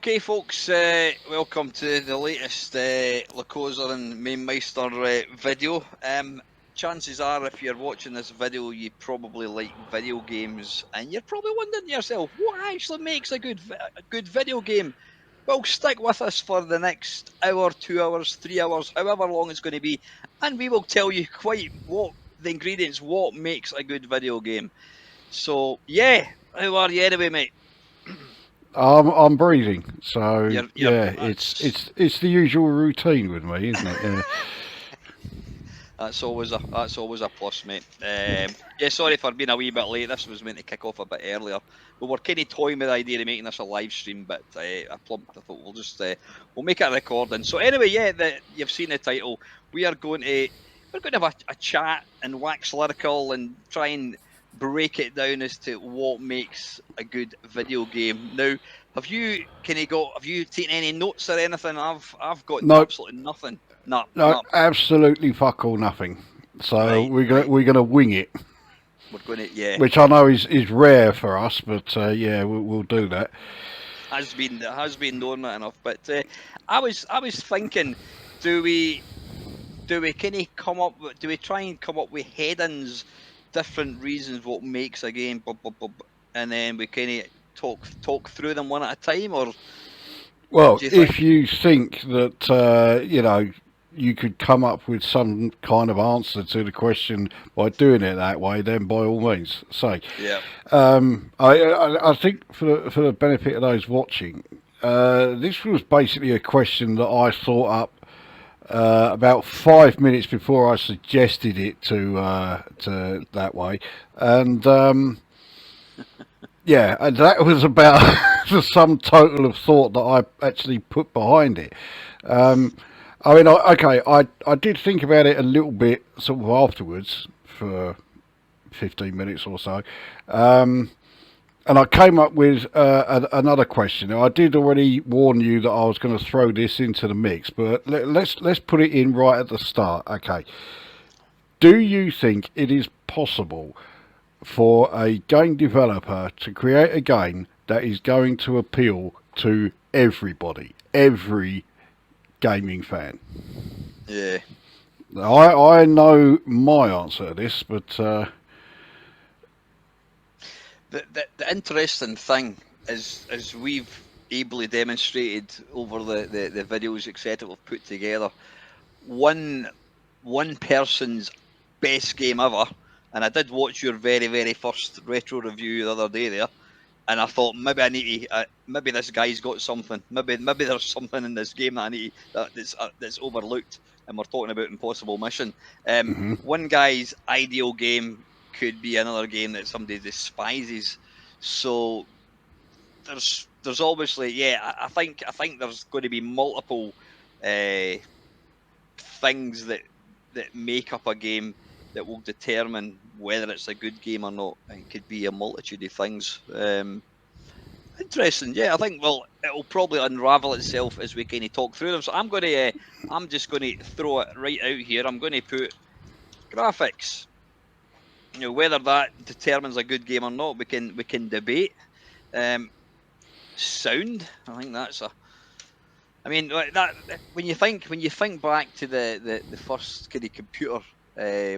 Okay, folks, welcome to the latest Lukozer and Mainmeister video. Chances are, if you're watching this video, you probably like video games, and you're probably wondering to yourself, what actually makes a good video game? Well, stick with us for the next hour, 2 hours, 3 hours, however long it's going to be, and we will tell you quite what the ingredients, what makes a good video game. So, yeah, how are you anyway, mate? I'm breathing, so You're it's the usual routine with me, isn't it? Yeah. That's always a plus, mate. Yeah, sorry for being a wee bit late. This was meant to kick off a bit earlier. We were kind of toying with the idea of making this a live stream, but I plumped. I thought we'll make it a recording. So anyway, yeah, you've seen the title. We're going to have a chat and wax lyrical and try and break it down as to what makes a good video game. Now, have you taken any notes or anything? I've got absolutely nothing. No, absolutely fuck all, nothing. So we're gonna wing it. We're going to, yeah. Which I know is rare for us, but yeah, we'll do that. Has been known that enough. But I was thinking, do we try and come up with headings, different reasons what makes a game, and then we kind of talk through them one at a time, or? Well, if you think that you could come up with some kind of answer to the question by doing it that way, then by all means say. Yeah. I think for the benefit of those watching, this was basically a question that I thought up about 5 minutes before I suggested it to that way, and yeah, and that was about the sum total of thought that I actually put behind it. I mean, I did think about it a little bit sort of afterwards for 15 minutes or so, and I came up with another question. Now, I did already warn you that I was going to throw this into the mix, but let's put it in right at the start. Okay, do you think it is possible for a game developer to create a game that is going to appeal to everybody, every gaming fan? Yeah. I know my answer to this, but the interesting thing is, as we've ably demonstrated over the videos etc. we've put together, one person's best game ever, and I did watch your very first retro review the other day there, and I thought maybe I need to, maybe this guy's got something. Maybe there's something in this game that I need that's overlooked, and we're talking about Impossible Mission. One guy's ideal game could be another game that somebody despises. So there's obviously, yeah, I think there's going to be multiple things that make up a game that will determine whether it's a good game or not, and it could be a multitude of things. Interesting, yeah. I think it'll probably unravel itself as we kind of talk through them. So I'm just going to throw it right out here. I'm going to put graphics. You know, whether that determines a good game or not, we can debate. Sound, I think that's a. I mean, like that when you think back to the first kind of computer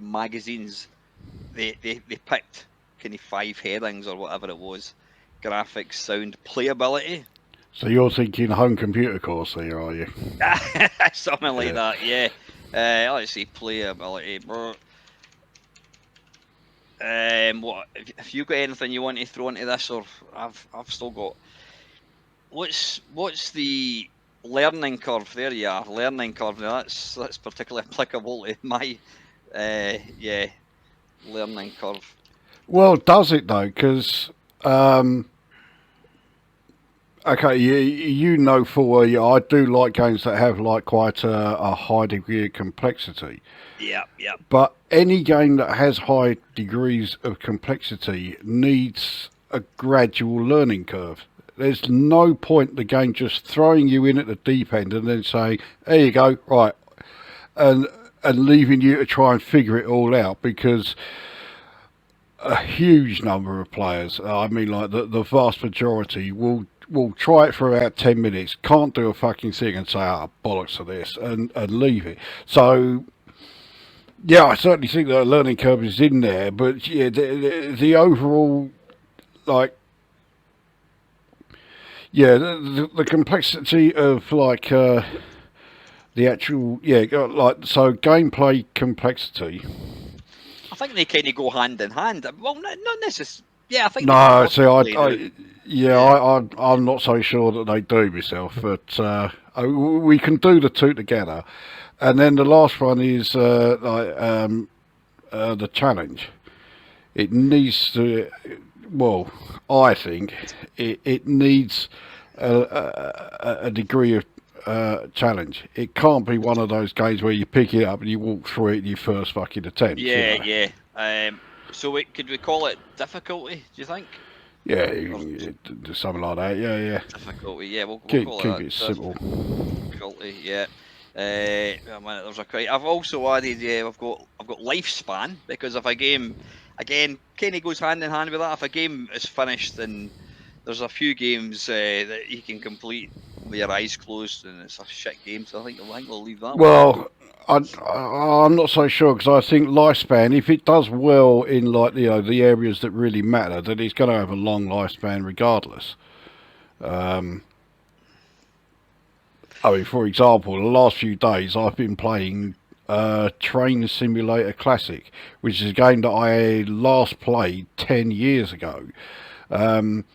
magazines, they picked kind of 5 headings or whatever it was: graphics, sound, playability. So you're thinking home computer course here, are you? Something like that, yeah. Let's see, playability. What if you got anything you want to throw into this, or I've still got. What's the learning curve? There you are, learning curve. Now that's particularly applicable to my learning curve. Well, does it though? Because okay, you know full well I do like games that have like quite a high degree of complexity. Yeah. But any game that has high degrees of complexity needs a gradual learning curve. There's no point the game just throwing you in at the deep end and then saying, there you go, right, and leaving you to try and figure it all out, because a huge number of players, I mean like the vast majority, will will try it for about 10 minutes, can't do a fucking thing and say, oh, bollocks to this, and leave it. So, yeah, I certainly think that a learning curve is in there, but yeah, the overall, like, yeah, the complexity of, like, the actual, yeah, like, so gameplay complexity. I think they kind of go hand in hand. Well, not necessarily. Yeah, I think they No, see, play out. yeah, Yeah. I'm not so sure that they do myself, but we can do the two together. And then the last one is the challenge. It needs to, well, I think it needs a degree of challenge. It can't be one of those games where you pick it up and you walk through it in your first fucking attempt, you Yeah, know. yeah. So could we call it difficulty? Do you think? Yeah, Or something like that. Yeah, yeah. difficulty? Yeah, we'll Keep call it it that. simple. Difficulty. Yeah. I mean, there's a quite. I've also added. Yeah, I've got lifespan, because if a game, again, kind of goes hand in hand with that. If a game is finished, and there's a few games that you can complete with your eyes closed, and it's a shit game. So I think we'll leave that one. Well, I'm not so sure because I think lifespan, if it does well in like the areas that really matter, then it's going to have a long lifespan regardless. Um, I mean, for example, the last few days I've been playing Train Simulator Classic, which is a game that I last played 10 years ago. Um,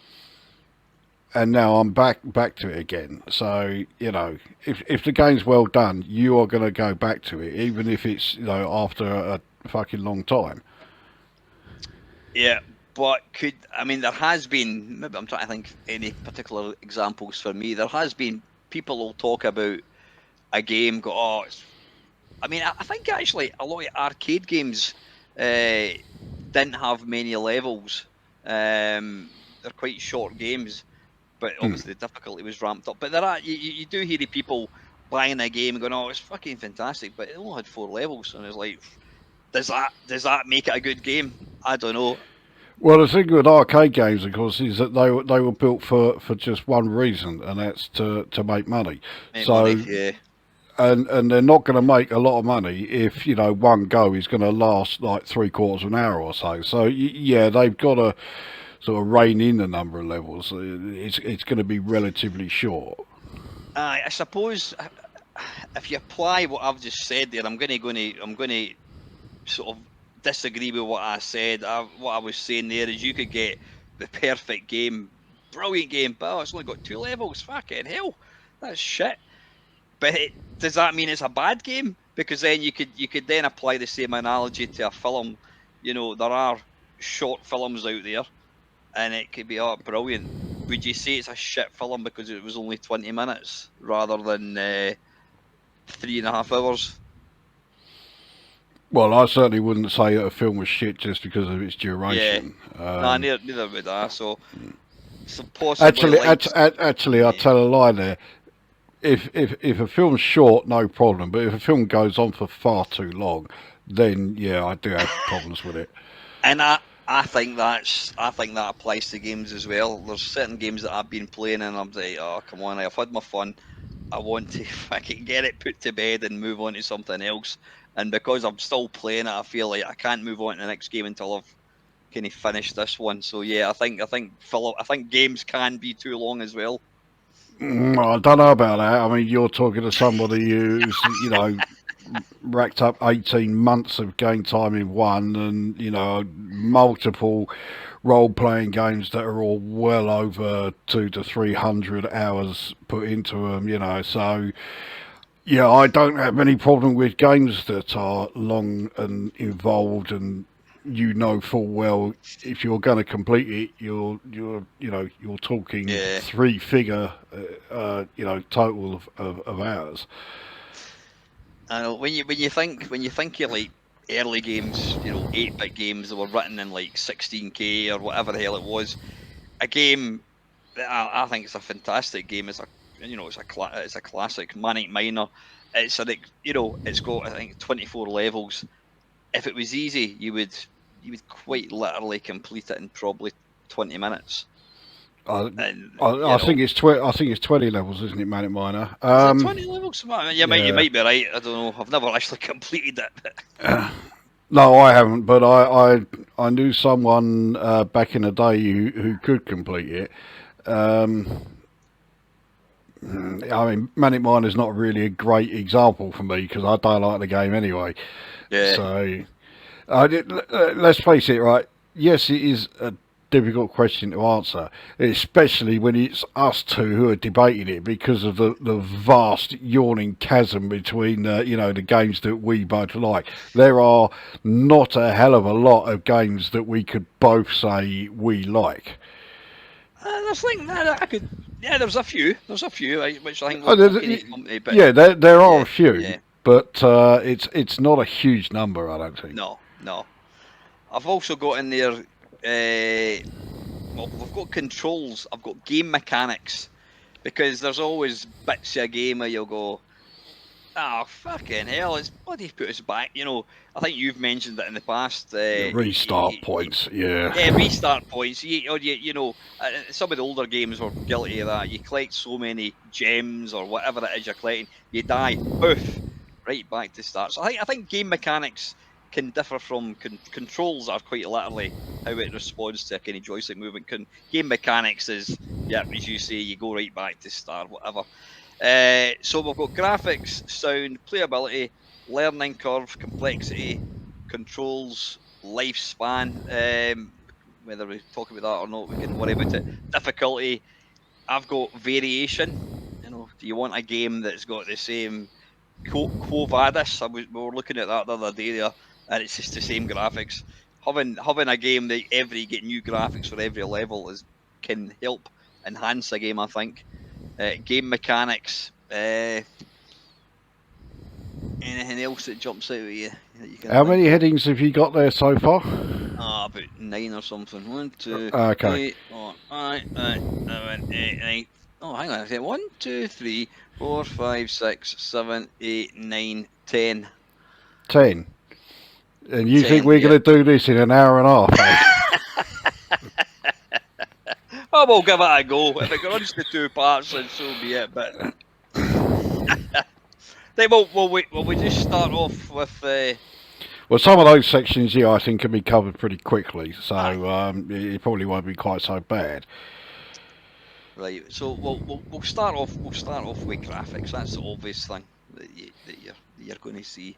and now I'm back to it again. So if the game's well done, you are going to go back to it, even if it's after a fucking long time. Yeah, but there has been, maybe I'm trying to think any particular examples for me. There has been people will talk about a game, go, oh, I think actually a lot of arcade games didn't have many levels. They're quite short games, but obviously the difficulty was ramped up. But you do hear the people buying a game and going, oh, it's fucking fantastic, but it only had 4 levels, and it's like, does that make it a good game? I don't know. Well, the thing with arcade games, of course, is that they were built for just one reason, and that's to make money. Make money, So yeah. and they're not going to make a lot of money if one go is going to last like 3/4 of an hour or so. So yeah, they've got to sort of rein in the number of levels. It's going to be relatively short. I suppose if you apply what I've just said there, I'm going to sort of disagree with what I said. What I was saying there is you could get the perfect game, brilliant game, but it's only got 2 levels. Fucking hell, that's shit. But does that mean it's a bad game? Because then you could then apply the same analogy to a film. There are short films out there, and it could be brilliant. Would you say it's a shit film because it was only 20 minutes rather than 3.5 hours? Well, I certainly wouldn't say that a film was shit just because of its Yeah, duration. nah, neither would I. So possibly Actually, like, actually, I yeah. tell a lie there. If a film's short, no problem. But if a film goes on for far too long, then yeah, I do have problems with it. And I think that applies to games as well. There's certain games that I've been playing and I'm like, oh come on, I've had my fun. I want to fucking get it put to bed and move on to something else. And because I'm still playing it, I feel like I can't move on to the next game until I've kind of finished this one. So yeah, I think games can be too long as well. I don't know about that. I mean, you're talking to somebody who's racked up 18 months of game time in one, and multiple role-playing games that are all well over 200 to 300 hours put into them. So yeah, I don't have any problem with games that are long and involved, and full well if you're going to complete it, you're talking Yeah. three-figure, total of hours. I know when you think you're like early games, 8-bit games that were written in like 16K or whatever the hell it was, a game that I think it's a fantastic game. It's a classic Manic Miner. It's got I think 24 levels. If it was easy, you would quite literally complete it in probably 20 minutes. I think it's I think it's 20 levels, isn't it, Manic Miner? Is it 20 levels? You yeah. might be right. I don't know. I've never actually completed it. No, I haven't, but I knew someone back in the day who could complete it. I mean, Manic Miner is not really a great example for me because I don't like the game anyway. Yeah. So, let's face it, right? Yes, it is a difficult question to answer, especially when it's us two who are debating it because of the vast yawning chasm between the games that we both like. There are not a hell of a lot of games that we could both say we like. There's like I could. Yeah, there's a few. Which I think Oh, we'll need company. But yeah, there are a few, yeah. but it's not a huge number, I don't think. No. I've also got in there. Well, we've got controls. I've got game mechanics because there's always bits of a game where you'll go, "Oh fucking hell! It's bloody put us back." I think you've mentioned that in the past. Restart points, yeah. Yeah, restart points. Some of the older games were guilty of that. You collect so many gems or whatever it is you're collecting, you die, poof, right back to start. So I think game mechanics can differ from controls are quite literally how it responds to a kind of joystick movement. Game mechanics is, as you say, you go right back to start, whatever. So we've got graphics, sound, playability, learning curve, complexity, controls, lifespan. Whether we talk about that or not, we can worry about it. Difficulty. I've got variation. Do you want a game that's got the same Quo Vadis? We were looking at that the other day there, and it's just the same graphics. Having a game that get new graphics for every level can help enhance a game, I think. Game mechanics. Anything else that jumps out at you? How many headings have you got there so far? About 9 or something. 1, 2, okay. 3, 4, 5, 6, 7, 8, 9. Oh, hang on a second. 1, 2, 3, 4, 5, 6, 7, 8, 9, 10. 10. And you think we're going to do this in an hour and a half? Oh, we'll give it a go. If it runs to 2 parts, then so be it. But will we just start off with? Well, some of those sections, I think can be covered pretty quickly, so it probably won't be quite so bad. Right. So we'll start off. We'll start off with graphics. That's the obvious thing that you're going to see.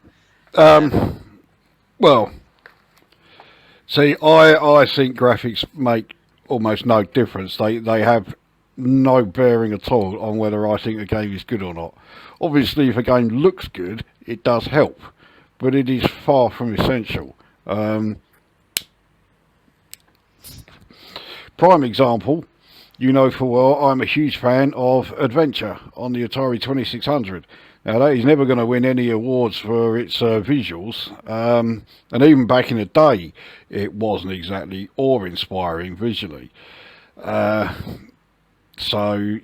Well, see, I think graphics make almost no difference. They have no bearing at all on whether I think a game is good or not. Obviously, if a game looks good, it does help, but it is far from essential. Prime example, full well I'm a huge fan of Adventure on the Atari 2600. Now that is never going to win any awards for its visuals, and even back in the day it wasn't exactly awe-inspiring visually. So,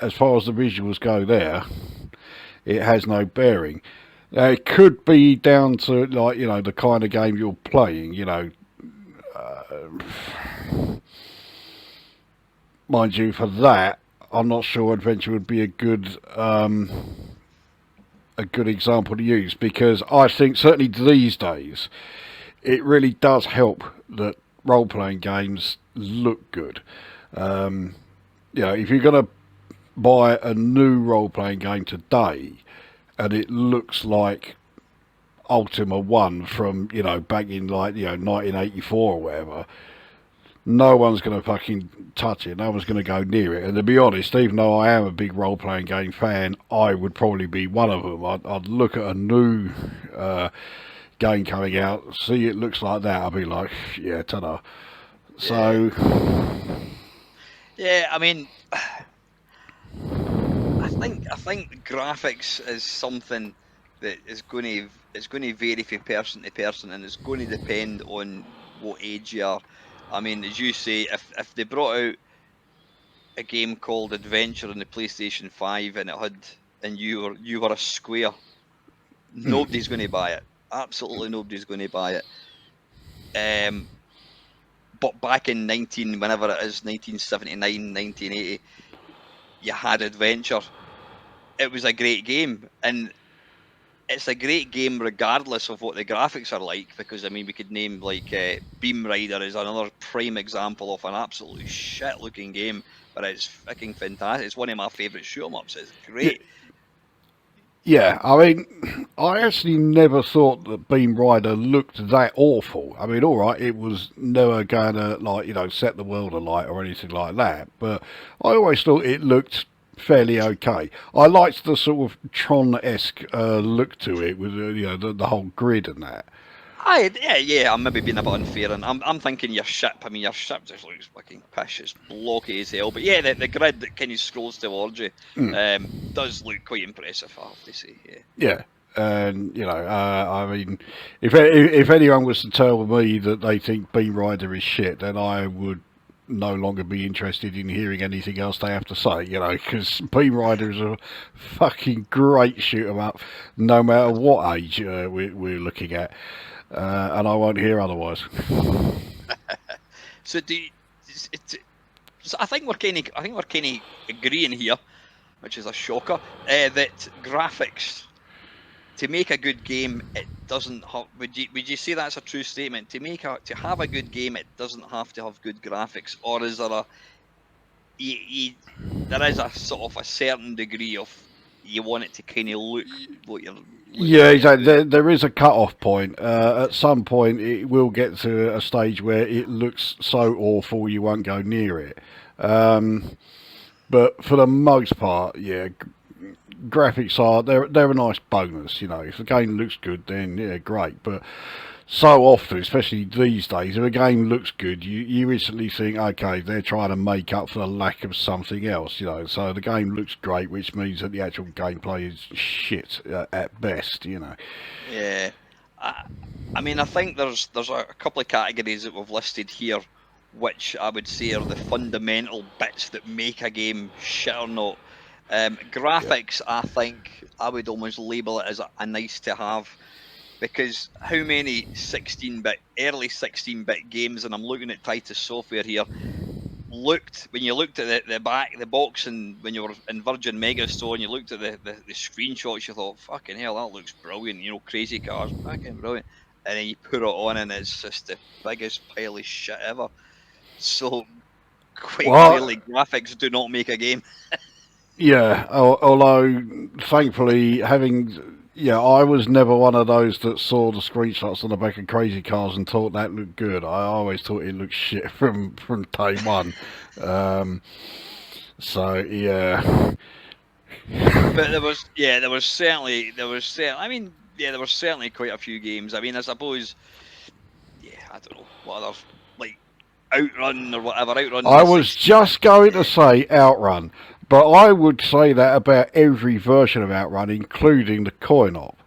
as far as the visuals go there, it has no bearing. It could be down to, the kind of game you're playing, mind you, for that, I'm not sure Adventure would be a good example to use, because I think certainly these days it really does help that role-playing games look good. If you're going to buy a new role-playing game today and it looks like Ultima 1 from, back in 1984 or whatever, no one's going to fucking touch it. No one's going to go near it. And to be honest, even though I am a big role-playing game fan, I would probably be one of them. I'd look at a new game coming out, see it looks like that, I'd be like, yeah, ta-da. So... Yeah, I mean, I think graphics is something that is going to vary from person to person, and it's going to depend on what age you are. I mean, as you say, if they brought out a game called Adventure on the PlayStation 5 and you were a square, nobody's going to buy it. Absolutely nobody's going to buy it. but back in whenever it is, 1979, 1980, you had Adventure. It was a great game, and it's a great game regardless of what the graphics are like, because I mean we could name like Beam Rider is another prime example of an absolutely shit looking game, but it's fucking fantastic. It's one of my favourite shoot 'em ups. It's Yeah, great. yeah, I mean, I actually never thought that Beam Rider looked that awful. I mean, all right, it was never going to, like, set the world alight or anything like that, but I always thought it looked fairly okay. I liked the sort of Tron-esque look to it with, the whole grid and that. Yeah. I'm maybe being a bit unfair, and I'm thinking your ship. I mean, your ship just looks fucking pish. It's blocky as hell. But yeah, the grid that kind of scrolls towards you does look quite impressive, I have to say. Yeah. Yeah. And I mean, if anyone was to tell me that they think Beam Rider is shit, then I would no longer be interested in hearing anything else they have to say. Because Beam Rider is a fucking great shoot 'em up, no matter what age we're looking at, and I won't hear otherwise. So do you, so I think we're kind of agreeing here, which is a shocker, that graphics, to make a good game, it doesn't have. Would you say that's a true statement? To have a good game, it doesn't have to have good graphics, or is there there is a sort of a certain degree of you want it to kind of look Yeah, what you're exactly. doing. There is a cut-off point. At some point, it will get to a stage where it looks so awful you won't go near it. But for the most part, yeah, graphics are they're a nice bonus. If the game looks good, then yeah, great. But so often, especially these days, if a game looks good, you instantly think, okay, they're trying to make up for the lack of something else. So the game looks great, which means that the actual gameplay is shit at best. Yeah, I mean, I think there's a couple of categories that we've listed here, which I would say are the fundamental bits that make a game shit or not. Yeah. Graphics, I think I would almost label it as a nice to have, because how many early 16-bit games, and I'm looking at Titus Software here, when you looked at the box, and when you were in Virgin Megastore and you looked at the screenshots, you thought, fucking hell, that looks brilliant, crazy cars, fucking brilliant. And then you put it on and it's just the biggest pile of shit ever. So quite Well, clearly graphics do not make a game. yeah. Although thankfully, I was never one of those that saw the screenshots on the back of crazy cars and thought that looked good. I always thought it looked shit from day one. Um, so yeah. But I mean, yeah, there was certainly quite a few games. I mean, I suppose, yeah, I don't know what other, like, Outrun or whatever. Outrun I the was 16. just going to Yeah, say Outrun, but I would say that about every version of Outrun, including the coin op.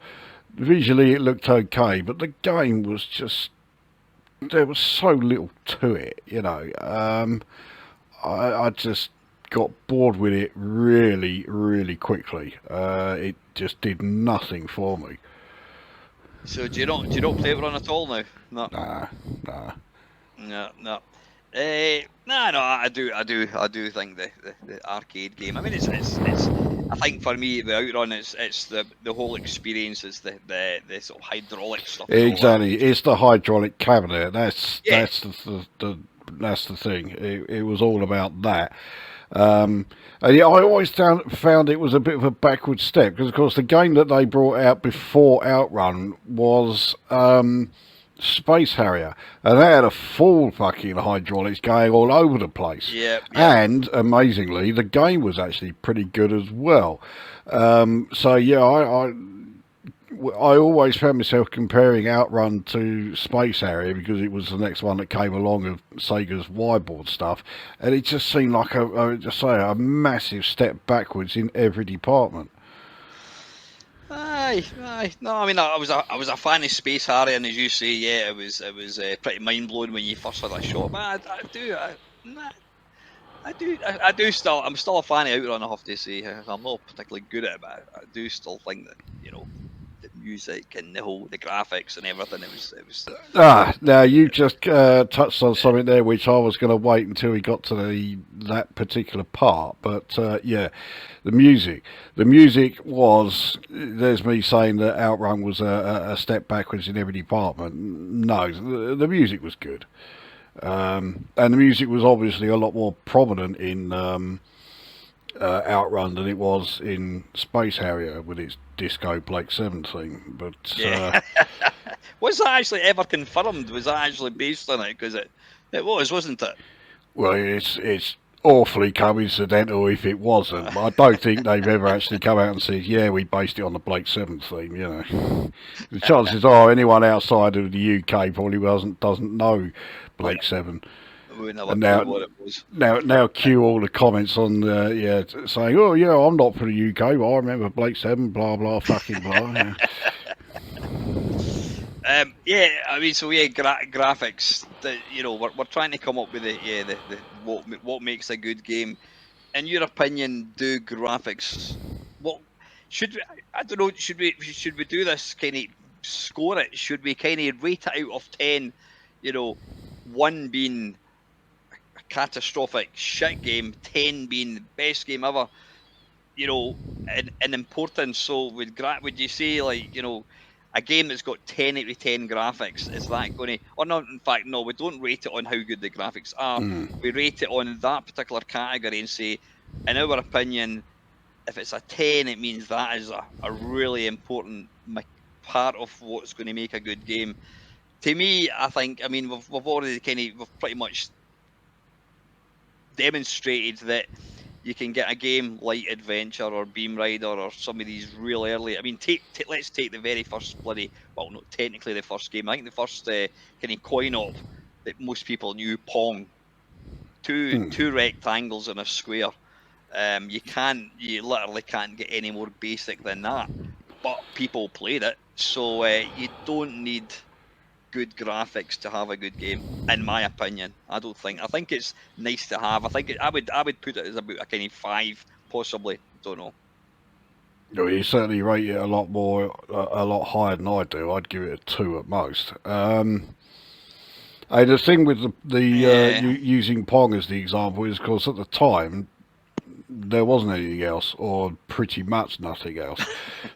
Visually, it looked okay, but the game was just there was so little to it. I just got bored with it really, really quickly. It just did nothing for me. so do you not play Outrun at all now? No, Nah, nah. no. No. I do think the arcade game. I mean, it's. I think for me, the Outrun, it's the whole experience is the sort of hydraulic stuff and all that. Exactly. It's the hydraulic cabinet. That's Yeah, that's the thing. It was all about that. And yeah, I always found it was a bit of a backward step because, of course, the game that they brought out before Outrun was Space Harrier, and they had a full fucking hydraulics going all over the place. yeah. And amazingly, the game was actually pretty good as well. So yeah, I always found myself comparing Outrun to Space Harrier because it was the next one that came along of Sega's Wideboard stuff, and it just seemed like a massive step backwards in every department. Aye. No, I mean, I was a fan of Space Harrier, and as you say, yeah, it was pretty mind blowing when you first had that shot. But nah, I do still. I'm still a fan of Outrun. I have to say, I'm not particularly good at it, but I do still think that music and the graphics and everything. It was. Now you just touched on something there, which I was going to wait until we got to that particular part. But yeah, the music. The music was. There's me saying that Outrun was a step backwards in every department. No, the music was good, and the music was obviously a lot more prominent in Outrun than it was in Space Harrier with its disco Blake 17. But Yeah. Was that actually ever confirmed? Was that actually based on it? Because it was, wasn't it? well, it's awfully coincidental if it wasn't. But I don't think they've ever actually come out and said, "Yeah, we based it on the Blake 7 theme." You know, the chances are anyone outside of the UK probably doesn't know Blake 7. We never And knew what it was. now cue all the comments on saying, "Oh yeah, I'm not for the UK, but I remember Blake 7, blah blah, fucking blah." Yeah. Yeah, I mean, so yeah, graphics. We're trying to come up with the what makes a good game. In your opinion, do graphics? What should we? I don't know. Should we do this kind of score it? Should we kind of rate it out of 10? One being a catastrophic shit game, 10 being the best game ever. In importance. So would you say, like, a game that's got 10 out of 10 graphics, is that going to, or no, in fact, no, we don't rate it on how good the graphics are. We rate it on that particular category and say, in our opinion, if it's a 10, it means that is a really important part of what's going to make a good game. To me, I think, I mean, we've already we've pretty much demonstrated that you can get a game like Adventure or Beam Rider or some of these real early. I mean, let's take the very first well, not technically the first game. I think the first kind of coin-op that most people knew, Pong. Two rectangles and a square. You literally can't get any more basic than that. But people played it, so you don't need good graphics to have a good game, in my opinion. I think it's nice to have. I would put it as about a kind of 5, possibly. Don't know. No, you certainly rate it a lot higher than I do. I'd give it a 2 at most. The thing with using Pong as the example is, of course, at the time there wasn't anything else, or pretty much nothing else.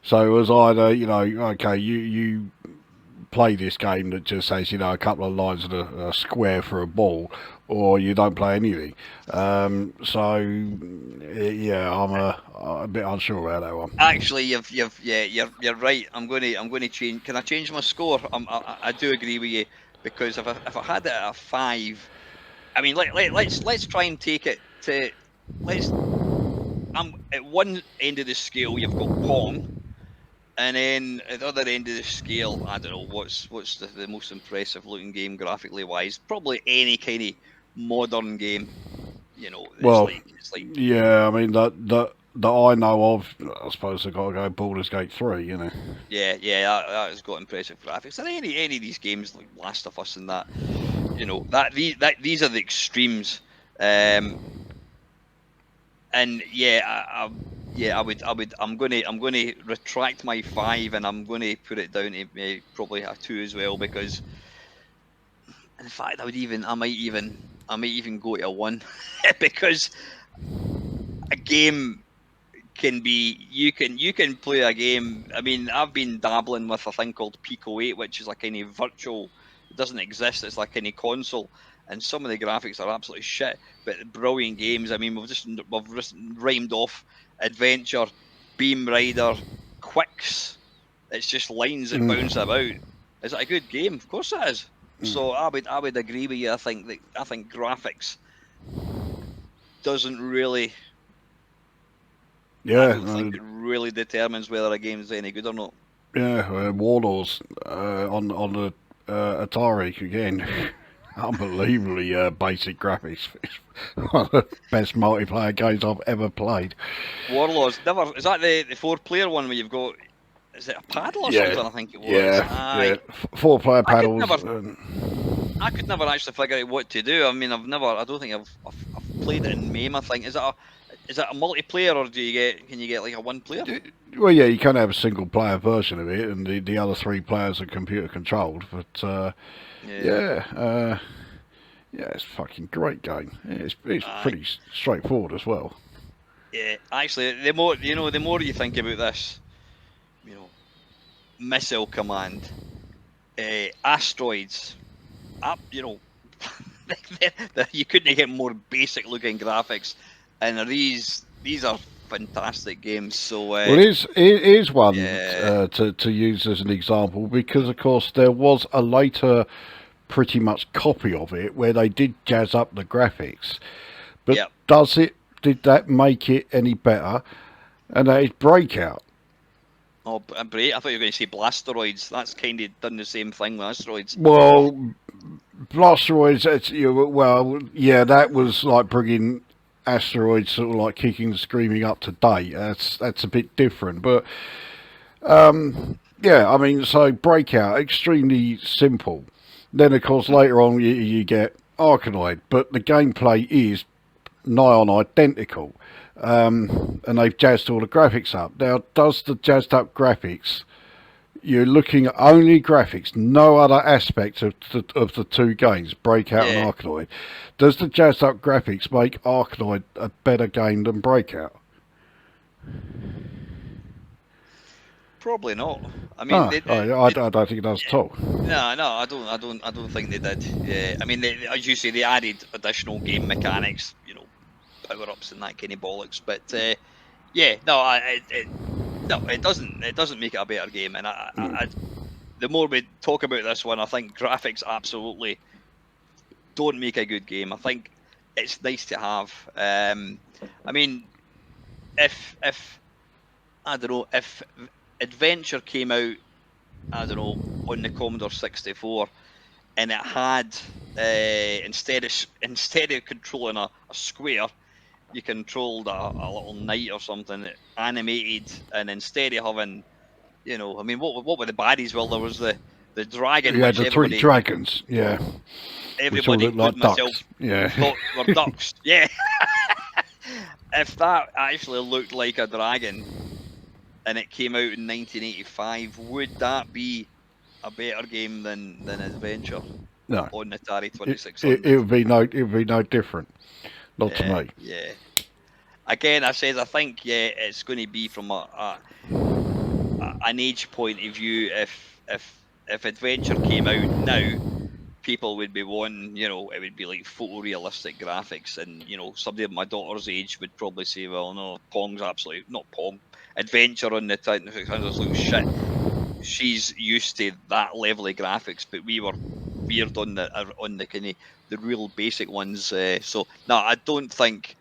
So it was either, okay, you play this game that just says, a couple of lines and a square for a ball, or you don't play anything. So yeah, I'm a bit unsure about that one. Actually, you're right. I'm going to change. Can I change my score? I do agree with you, because if I had it at a 5, I mean, let's try and take it to at one end of the scale you've got Pong. And then at the other end of the scale, I don't know what's the most impressive looking game graphically wise. Probably any kind of modern game. Well, it's like yeah, I mean that I know of, I suppose they've got to go Baldur's Gate 3, Yeah, that has got impressive graphics. And any of these games like Last of Us and that, these are the extremes. And yeah, I'm gonna retract my 5, and I'm gonna put it down to probably a 2 as well, because in fact I might even go to a 1 because a game can be, you can play a game. I mean, I've been dabbling with a thing called Pico 8, which is a kind of virtual, it doesn't exist, it's like any console, and some of the graphics are absolutely shit, but brilliant games. I mean, we've just rhymed off Adventure, Beam Rider, Quicks. It's just lines that bounce about. Is it a good game? Of course it is. So I would agree with you. I think graphics doesn't really. Yeah, I don't think it really determines whether a game is any good or not. Yeah, Warlords on the Atari again. Unbelievably basic graphics. It's one of the best multiplayer games I've ever played. Warlords, never. Is that the 4-player one where you've got? Is it a paddle or something? I think it was. Yeah. 4-player paddles. I could never actually figure out what to do. I mean, I don't think I've played it in MAME. I think is it is it a multiplayer, or can you get like a one player? Well, yeah, you can have a single player version of it, and the other three players are computer controlled. But Yeah. yeah, yeah, it's a fucking great game. It's Aye. pretty straightforward as well. Yeah. Actually, the more you think about this, you know, missile command, asteroids, up, you couldn't get more basic looking graphics, and these are fantastic games. So Well, it is one yeah, to use as an example because, of course, there was a later pretty much copy of it where they did jazz up the graphics. But yeah. did that make it any better? And that is Breakout. Oh, great! I thought you were going to say blasteroids. That's kind of done the same thing with asteroids. Well, Blasteroids, well, yeah, that was like bringing asteroids sort of like kicking and screaming up to date. That's a bit different. But yeah, I mean, so Breakout, extremely simple. Then, of course, later on you get Arkanoid, but the gameplay is nigh on identical. And they've jazzed all the graphics up. Now, does the jazzed up graphics, you're looking at only graphics, no other aspect of the two games, Breakout and Yeah, Arkanoid. Does the jazzed up graphics make Arkanoid a better game than Breakout? probably not. I mean, No, I don't think it does at all. no, I don't think they did. Yeah, I mean, as you say, they added additional game mechanics, power ups and that kind of bollocks. But yeah, no, no, it doesn't. It doesn't make it a better game. And the more we talk about this one, I think graphics absolutely don't make a good game. I think it's nice to have. I mean, if I don't know, if Adventure came out, I don't know, on the Commodore 64, and it had instead of controlling a square, you controlled a little knight or something animated, and instead of having, I mean, what were the baddies? Well, there was the dragon, You had which the three everybody dragons, yeah, which all everybody, look like including myself, ducks. Yeah. thought were ducks. Yeah. If that actually looked like a dragon and it came out in 1985, would that be a better game than Adventure No, on the Atari it 2600? would be no different. Not to Yeah, me. yeah. Again, I think it's going to be from an age point of view. If Adventure came out now, people would be wanting, it would be like photorealistic graphics, and somebody of my daughter's age would probably say, well, no, Pong's absolutely not Pong. Adventure on the 2600s looks shit. She's used to that level of graphics, but we were weird on the kind of the real basic ones. So no, I don't think.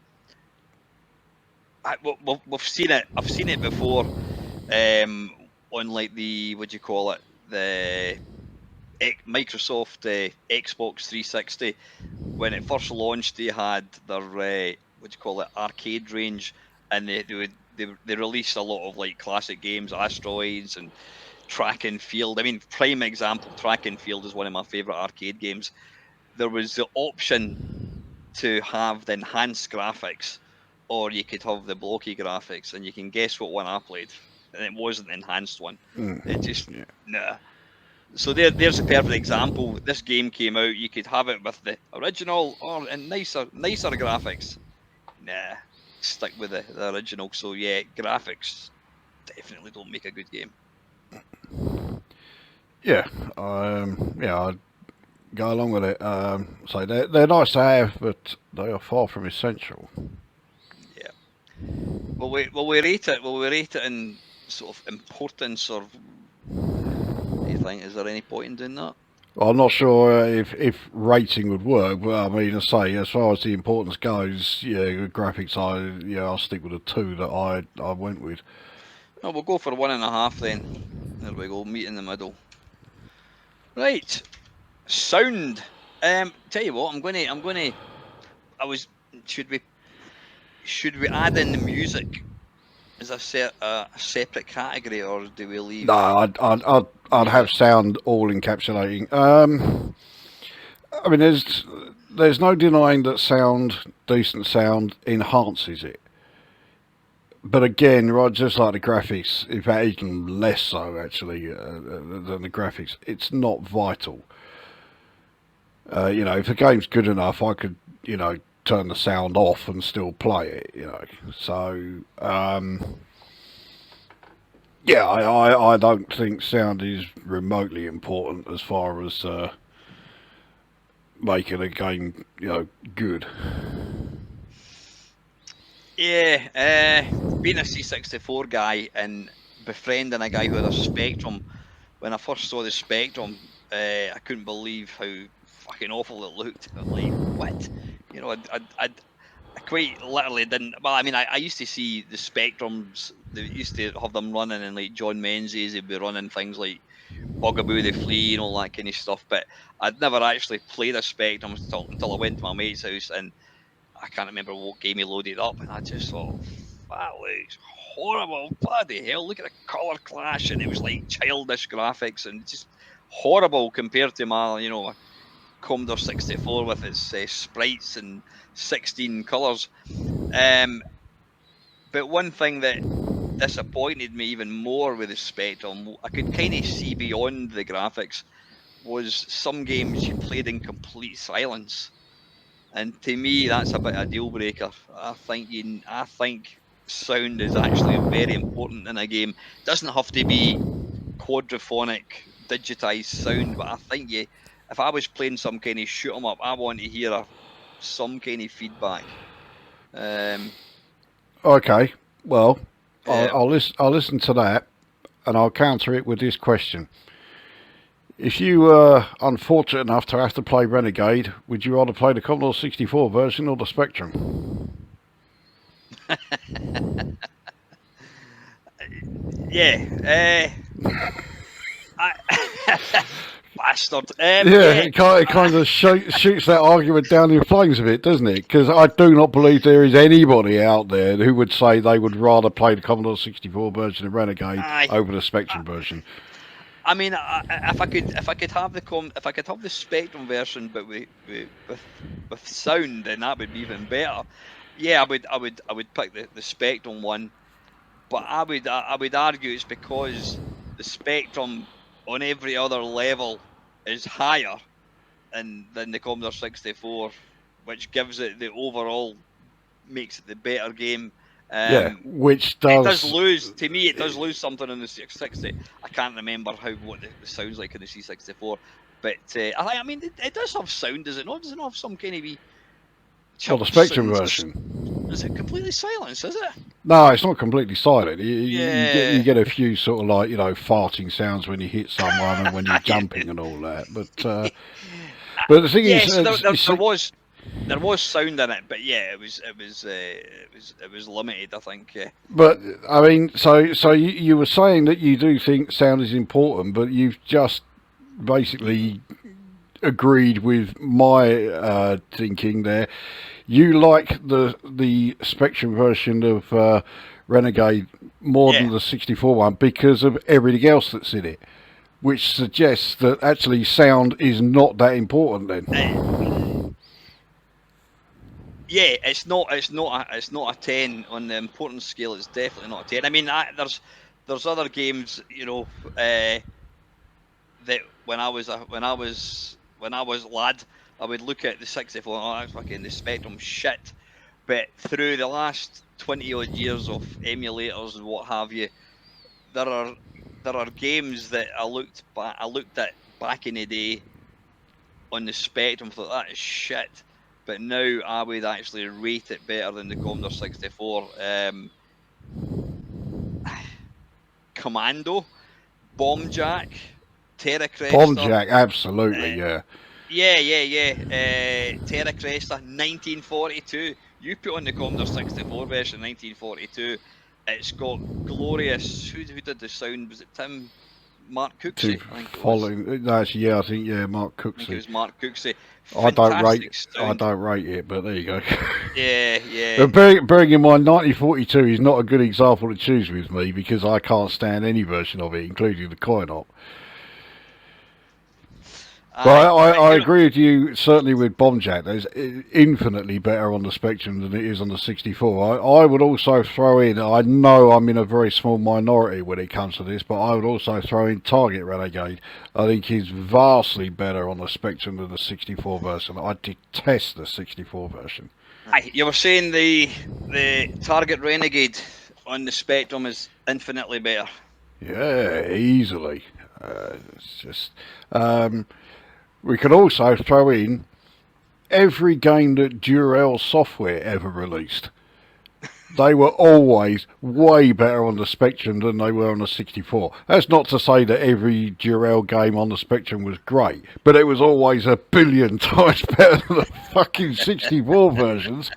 We've seen it. I've seen it before. On like the, what do you call it, the Microsoft Xbox 360, when it first launched, they had their what do you call it, arcade range, and they released a lot of like classic games, Asteroids and Track and Field. I mean, prime example, Track and Field is one of my favorite arcade games. There was the option to have the enhanced graphics, or you could have the blocky graphics, and you can guess what one I played, and it wasn't the enhanced one. It just, Yeah. nah. So there's a perfect example. This game came out. You could have it with the original or in nicer graphics. Nah, stick with the original. So yeah, graphics definitely don't make a good game. Yeah, I go along with it. So they're nice to have, but they are far from essential. Yeah. Will we rate it? Will we rate it in sort of importance, or do you think, is there any point in doing that? Well, I'm not sure if rating would work, but I mean, I say as far as the importance goes, yeah, graphics, I'll stick with the two that I went with. No, we'll go for 1.5 then. There we go, meet in the middle. Right, sound. Tell you what, I was. Should we add in the music as a separate category, or do we leave? No, I'd have sound all encapsulating. I mean, there's no denying that decent sound enhances it. But again, right, just like the graphics, in fact, even less so actually than the graphics, it's not vital. If the game's good enough, I could, turn the sound off and still play it. So, yeah, I don't think sound is remotely important as far as making a game, good. Yeah, being a C64 guy and befriending a guy who had a Spectrum, when I first saw the Spectrum, I couldn't believe how fucking awful it looked. I'm like, what? I quite literally didn't. Well, I mean, I used to see the Spectrums. They used to have them running, and like John Menzies, he'd be running things like Bugaboo the Flea and all that kind of stuff. But I'd never actually played a Spectrum until I went to my mate's house, and I can't remember what game he loaded up, and I just thought, that looks horrible. Bloody hell, look at the colour clash, and it was like childish graphics and just horrible compared to my Commodore 64 with its sprites and 16 colours. But one thing that disappointed me even more with the Spectrum, I could kind of see beyond the graphics, was some games you played in complete silence. And to me, that's a bit of a deal breaker. I think sound is actually very important in a game. It doesn't have to be quadraphonic, digitized sound, but I think if I was playing some kind of shoot 'em up, I want to hear some kind of feedback. Um, Okay, well, I'll, um, I'll listen to that, and I'll counter it with this question. If you were unfortunate enough to have to play Renegade, would you rather play the Commodore 64 version or the Spectrum? yeah, I, bastard. Yeah, Yeah, it kind of shoots that argument down in flames a bit, doesn't it? Because I do not believe there is anybody out there who would say they would rather play the Commodore 64 version of Renegade I, over the Spectrum version. I mean, if I could have the Spectrum version, but with sound, then that would be even better. Yeah, I would pick the Spectrum one, but I would argue it's because the Spectrum on every other level is higher than the Commodore 64, which gives it the overall makes it the better game. Yeah, Um, which it does does. lose to me. It does lose something in the 660. I can't remember what the sounds like in the C64, but I mean it does have sound, does it not? Does it not have some kind of wee Well, the chirps Spectrum and version. is it completely silence? Is it? No, it's not completely silent. You Yeah, get a few sort of like farting sounds when you hit someone and when you're jumping and all that. But the thing is, yes. There was sound in it, but yeah, it was limited. I think. but I mean, so you were saying that you do think sound is important, but you've just basically agreed with my thinking there. You like the Spectrum version of Renegade more Yeah. than the 64 one because of everything else that's in it, which suggests that actually sound is not that important then. Yeah, it's not a 10 on the importance scale. It's definitely not a 10. I mean, there's other games, that when I was lad, I would look at the 64. Oh, that's fucking the Spectrum shit. But through the last 20 odd years of emulators and what have you, there are games that I looked at back in the day on the Spectrum. Thought that is shit. But now I would actually rate it better than the Commodore 64. Commando, Bomb Jack, Terra Bomb Cresta. Jack, absolutely, Uh, yeah. yeah. Terra Cresta, 1942. You put on the Commodore 64 version, 1942. It's got glorious. Who did the sound? Was it Mark To Cooksey? I think it was. follow, that's yeah, I think Mark I think it Cooksey. was Mark Cooksey. I don't rate, Fantastic sound. it, but there you go. Yeah. But bearing in mind, 1942 is not a good example to choose with me because I can't stand any version of it, including the coin op. Aye, Well, but I agree with you, certainly with Bomb Jack. There's infinitely better on the Spectrum than it is on the 64. I would also throw in, I know I'm in a very small minority when it comes to this, but I would also throw in Target Renegade. I think he's vastly better on the Spectrum than the 64 version. I detest the 64 version. aye, you were saying the Target Renegade on the Spectrum is infinitely better. Yeah, easily. It's just. We could also throw in every game that Durell Software ever released. They were always way better on the Spectrum than they were on the 64. That's not to say that every Durell game on the Spectrum was great, but it was always a billion times better than the fucking 64 versions.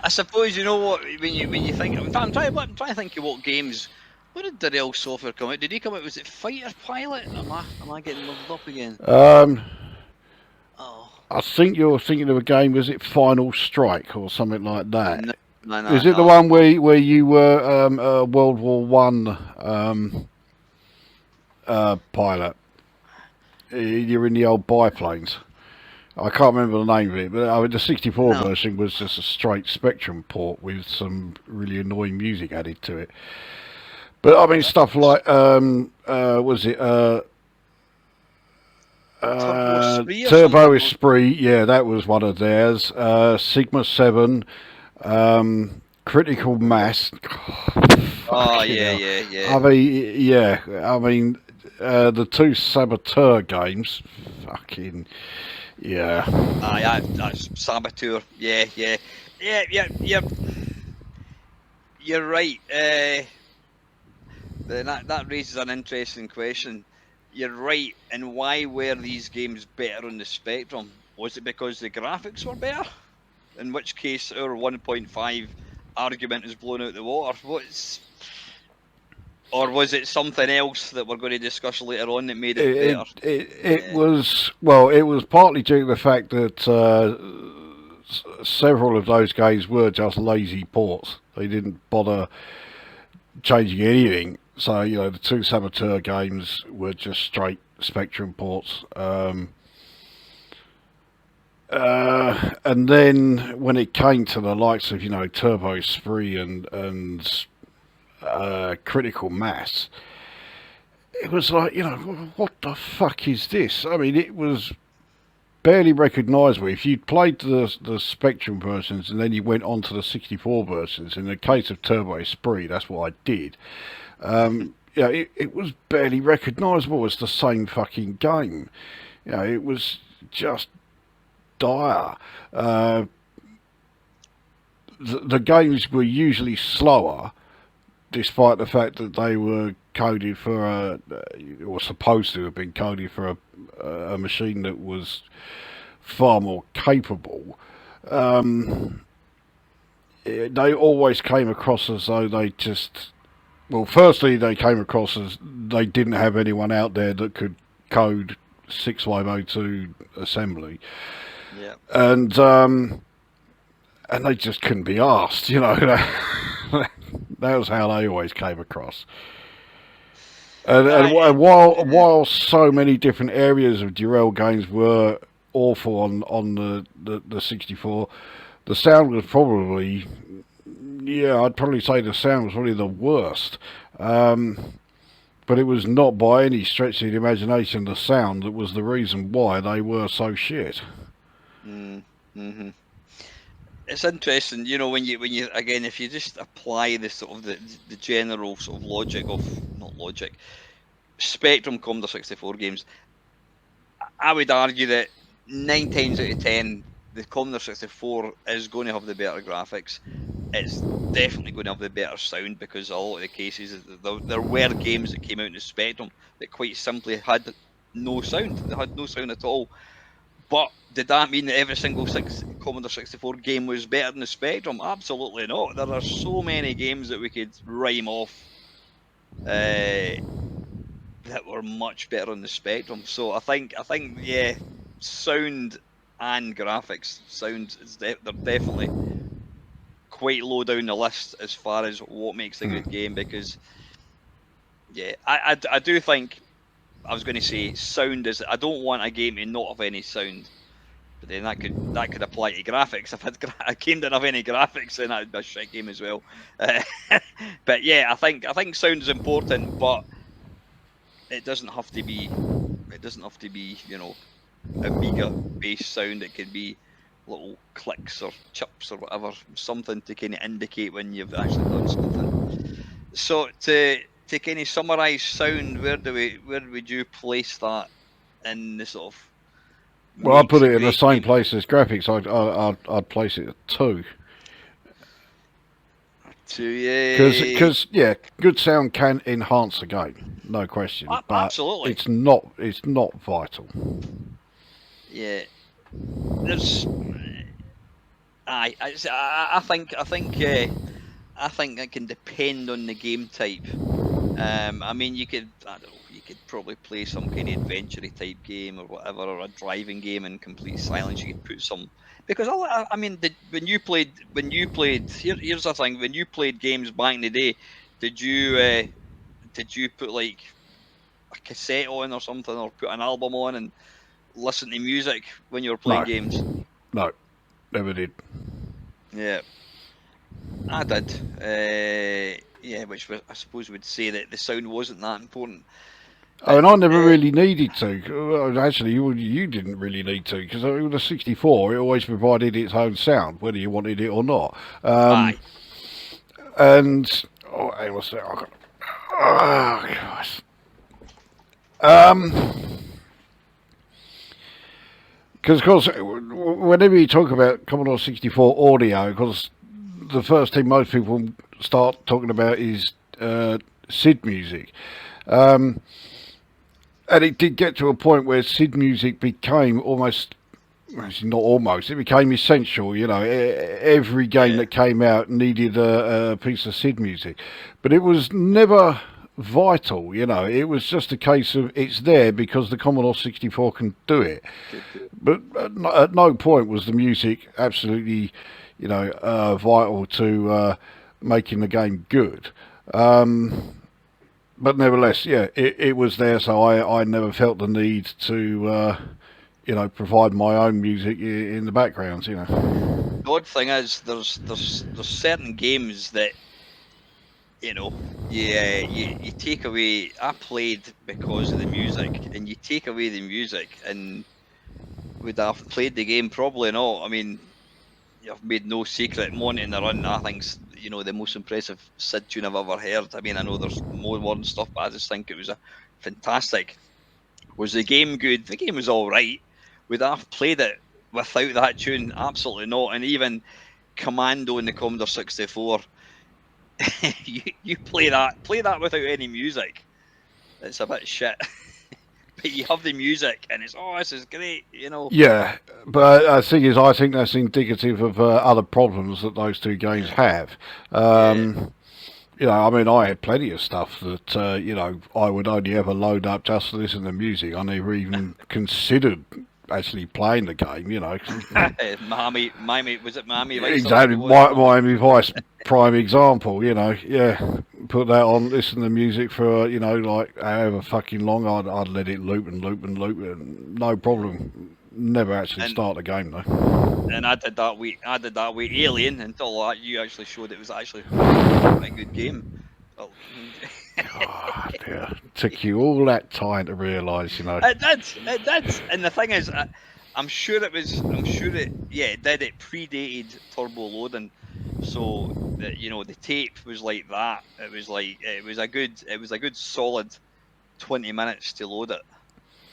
I suppose you know what when you think. In fact, I'm trying to think of what games. What did Darrell Software come out? Did he come out? Was it Fighter Pilot? Am I getting muddled up again? Um, Oh I think you're thinking of a game, was it Final Strike or something like that? no, no, no, Is it the no. one where you were a World War One pilot? You're in the old biplanes. I can't remember the name of it, but the 64 No. version was just a straight Spectrum port with some really annoying music added to it. But I mean, stuff like was it Turbo Spree or Turbo something. Esprit? Yeah, that was one of theirs. Sigma 7, Critical Mass. Oh Fucking yeah, hell. yeah, yeah. I mean, yeah. I mean, the two Saboteur games. Fucking yeah. Aye, that's Saboteur. Yeah, yeah, yeah, yeah, yeah. You're right. That raises an interesting question. You're right. And why were these games better on the Spectrum? Was it because the graphics were better? In which case, our 1.5 argument is blown out the water. Or was it something else that we're going to discuss later on that made it better? It Yeah. was, well, it was partly due to the fact that several of those games were just lazy ports. They didn't bother changing anything. So, you know, the two Saboteur games were just straight Spectrum ports. And then when it came to the likes of, you know, Turbo Spree and Critical Mass, it was like, you know, what the fuck is this? I mean, it was barely recognisable. If you'd played the Spectrum versions and then you went on to the 64 versions, in the case of Turbo Spree, that's what I did. Yeah, it was barely recognisable as the same fucking game. You know, it was just dire. The games were usually slower, despite the fact that they were coded for or supposed to have been coded for a machine that was far more capable. They always came across as though they just, well, firstly, they came across as they didn't have anyone out there that could code 6502 assembly, Yeah. And they just couldn't be asked, you know. That was how they always came across. And Yeah. while so many different areas of Durell games were awful on the 64, the sound was probably, yeah, I'd probably say the sound was probably the worst. But it was not by any stretch of the imagination the sound that was the reason why they were so shit. Mm-hmm. It's interesting, you know, when you again, if you just apply the sort of the general sort of logic of not logic, Spectrum Commodore 64 games, I would argue that 9 times out of 10, the Commodore 64 is going to have the better graphics. It's definitely going to have the better sound because a lot of the cases there were games that came out in the Spectrum that quite simply had no sound. They had no sound at all. But did that mean that every single Commodore 64 game was better than the Spectrum? Absolutely not. There are so many games that we could rhyme off that were much better on the Spectrum. So I think yeah, sound and graphics, they're definitely quite low down the list as far as what makes a good game because yeah, I do think I was going to say sound is. I don't want a game to not have any sound, but then that could apply to graphics. If a game didn't have any graphics, then that would be a shit game as well. But yeah, I think sound is important, but it doesn't have to be. It doesn't have to be, Amiga based sound. It could be little clicks or chips or whatever, something to kind of indicate when you've actually done something. So to kind of summarise sound, where would you place that in the sort of Well, I makes put a it in the great same game? place as graphics. I'd place it at 2. Because yeah, good sound can enhance the game, no question, but Absolutely, it's not vital. yeah. There's, I think it can depend on the game type. I mean, I don't know, you could probably play some kind of adventure type game or whatever, or a driving game in complete silence. You could put some, because I mean, when you played, here's the thing: when you played games back in the day, did you put like a cassette on or something, or put an album on and listen to music when you were playing No, games? no, never did. Yeah, I did. Yeah, which I suppose would say that the sound wasn't that important, I but mean, I never really needed to. Actually, you didn't really need to because with the 64, it always provided its own sound, whether you wanted it or not. aye. And hey, what's that? Oh, gosh. Because, of course, whenever you talk about Commodore 64 audio, because the first thing most people start talking about is SID music. And it did get to a point where SID music became almost, well, not almost, it became essential. Every game Yeah. that came out needed a piece of SID music. But it was never vital, it was just a case of it's there because the Commodore 64 can do it. But at no point was the music absolutely, vital to making the game good. But nevertheless, yeah, it was there, so I never felt the need to, provide my own music in the background. The odd thing is, there's certain games that you take away. I played because of the music, and you take away the music, and would I have played the game? Probably not. I mean, I've made no secret. Monty in the Run, I think's the most impressive SID tune I've ever heard. I mean, I know there's more modern stuff, but I just think it was a fantastic. Was the game good? The game was all right. Would I have played it without that tune? Absolutely not. And even Commando in the Commodore 64, you play that without any music. It's a bit shit. But you have the music, and it's this is great. Yeah, but the thing is, I think that's indicative of other problems that those two games have. Yeah. I mean, I had plenty of stuff that, I would only ever load up just to listen to music. I never even considered actually playing the game. Miami, was it Miami Vice or whatever Exactly, it was? Miami Vice, prime example. Yeah, put that on, listen to music for, like however fucking long. I'd let it loop and loop and loop, and no problem. Never actually And start the game though. and I did that with Alien until you actually showed it was actually quite a good game. Well, God, yeah. Took you all that time to realise. it did, and the thing is, I'm sure it did. It predated turbo loading, so that the tape was like that. It was a good solid 20 minutes to load it.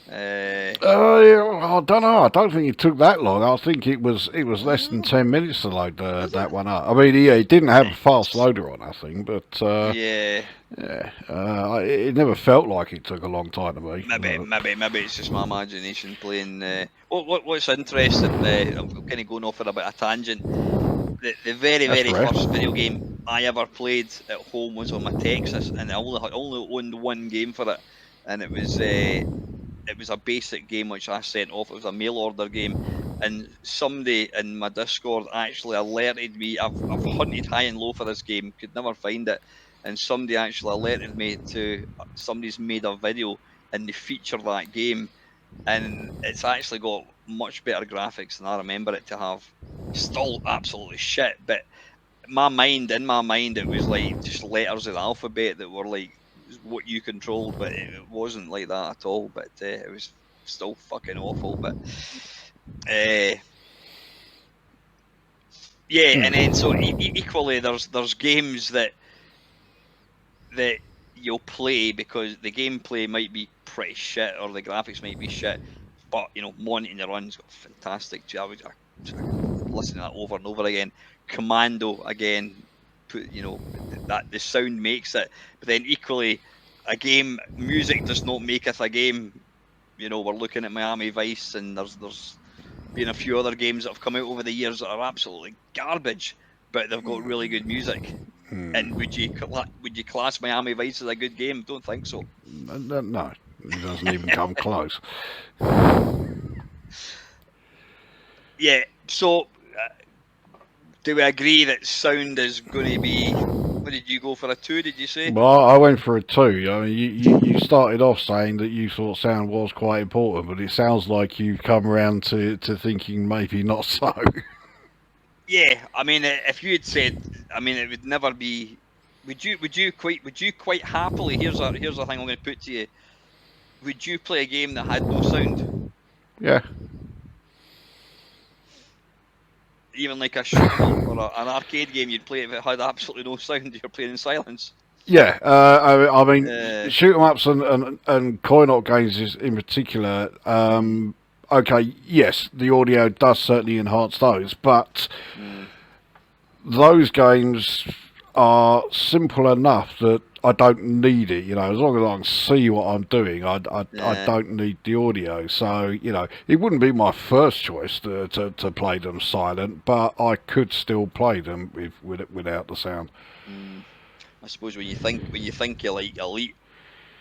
Yeah, I don't know. I don't think it took that long. I think it was less than 10 minutes to load Was that it? one up. I mean, yeah, it didn't have a fast loader on, I think, but Yeah, yeah, it never felt like it took a long time to me. maybe it's just my imagination playing. What's interesting? I'm kind of going off on a bit of a tangent. The very That's very rare. first video game I ever played at home was on my Texas, and I only owned one game for it, and it was a basic game which I sent off. It was a mail order game, and somebody in my Discord actually alerted me. I've hunted high and low for this game, could never find it, and somebody actually alerted me to somebody's made a video and they feature that game, and it's actually got much better graphics than I remember it to have. Still absolutely shit, but in my mind, it was like just letters of the alphabet that were like what you controlled, but it wasn't like that at all. But it was still fucking awful. But yeah, and then so equally, there's games that you'll play because the gameplay might be pretty shit or the graphics might be shit, but monitoring the run's got fantastic. I listen to that over and over again. Commando again, that the sound makes it, but then equally, a game music does not maketh a game. We're looking at Miami Vice, and there's been a few other games that have come out over the years that are absolutely garbage, but they've got really good music. And would you class Miami Vice as a good game? Don't think so. No, it doesn't even come close. Yeah. So, do we agree that sound is going to be? What did you go for, a 2? Did you say? Well, I went for a 2. I mean, you started off saying that you thought sound was quite important, but it sounds like you've come around to thinking maybe not so. Yeah, I mean, if you had said, I mean, it would never be. Would you quite happily? Here's a thing I'm going to put to you. Would you play a game that had no sound? Yeah. Even like a shoot 'em up or an arcade game, you'd play it if it had absolutely no sound. You're playing in silence. Yeah, I mean, shoot 'em ups and coin-op games in particular. Okay, yes, the audio does certainly enhance those, but those games are simple enough that I don't need it. As long as I can see what I'm doing, I don't need the audio. So it wouldn't be my first choice to play them silent, but I could still play them without the sound. I suppose when you think you like Elite,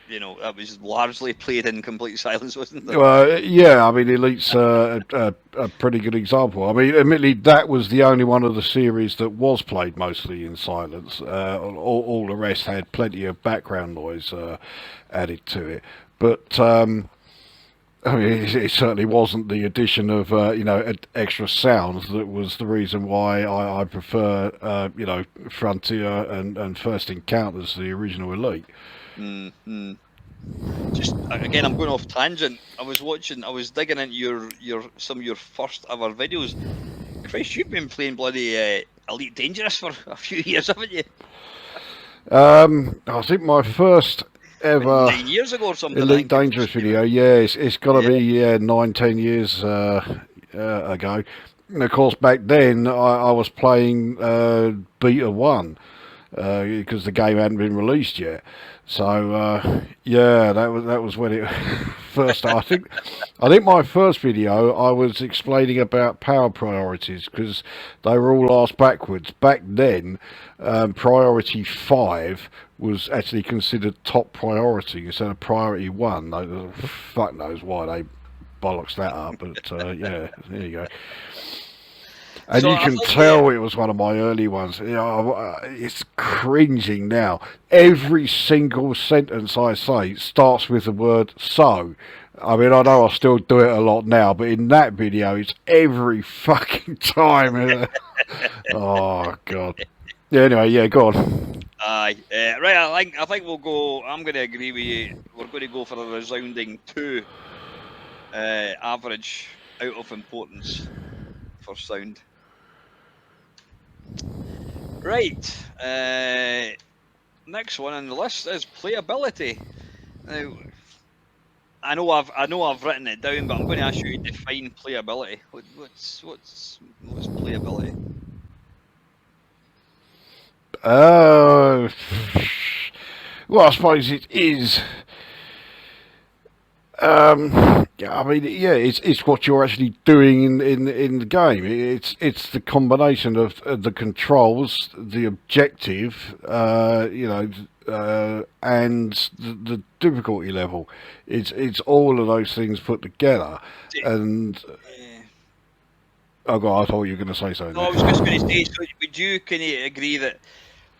that was largely played in complete silence, wasn't it? Well, yeah, I mean, Elite's a pretty good example. I mean, admittedly, that was the only one of the series that was played mostly in silence. All the rest had plenty of background noise added to it. But I mean, it certainly wasn't the addition of extra sounds that was the reason why I prefer Frontier and First Encounters to the original Elite. Just again, I'm going off tangent. I was digging into some of your first ever videos. Christ, you've been playing bloody Elite Dangerous for a few years, haven't you? I think my first ever 9 years ago or something. Elite Dangerous video, yeah, it's got to be 19 years ago. And of course, back then I was playing Beta 1 because the game hadn't been released yet. So yeah, that was when it first started. I think my first video I was explaining about power priorities because they were all asked backwards. Back then, priority 5 was actually considered top priority instead of priority 1. Fuck knows why they bollocks that up, but yeah, there you go. And so you can tell it was one of my early ones. It's cringing now. Every single sentence I say starts with the word "so." I mean, I know I still do it a lot now, but in that video, it's every fucking time. Oh, God. Yeah, anyway, yeah, go on. Aye. Right, I think we'll go. I'm going to agree with you. We're going to go for a resounding 2 average out of importance for sound. Right. Next one on the list is playability. Now, I know I've written it down, but I'm going to ask you to define playability. What's playability? Well, I suppose it is. I mean, yeah, it's what you're actually doing in the game. It's the combination of the controls, the objective, and the difficulty level. It's all of those things put together. And oh God, I thought you were going to say something. No, I was just going to say. So, would you agree that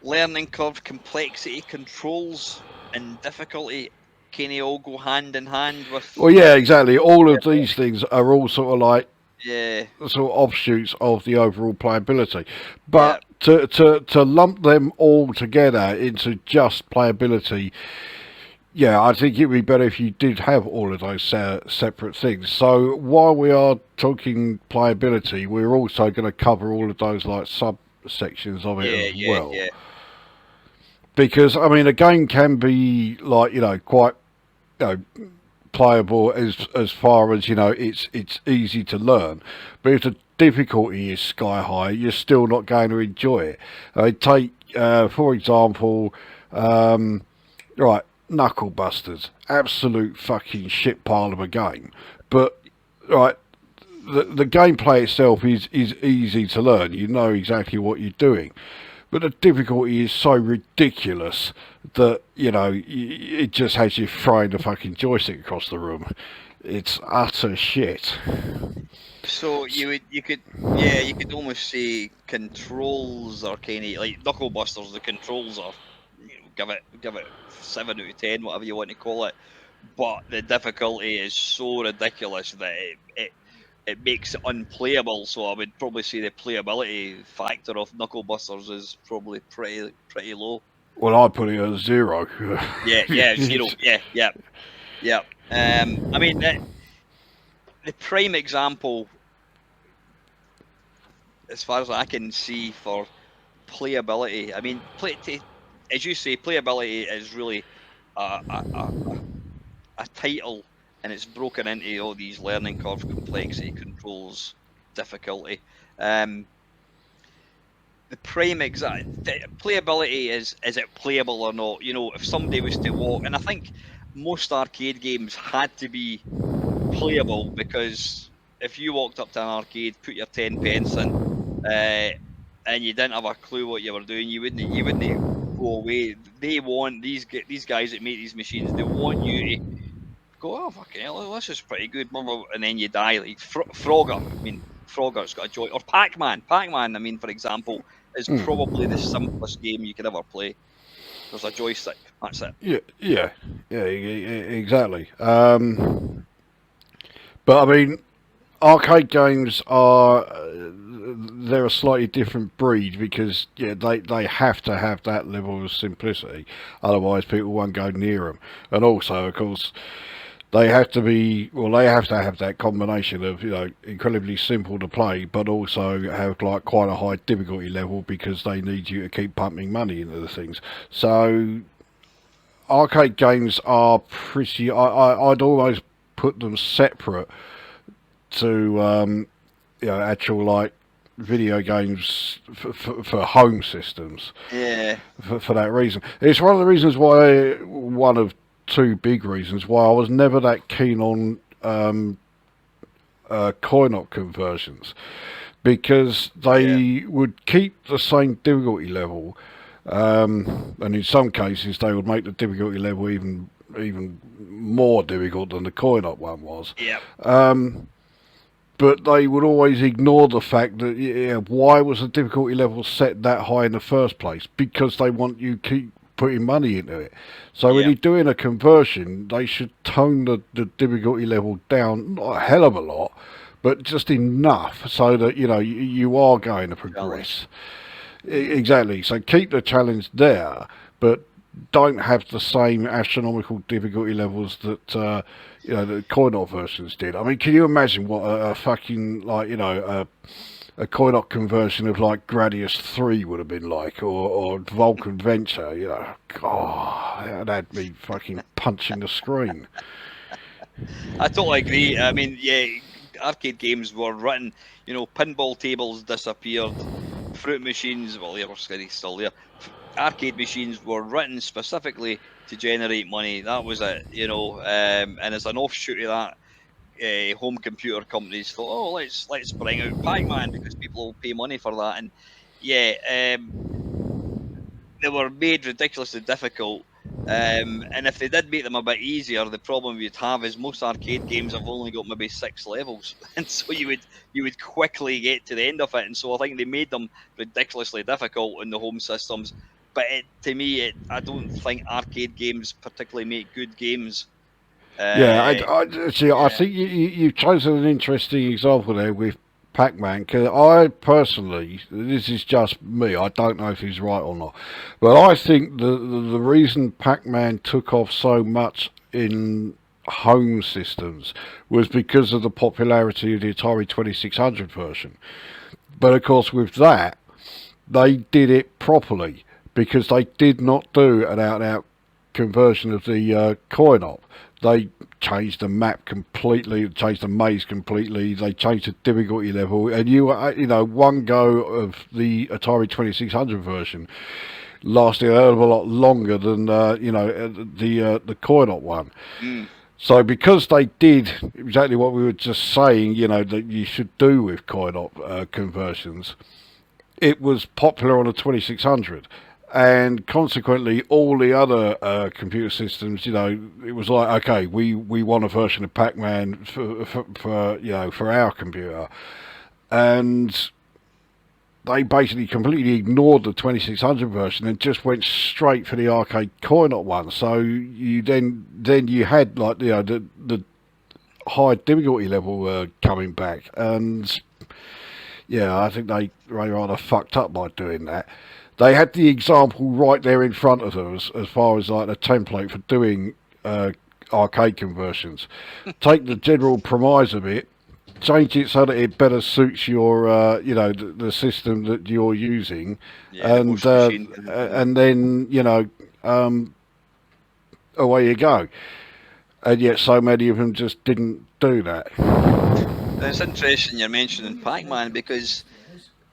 learning curve, complexity, controls, and difficulty kind of all go hand in hand with. Well, yeah, exactly. All of these things are all sort of like Yeah, sort of offshoots of the overall playability. yeah, But to lump them all together into just playability, yeah, I think it would be better if you did have all of those separate things. So while we are talking playability, we're also going to cover all of those like subsections of it yeah, as yeah, well. yeah, Because I mean, a game can be like quite you know playable as far as it's easy to learn, but if the difficulty is sky high, you're still not going to enjoy it. I take for example, right, Knuckle Busters, absolute fucking shit pile of a game, but right. The gameplay itself is easy to learn. You know exactly what you're doing, but the difficulty is so ridiculous that it just has you throwing the fucking joystick across the room. It's utter shit. So you could almost say controls are kind of like Knuckle Busters. The controls are, give it 7 out of 10, whatever you want to call it. But the difficulty is so ridiculous that it makes it unplayable. So I would probably say the playability factor of Knuckle Busters is probably pretty low. Well, I put it at 0. Yeah, yeah, 0. Yeah, yeah, yeah. I mean, the prime example, as far as I can see, for playability. I mean, as you say, playability is really a title, and it's broken into all these learning curves, complexity, controls, difficulty. Um, the prime exact playability is it playable or not? If somebody was to walk, and I think most arcade games had to be playable, because if you walked up to an arcade, put your 10 pence in, uh, and you didn't have a clue what you were doing, you wouldn't go away. They want these guys that make these machines. They want you to go, oh fucking hell, this is pretty good, and then you die. Like Frogger, I mean, Frogger's got a joy, or Pac-Man. Pac-Man, I mean, for example, is probably the simplest game you could ever play. There's a joystick. That's it. Yeah, exactly. But I mean, arcade games are they're a slightly different breed because they have to have that level of simplicity, otherwise people won't go near them. And also, of course, they have to have that combination of incredibly simple to play, but also have like quite a high difficulty level because they need you to keep pumping money into the things. So arcade games are pretty. I'd almost put them separate to actual like video games for home systems. Yeah. For that reason, it's one of the reasons why one of two big reasons why I was never that keen on coin-op conversions, because they would keep the same difficulty level, and in some cases they would make the difficulty level even more difficult than the coin-op one was. Yeah. But they would always ignore the fact that why was the difficulty level set that high in the first place? Because they want you to keep putting money into it. So when you're doing a conversion, they should tone the difficulty level down, not a hell of a lot, but just enough so that you are going to progress. Exactly. So keep the challenge there, but don't have the same astronomical difficulty levels that the coin-op versions did. I mean, can you imagine what a fucking a coin-op conversion of like Gradius 3 would have been like, or Vulcan Venture? God, that'd be fucking punching the screen. I totally agree. I mean, yeah, arcade games were written. Pinball tables disappeared. Fruit machines, well, they were still there. Arcade machines were written specifically to generate money. That was it. And as an offshoot of that, home computer companies thought, oh, let's bring out Pac-Man because people will pay money for that. And yeah, they were made ridiculously difficult. And if they did make them a bit easier, the problem you'd have is most arcade games have only got maybe 6 levels, and so you would quickly get to the end of it. And so I think they made them ridiculously difficult in the home systems. but to me, I don't think arcade games particularly make good games. Yeah, I see. I Yeah, think you've chosen an interesting example there with Pac-Man. Because I personally, this is just me. I don't know if he's right or not, but I think the reason Pac-Man took off so much in home systems was because of the popularity of the Atari 2600 version. But of course, with that, they did it properly because they did not do an out-and-out conversion of the coin op. They changed the map completely, changed the maze completely. They changed the difficulty level, and you know, one go of the Atari 2600 version lasted a hell of a lot longer than the coin op one. mm, So because they did exactly what we were just saying, you know, that you should do with coin op conversions, it was popular on a 2600, and consequently all the other computer systems, you know, it was like, okay, we want a version of Pac-Man for you know, for our computer. And they basically completely ignored the 2600 version and just went straight for the arcade coin-op one. So you then you had, like, you know, the high difficulty level coming back. And yeah, I think they rather fucked up by doing that. They had the example right there in front of them as far as like the template for doing arcade conversions. Take the general premise of it, change it so that it better suits your, you know, the system that you're using, yeah, the host machine. and then, you know, away you go. And yet so many of them just didn't do that. And it's interesting you're mentioning Pac-Man because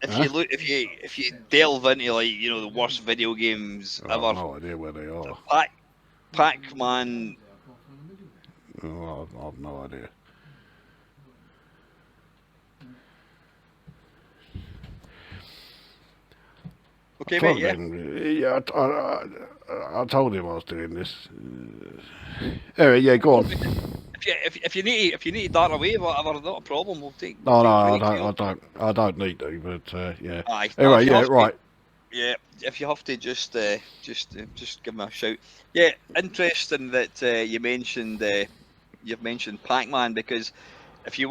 if Huh? you look, if you delve into, like, you know, the worst video games I've ever, no idea where they are. Pac-Man. Oh, I've no idea. I Okay, mate. told Yeah. him, yeah, I told him I was doing this. Anyway, yeah, go on. If you need to dart away, whatever, not a problem. We'll No, no, take a I break don't, here. I don't need to, but yeah. Aye, Anyway, if you yeah, have to, right. yeah, if you have to, just give me a shout. Yeah, interesting that you've mentioned Pac-Man, because if you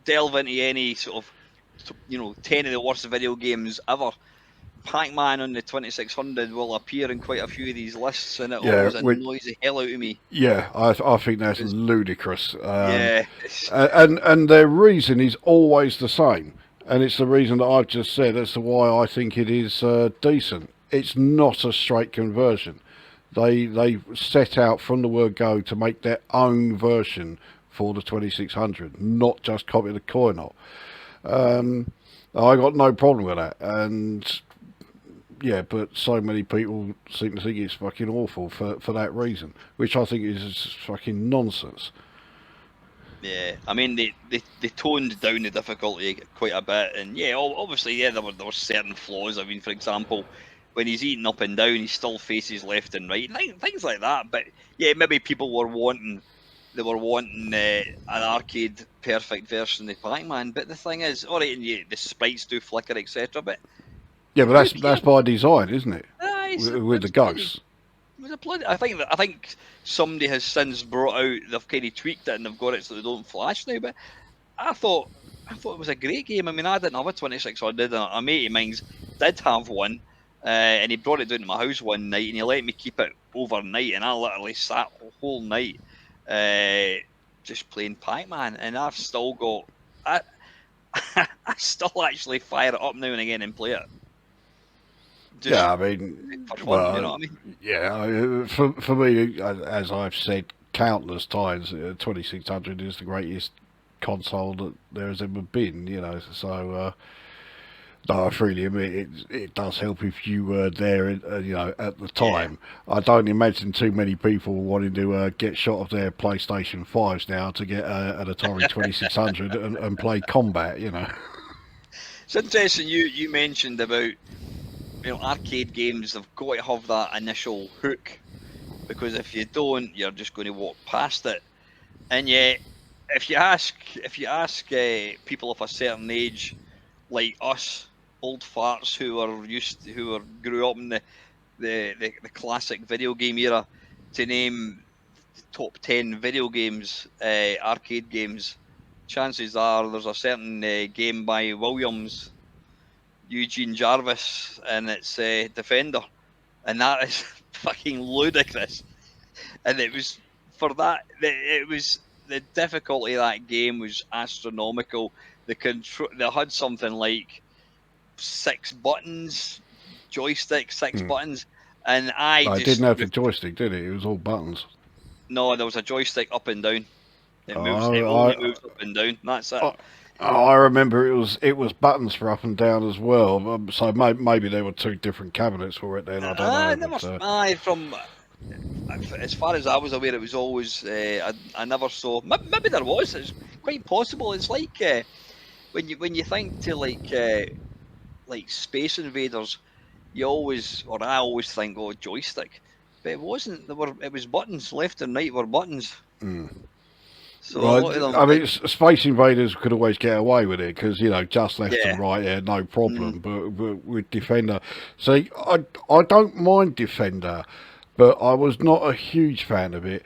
delve into any sort of, 10 of the worst video games ever, Pac-Man on the 2600 will appear in quite a few of these lists, and it Yeah, always annoys the hell out of me yeah, I think that's because, ludicrous. yeah, And their reason is always the same, and it's the reason that I've just said as to why I think it is decent. It's not a straight conversion. They set out from the word go to make their own version for the 2600, not just copy the coin op. I got no problem with that, and yeah, but so many people seem to think it's fucking awful for that reason, which I think is fucking nonsense. yeah. I mean, they toned down the difficulty quite a bit, and yeah, obviously, yeah, there were certain flaws. I mean, for example, when he's eating up and down, he still faces left and right, things like that. But yeah, maybe people were wanting an arcade perfect version of Pac-Man. But the thing is, all right, and yeah, the sprites do flicker, etc. But Yeah, but who that's cares? by design, isn't it? Ah, With the ghosts. it was a bloody. I think somebody has since brought out. They've kind of tweaked it and they've got it so they don't flash now. But I thought it was a great game. I mean, I didn't have a 2600. A mate of mine's did have one, and he brought it down to my house one night, and he let me keep it overnight, and I literally sat the whole night, just playing Pac-Man, and I've still got. I I still actually fire it up now and again and play it. Just Yeah, I mean, for fun, you know well, what I mean? yeah, for me, as I've said countless times, 2600 is the greatest console that there has ever been, you know, so no, I freely admit it does help if you were there, you know, at the Yeah. time. I don't imagine too many people wanting to get shot of their PlayStation 5s now to get an Atari 2600 and play combat, you know. It's interesting you mentioned about, arcade games have got to have that initial hook, because if you don't, you're just going to walk past it. And yet, if you ask people of a certain age, like us, old farts who grew up in the classic video game era to name the top 10 video games, arcade games, chances are there's a certain game by Williams, Eugene Jarvis, and it's Defender, and that is fucking ludicrous. And it was for that, it was the difficulty of that game was astronomical. They had something like 6 buttons, joystick, 6 buttons, and I No, it just didn't have the joystick, did it? It was all buttons. no, there was a joystick up and down. It moves. It Oh, only moves up and down. That's it. I remember it was buttons for up and down as well. So maybe there were two different cabinets for it then. I don't know. But, From as far as I was aware, it was always. I never saw. Maybe there was. It's quite possible. It's like when you think to like Space Invaders, I always think, oh, joystick, but it wasn't. It was buttons. Left and right were buttons. So a lot of them. I mean, Space Invaders could always get away with it because just left Yeah. and right, no problem. But with Defender, see, I don't mind Defender, but I was not a huge fan of it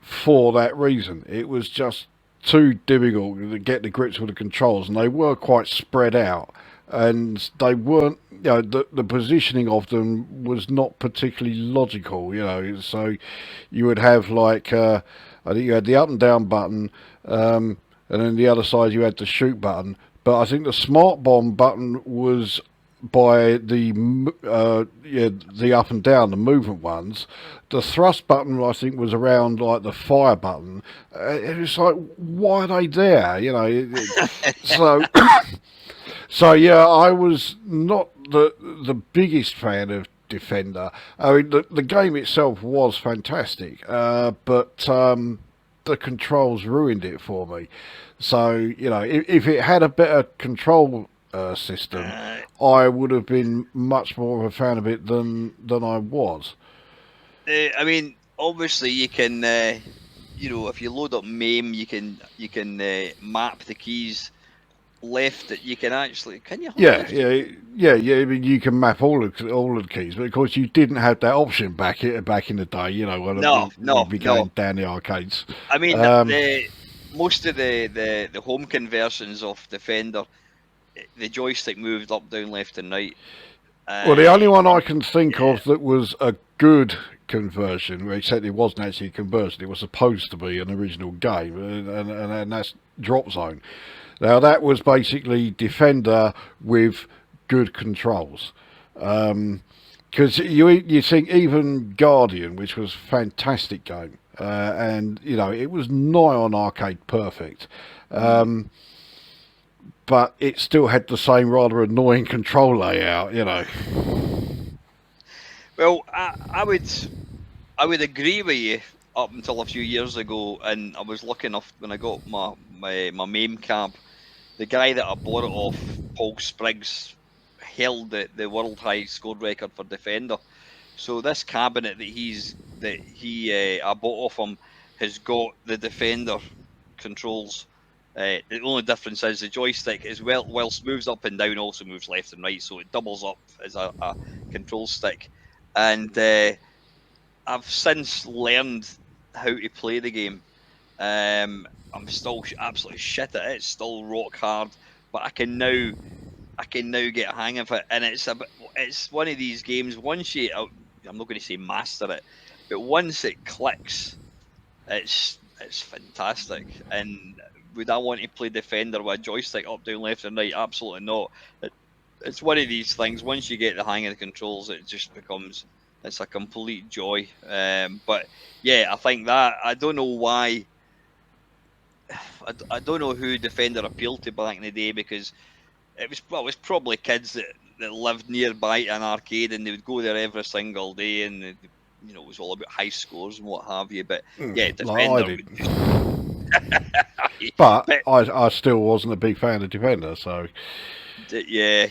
for that reason. It was just too difficult to get the grips with the controls, and they were quite spread out, and they weren't. The positioning of them was not particularly logical. So you would have like. I think you had the up and down button, and then the other side you had the shoot button. But I think the smart bomb button was by the up and down, the movement ones. The thrust button I think was around like the fire button. It was like, why are they there? So so yeah, I was not the biggest fan of Defender. I mean, the game itself was fantastic, but the controls ruined it for me. So if it had a better control system, I would have been much more of a fan of it than I was. I mean, obviously you can, if you load up MAME, you can map the keys left. That you can actually, can you? Yeah. I mean, you can map all of the keys, but of course you didn't have that option back in the day. When we'd be going down the arcades. I mean, most of the home conversions of Defender, the joystick moved up, down, left, and right. Well, the only one I can think of that was a good conversion, except it wasn't actually a conversion, it was supposed to be an original game, and that's Drop Zone. Now, that was basically Defender with good controls. Because you think even Guardian, which was a fantastic game, and it was nigh on arcade perfect, but it still had the same rather annoying control layout. Well, I would agree with you up until a few years ago, and I was lucky enough when I got my MAME cab. The guy that I bought it off, Paul Spriggs, held the world high score record for Defender. So this cabinet that I bought off him has got the Defender controls. The only difference is the joystick is whilst moves up and down, also moves left and right, so it doubles up as a control stick. And I've since learned how to play the game. I'm still absolutely shit at it. It's still rock hard, but I can now get a hang of it, and it's one of these games. Once I'm not going to say master it, but once it clicks, it's fantastic. And would I want to play Defender with a joystick up, down, left, and right? Absolutely not. It's one of these things. Once you get the hang of the controls, it's a complete joy. But yeah, I think that I don't know why. I don't know who Defender appealed to back in the day, because it was probably kids that lived nearby an arcade, and they would go there every single day, and it was all about high scores and what have you. But yeah, Defender. But I still wasn't a big fan of Defender, so yeah.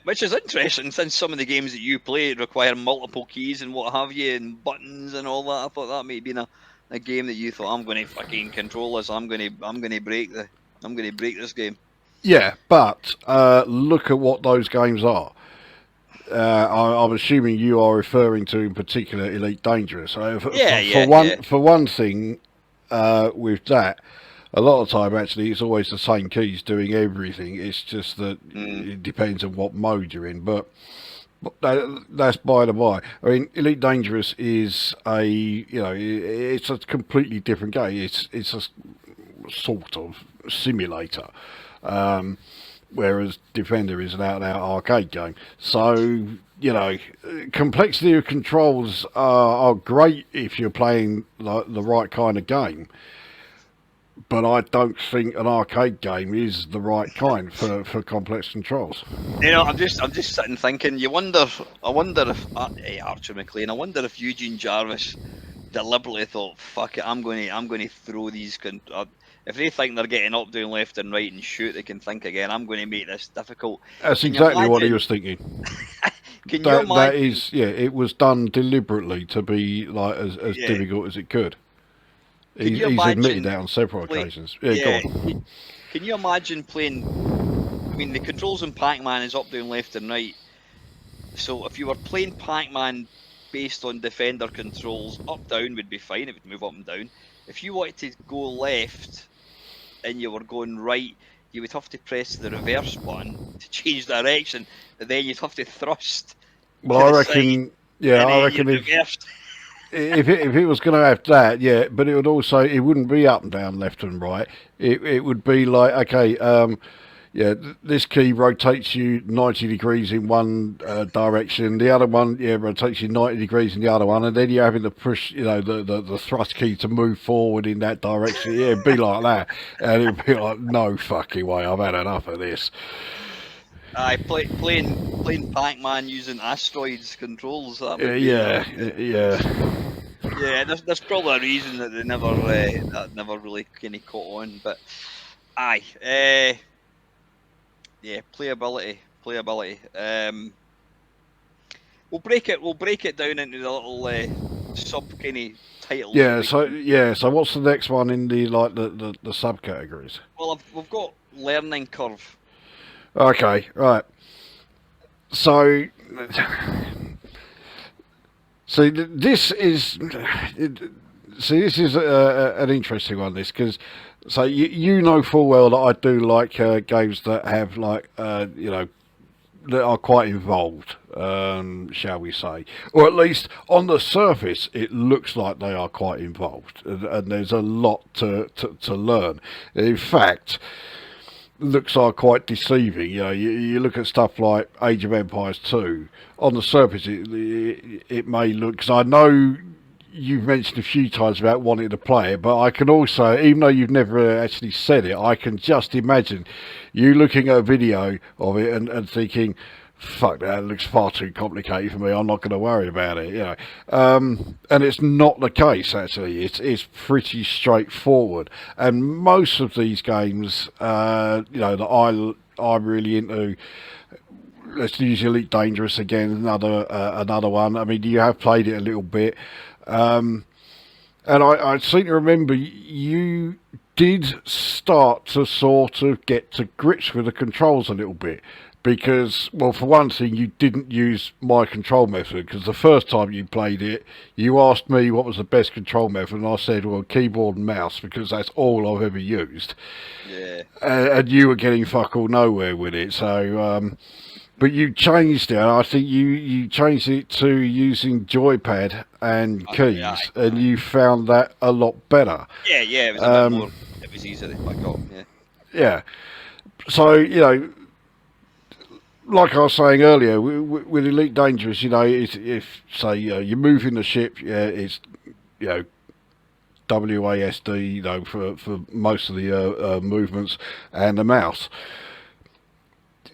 Which is interesting, since some of the games that you play require multiple keys and what have you, and buttons and all that. I thought that may have been a game that you thought, I'm going to fucking control this. I'm going to break this game. Yeah, but look at what those games are. I'm assuming you are referring to, in particular, Elite Dangerous. Yeah, For yeah, yeah. one thing, with that, a lot of the time actually it's always the same keys doing everything. It's just that Mm. it depends on what mode you're in. But that's by the by. I mean, Elite Dangerous is it's a completely different game. It's a sort of simulator. Um, Whereas Defender is an out-and-out arcade game. So, complexity of controls are great if you're playing the right kind of game, but I don't think an arcade game is the right kind for complex controls. I'm just sitting thinking. I wonder if Archer McLean. I wonder if Eugene Jarvis deliberately thought, "Fuck it, I'm going to throw these." If they think they're getting up, doing left and right, and shoot, they can think again. I'm going to make this difficult. That's Can you exactly what he imagine? was thinking. Can you That imagine? is, yeah, it was done deliberately to be like as Yeah. difficult as it could. Can you He's admitted imagine that on several play? occasions. Yeah, go Yeah. on. Can you imagine playing? I mean, the controls in Pac-Man is up, down, left, and right. So if you were playing Pac-Man based on Defender controls, up down would be fine. It would move up and down. If you wanted to go left and you were going right, you would have to press the reverse button to change direction. And then you'd have to thrust Well, to I the side, reckon, yeah, and I then reckon you'd reverse. if it was going to have that, yeah, but it would also it wouldn't be up and down, left and right. It would be like, okay, yeah, this key rotates you 90 degrees in one direction. The other one, yeah, rotates you 90 degrees in the other one, and then you're having to push, the thrust key to move forward in that direction. Yeah, it'd be like that, and it'd be like, no fucking way, I've had enough of this. Playing Pac-Man using asteroids controls. That would be Yeah, yeah. yeah. There's probably a reason that they never that never really kind of caught on. But aye, yeah, playability. We'll break it down into the little sub kind of titles of Yeah, the so game. yeah, so what's the next one in the the subcategories? Well, we've got learning curve. Okay, right. So, so this is this is an interesting one. This because so you know full well that I do like games that have like that are quite involved, shall we say, or at least on the surface it looks like they are quite involved, and there's a lot to learn. In fact, looks are quite deceiving. You look at stuff like Age of Empires 2. On the surface, it may look. Because I know you've mentioned a few times about wanting to play it, but I can also, even though you've never actually said it, I can just imagine you looking at a video of it and thinking, fuck, that looks far too complicated for me. I'm not going to worry about it, and it's not the case actually. It's pretty straightforward, and most of these games, that I'm really into. Let's use Elite Dangerous again. Another one. I mean, you have played it a little bit, and I seem to remember you did start to sort of get to grips with the controls a little bit. Because, well, for one thing, you didn't use my control method. Because the first time you played it, you asked me what was the best control method, and I said, well, keyboard and mouse, because that's all I've ever used. Yeah. And you were getting fuck all nowhere with it. So, but you changed it. I think you changed it to using joypad and Aye, keys, and aye. you found that a lot better. Yeah. It was a bit more. It was easier to pick up. Yeah. Yeah. So like I was saying earlier, with Elite Dangerous, if say you're moving the ship, yeah, it's you know WASD, for most of the movements, and the mouse.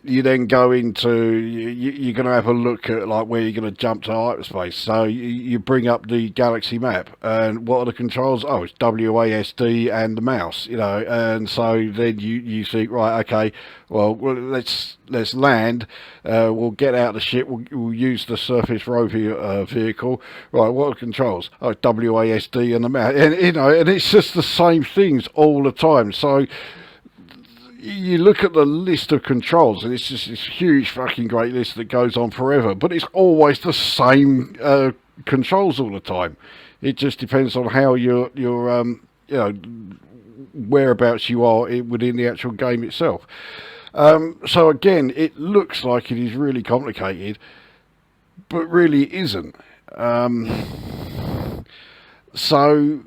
You then go into you're going to have a look at like where you're going to jump to hyperspace. So you bring up the galaxy map, and what are the controls? Oh, it's WASD and the mouse. And so then you think, right, okay, well let's land. We'll get out of the ship. We'll use the surface roving vehicle. Right, what are the controls? Oh, it's WASD and the mouse, and and it's just the same things all the time. So you look at the list of controls, and it's just this huge fucking great list that goes on forever. But it's always the same controls all the time. It just depends on how your whereabouts you are within the actual game itself. So again, it looks like it is really complicated, but really it isn't. So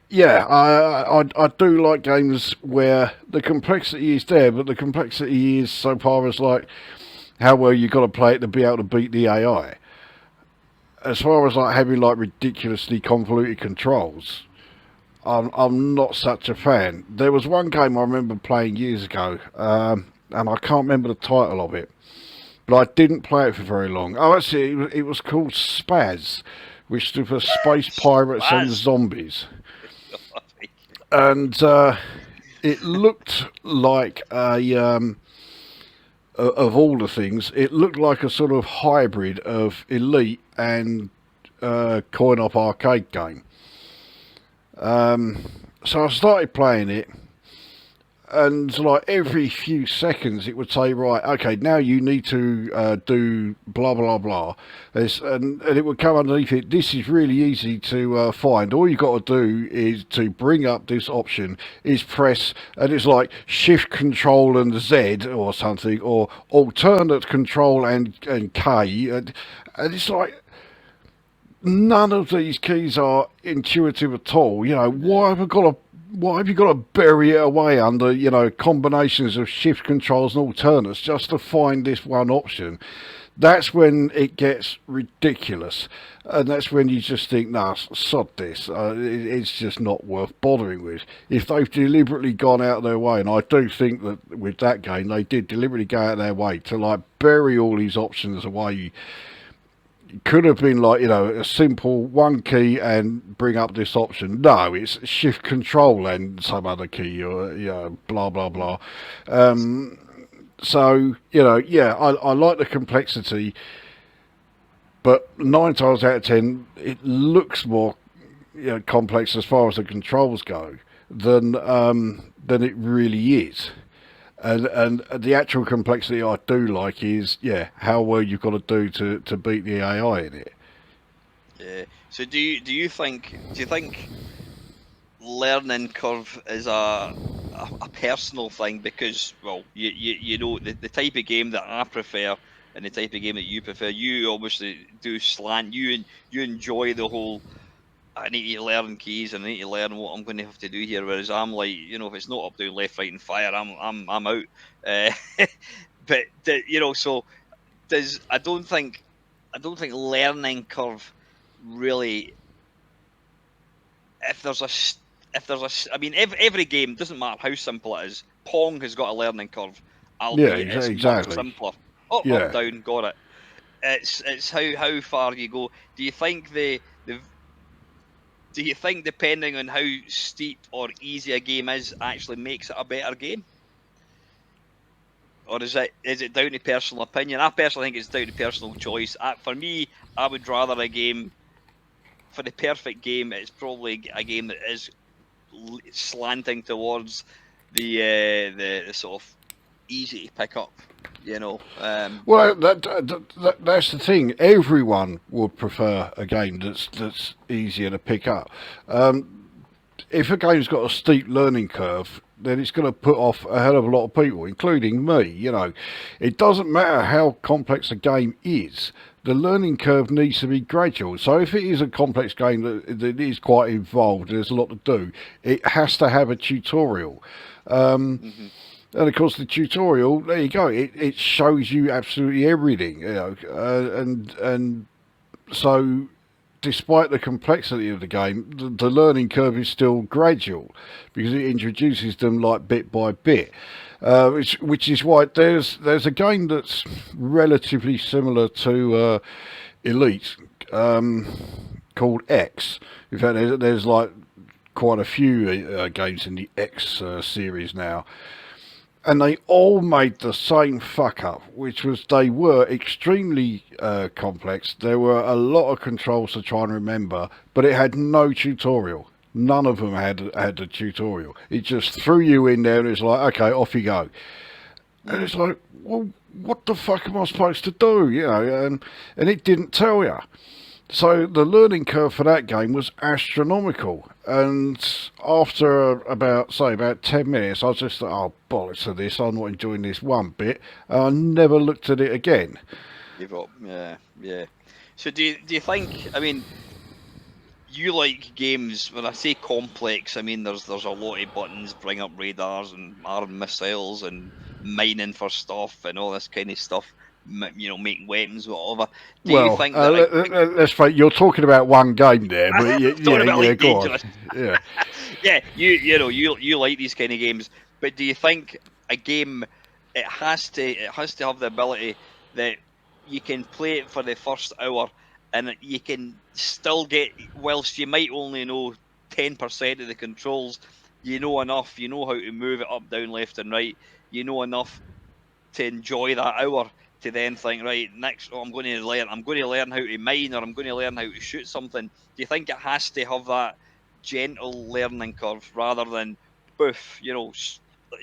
yeah, I do like games where the complexity is there, but the complexity is so far as like how well you got to play it to be able to beat the AI. As far as like having like ridiculously convoluted controls, I'm not such a fan. There was one game I remember playing years ago, and I can't remember the title of it, but I didn't play it for very long. Oh, actually, it was called Spaz, which stood for Space Pirates and Spaz. Zombies. And it looked like of all the things, it looked like a sort of hybrid of Elite and Coin Op arcade game. So I started playing it, and like every few seconds it would say, right, okay, now you need to do blah blah blah, and it would come underneath it. This is really easy to find. All you got to do is to bring up this option, is press, and it's like Shift Control and Z or something, or alternate Control and K, and it's like none of these keys are intuitive at all. You know, why have you got to bury it away under, you know, combinations of shift controls and alternates just to find this one option? That's when it gets ridiculous. And that's when you just think, nah, sod this. It's just not worth bothering with. If they've deliberately gone out of their way, and I do think that with that game, they did deliberately go out of their way to, like, bury all these options away. Could have been like, you know, a simple one key and bring up this option. No, it's shift control and some other key, or, you know, blah blah blah. So, you know, yeah, I like the complexity, but 9 times out of 10 it looks more, you know, complex as far as the controls go than it really is. And the actual complexity I do like is, yeah, how well you've got to do to beat the AI in it. Yeah. So do you think learning curve is a personal thing? Because, well, you know, the type of game that I prefer and the type of game that you prefer, you obviously do slant. You enjoy the whole, I need to learn keys and I need to learn what I'm going to have to do here. Whereas I'm like, you know, if it's not up, down, left, right, and fire, I'm out. Uh, but you know, so does I don't think learning curve really. If there's a I mean, every game, doesn't matter how simple it is. Pong has got a learning curve, Yeah, albeit it's much exactly. simpler. Up, Yeah. down, got it. It's how far you go. Do you think the do you think depending on how steep or easy a game is actually makes it a better game? Or is it down to personal opinion? I personally think it's down to personal choice. For me, I would rather a game, for the perfect game, it's probably a game that is slanting towards the sort of easy to pick up, you know. Well, that's the thing. Everyone would prefer a game that's easier to pick up. If a game's got a steep learning curve, then it's going to put off a hell of a lot of people, including me. You know, it doesn't matter how complex a game is. The learning curve needs to be gradual. So if it is a complex game that is quite involved, there's a lot to do, it has to have a tutorial. Mhm. And of course, the tutorial, there you go. It shows you absolutely everything, you know, and so despite the complexity of the game, the learning curve is still gradual because it introduces them like bit by bit. Which is why there's a game that's relatively similar to Elite, called X. In fact, there's like quite a few games in the X series now, and they all made the same fuck up, which was they were extremely complex. There were a lot of controls to try and remember, but it had no tutorial. None of them had a tutorial. It just threw you in there and it's like, okay, off you go. And Mm. it's like, well, what the fuck am I supposed to do? And it didn't tell you. So the learning curve for that game was astronomical. And after about 10 minutes, I was just like, oh, bollocks to this. I'm not enjoying this one bit. I never looked at it again. Give up. Yeah, yeah. So do you think? I mean, you like games. When I say complex, I mean there's a lot of buttons, bring up radars and arm missiles and mining for stuff and all this kind of stuff. Making weapons, whatever. Do you Well, think that? let's face, you're talking about one game there, but I'm yeah, talking about yeah, Elite go on. Dangerous. Yeah. Yeah, you like these kind of games, but do you think a game it has to have the ability that you can play it for the first hour and you can still get, whilst you might only know 10% of the controls, you know enough, you know how to move it up, down, left, and right, you know enough to enjoy that hour to then think, right, next, I'm going to learn how to mine, or I'm going to learn how to shoot something. Do you think it has to have that gentle learning curve rather than boof,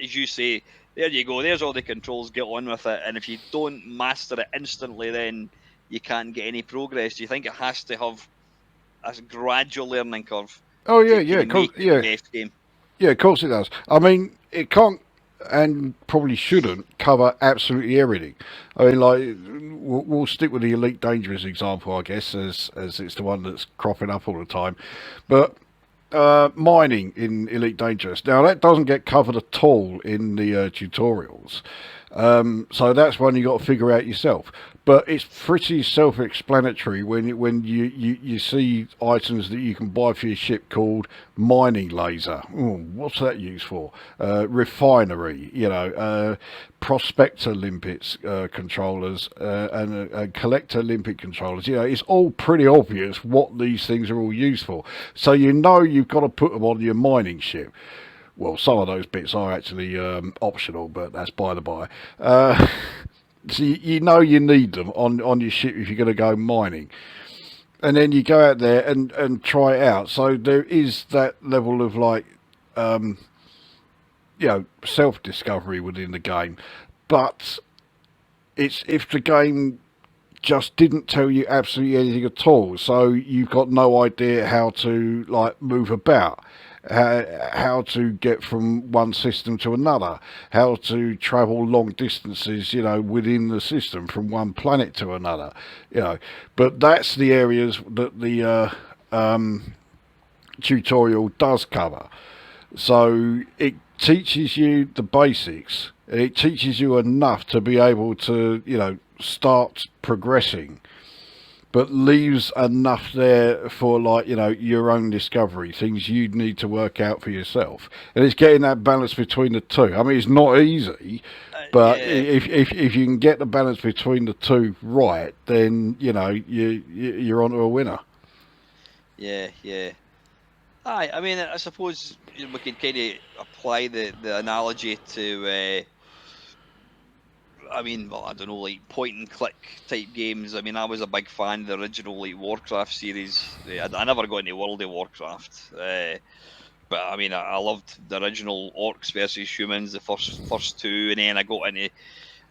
as you say, there you go, there's all the controls, get on with it, and if you don't master it instantly, then you can't get any progress? Do you think it has to have a gradual learning curve Oh yeah, to yeah, kind of make it the best game? yeah. Of course it does. I mean, it can't and probably shouldn't cover absolutely everything. I mean, like we'll stick with the Elite Dangerous example, I guess, as it's the one that's cropping up all the time. But mining in Elite Dangerous. Now that doesn't get covered at all in the tutorials, so that's one you got to figure out yourself. But it's pretty self-explanatory when you see items that you can buy for your ship called mining laser. Ooh, what's that used for? Refinery, prospector limpets controllers and collector limpet controllers. It's all pretty obvious what these things are all used for. So you've got to put them on your mining ship. Well, some of those bits are actually optional, but that's by the by. So you need them on your ship if you're going to go mining. And then you go out there and try it out. So there is that level of self-discovery within the game. But it's if the game just didn't tell you absolutely anything at all, so you've got no idea how to move about, how to get from one system to another, how to travel long distances, within the system from one planet to another, But that's the areas that the tutorial does cover. So it teaches you the basics. It teaches you enough to be able to, start progressing, but leaves enough there for your own discovery, things you'd need to work out for yourself. And it's getting that balance between the two. I mean, it's not easy, but Yeah, if you can get the balance between the two right, then you're onto a winner. yeah, yeah. Aye, I mean, I suppose we could kind of apply the analogy to, I mean, well, I don't know, like point and click type games. I mean, I was a big fan of the original like Warcraft series. I never got into World of Warcraft, but I mean, I loved the original Orcs versus Humans, the first two, and then I got into.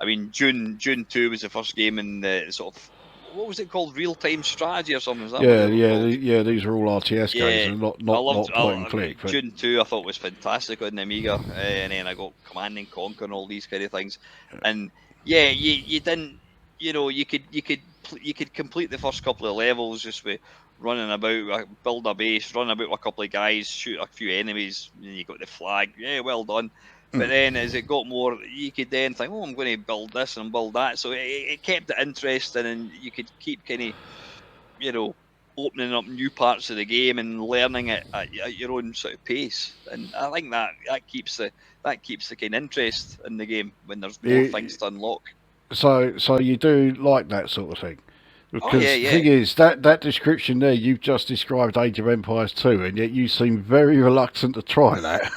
I mean, June 2 was the first game in the sort of, what was it called, real time strategy or something? Is that what Yeah, they were yeah, called? yeah. These are all RTS games, Yeah, and not I not loved not point and click. But June 2. I thought was fantastic on the Amiga, and then I got Command and Conquer and all these kind of things. And yeah, you didn't, you could complete the first couple of levels just with running about, build a base, run about with a couple of guys, shoot a few enemies, and you got the flag. Yeah, well done. But then as it got more, you could then think, oh, I'm going to build this and build that. So it kept it interesting, and you could keep kind of, you know, opening up new parts of the game and learning it at your own sort of pace. And I think that keeps the kind of interest in the game when there's more you, things to unlock. so you do like that sort of thing. Oh yeah, Because the yeah. thing is, that description there, you've just described Age of Empires 2, and yet you seem very reluctant to try that.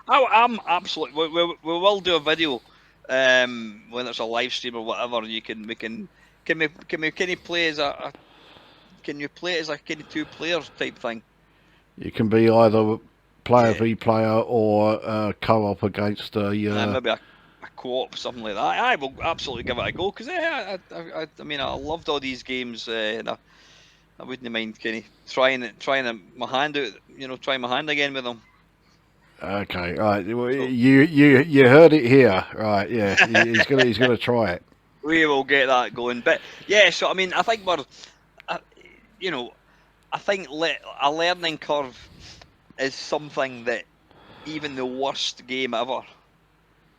I'm absolutely. We will do a video, when it's a live stream or whatever. Can we kind of play as can you play as a kind of two players type thing? You can be either player Yeah, v player or co-op against a. maybe a co-op, something like that. I will absolutely give it a go because I mean, I loved all these games, and I wouldn't mind kind of trying my hand out, trying my hand again with them. Okay, right. So You heard it here, right? Yeah, he's gonna try it. we will get that going. But yeah, so I mean, I think uh, you know, I think a learning curve is something that even the worst game ever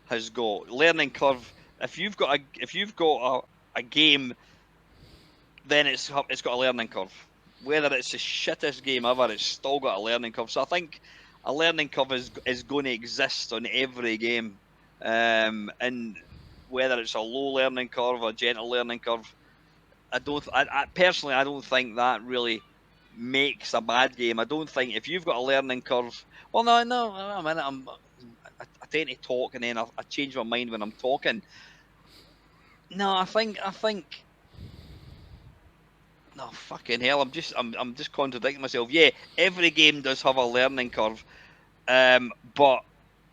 has got. Learning curve. If you've got a game, then it's got a learning curve. Whether it's the shittest game ever, it's still got a learning curve. So I think a learning curve is going to exist on every game, and whether it's a low learning curve, a gentle learning curve, I personally, I don't think that really makes a bad game. I don't think if you've got a learning curve. Well, no. I mean, I tend to talk and then I change my mind when I'm talking. No, I think. No, fucking hell! I'm just contradicting myself. Yeah, every game does have a learning curve, but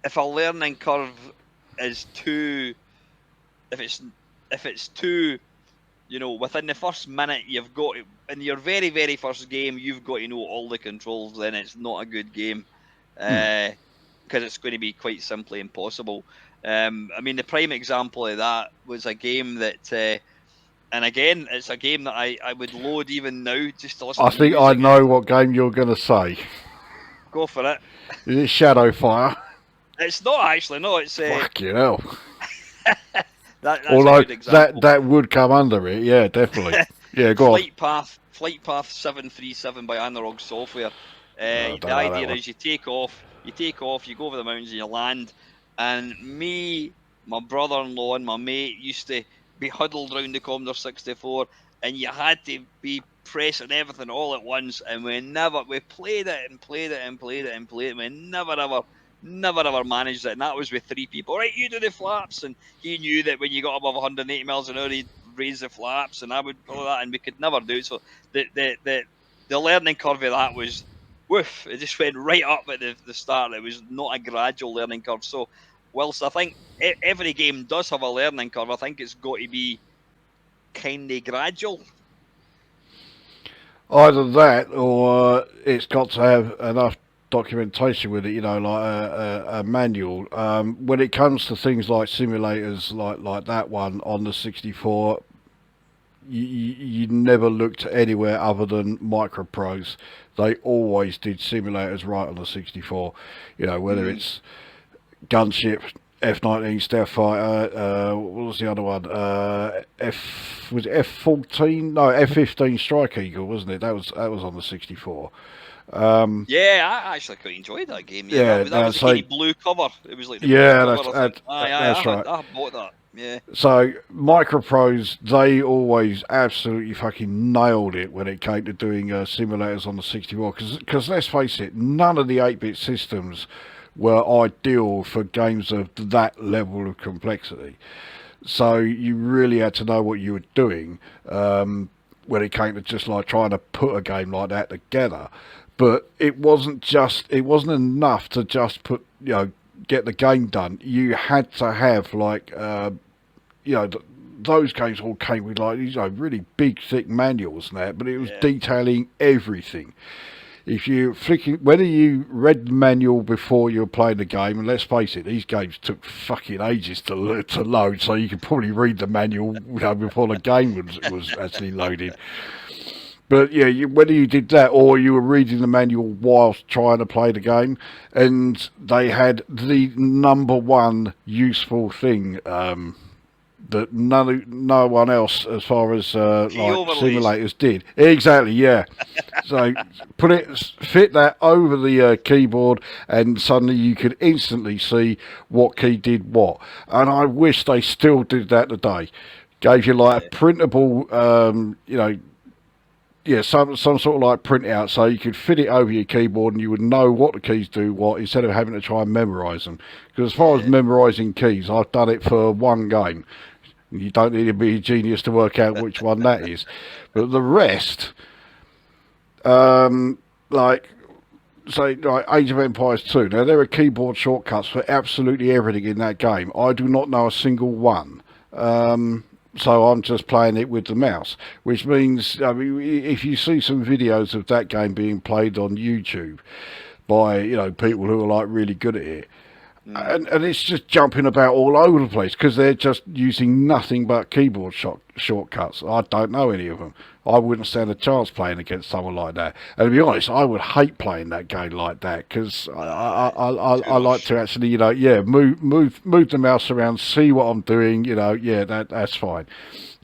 if a learning curve is too, if it's too, within the first minute you've got in your very very first game you've got to know all the controls, then it's not a good game, because it's going to be quite simply impossible. I mean, the prime example of that was a game that. And again, it's a game that I would load even now just to listen I to the think I music. know what game you're gonna say. Go for it. Is it Shadowfire? It's not actually. No, it's Fucking hell. that's a Although good that example. that would come under it, yeah, definitely. Yeah, go on. Flight Path 737 by Analog Software. I The don't know that idea one. is you go over the mountains, and you land. And me, my brother-in-law, and my mate used to be huddled round the Commodore 64, and you had to be pressing everything all at once. And we played it and played it and played it and played it. And we never ever managed it. And that was with three people. Right, you do the flaps, and he knew that when you got above 180 miles an hour, he'd raise the flaps, and I would follow that, and we could never do it. So the learning curve of that was woof. It just went right up at the start. It was not a gradual learning curve. So whilst I think every game does have a learning curve, I think it's got to be kind of gradual. Either that, or it's got to have enough documentation with it. Like a manual. When it comes to things like simulators, like that one on the 64, you never looked anywhere other than Microprose. They always did simulators right on the 64. Whether Mm. it's gunship, F-19 stealth fighter. What was the other one? Was it F-14? No, F-15 Strike Eagle, wasn't it? That was on the 64. Yeah, I actually quite enjoyed that game. Yeah, Yeah, that no, was the so kind of blue cover. It was like the blue yeah, cover, I think. I that's had right. I bought that. Yeah. So Microprose, they always absolutely fucking nailed it when it came to doing simulators on the 64. Because let's face it, none of the 8-bit systems were ideal for games of that level of complexity. So you really had to know what you were doing when it came to just like trying to put a game like that together. But it wasn't enough to just get the game done. You had to have you know, those games all came with like these really big, thick manuals and that, but it was Yeah. detailing everything. If you flicking whether you read the manual before you were playing the game, and let's face it, these games took fucking ages to load, so you could probably read the manual before the game was actually loaded. But yeah, whether you did that or you were reading the manual whilst trying to play the game, and they had the number one useful thing that no one else, as far as Key like overlays. simulators, did. Exactly, yeah. So fit that over the keyboard, and suddenly you could instantly see what key did what. And I wish they still did that today. Gave you like a Yeah. printable, yeah, some sort of like printout, so you could fit it over your keyboard and you would know what the keys do what, instead of having to try and memorise them. Because as far as Yeah. memorising keys, I've done it for one game. You don't need to be a genius to work out which one that is. But the rest, like say like Age of Empires 2. Now there are keyboard shortcuts for absolutely everything in that game. I do not know a single one. So I'm just playing it with the mouse, which means, I mean, if you see some videos of that game being played on YouTube by people who are like really good at it, and it's just jumping about all over the place because they're just using nothing but keyboard shortcuts. I don't know any of them. I wouldn't stand a chance playing against someone like that. And to be honest, I would hate playing that game like that because I like to actually, move the mouse around, see what I'm doing. That's fine.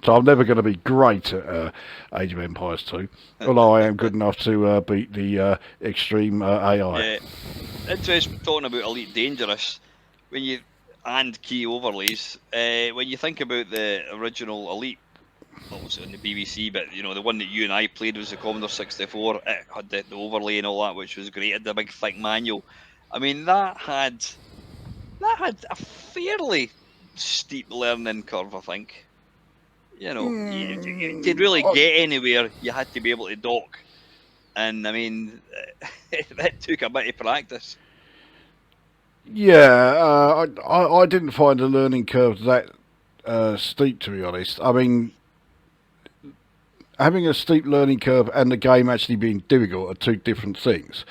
So I'm never going to be great at Age of Empires 2, although I am good enough to beat the extreme AI. Yeah, interesting talking about Elite Dangerous. When you and key overlays, when you think about the original Elite, obviously on the BBC, but the one that you and I played was the Commodore 64. It had the overlay and all that, which was great. It had the big thick manual. I mean, that had a fairly steep learning curve, I think. To really get anywhere, you had to be able to dock, and I mean, that took a bit of practice. Yeah, I didn't find the learning curve that steep, to be honest. I mean, having a steep learning curve and the game actually being difficult are two different things.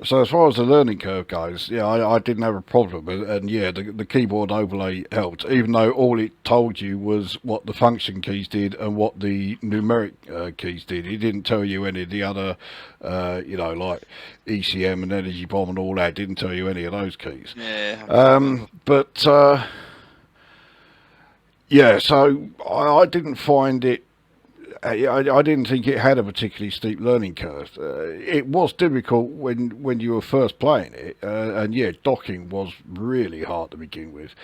So as far as the learning curve goes, yeah, I didn't have a problem, and yeah, the keyboard overlay helped, even though all it told you was what the function keys did and what the numeric keys did. It didn't tell you any of the other, like ECM and Energy Bomb and all that. It didn't tell you any of those keys. Yeah. But yeah, so I didn't find it. I didn't think it had a particularly steep learning curve. It was difficult when you were first playing it, and yeah, docking was really hard to begin with.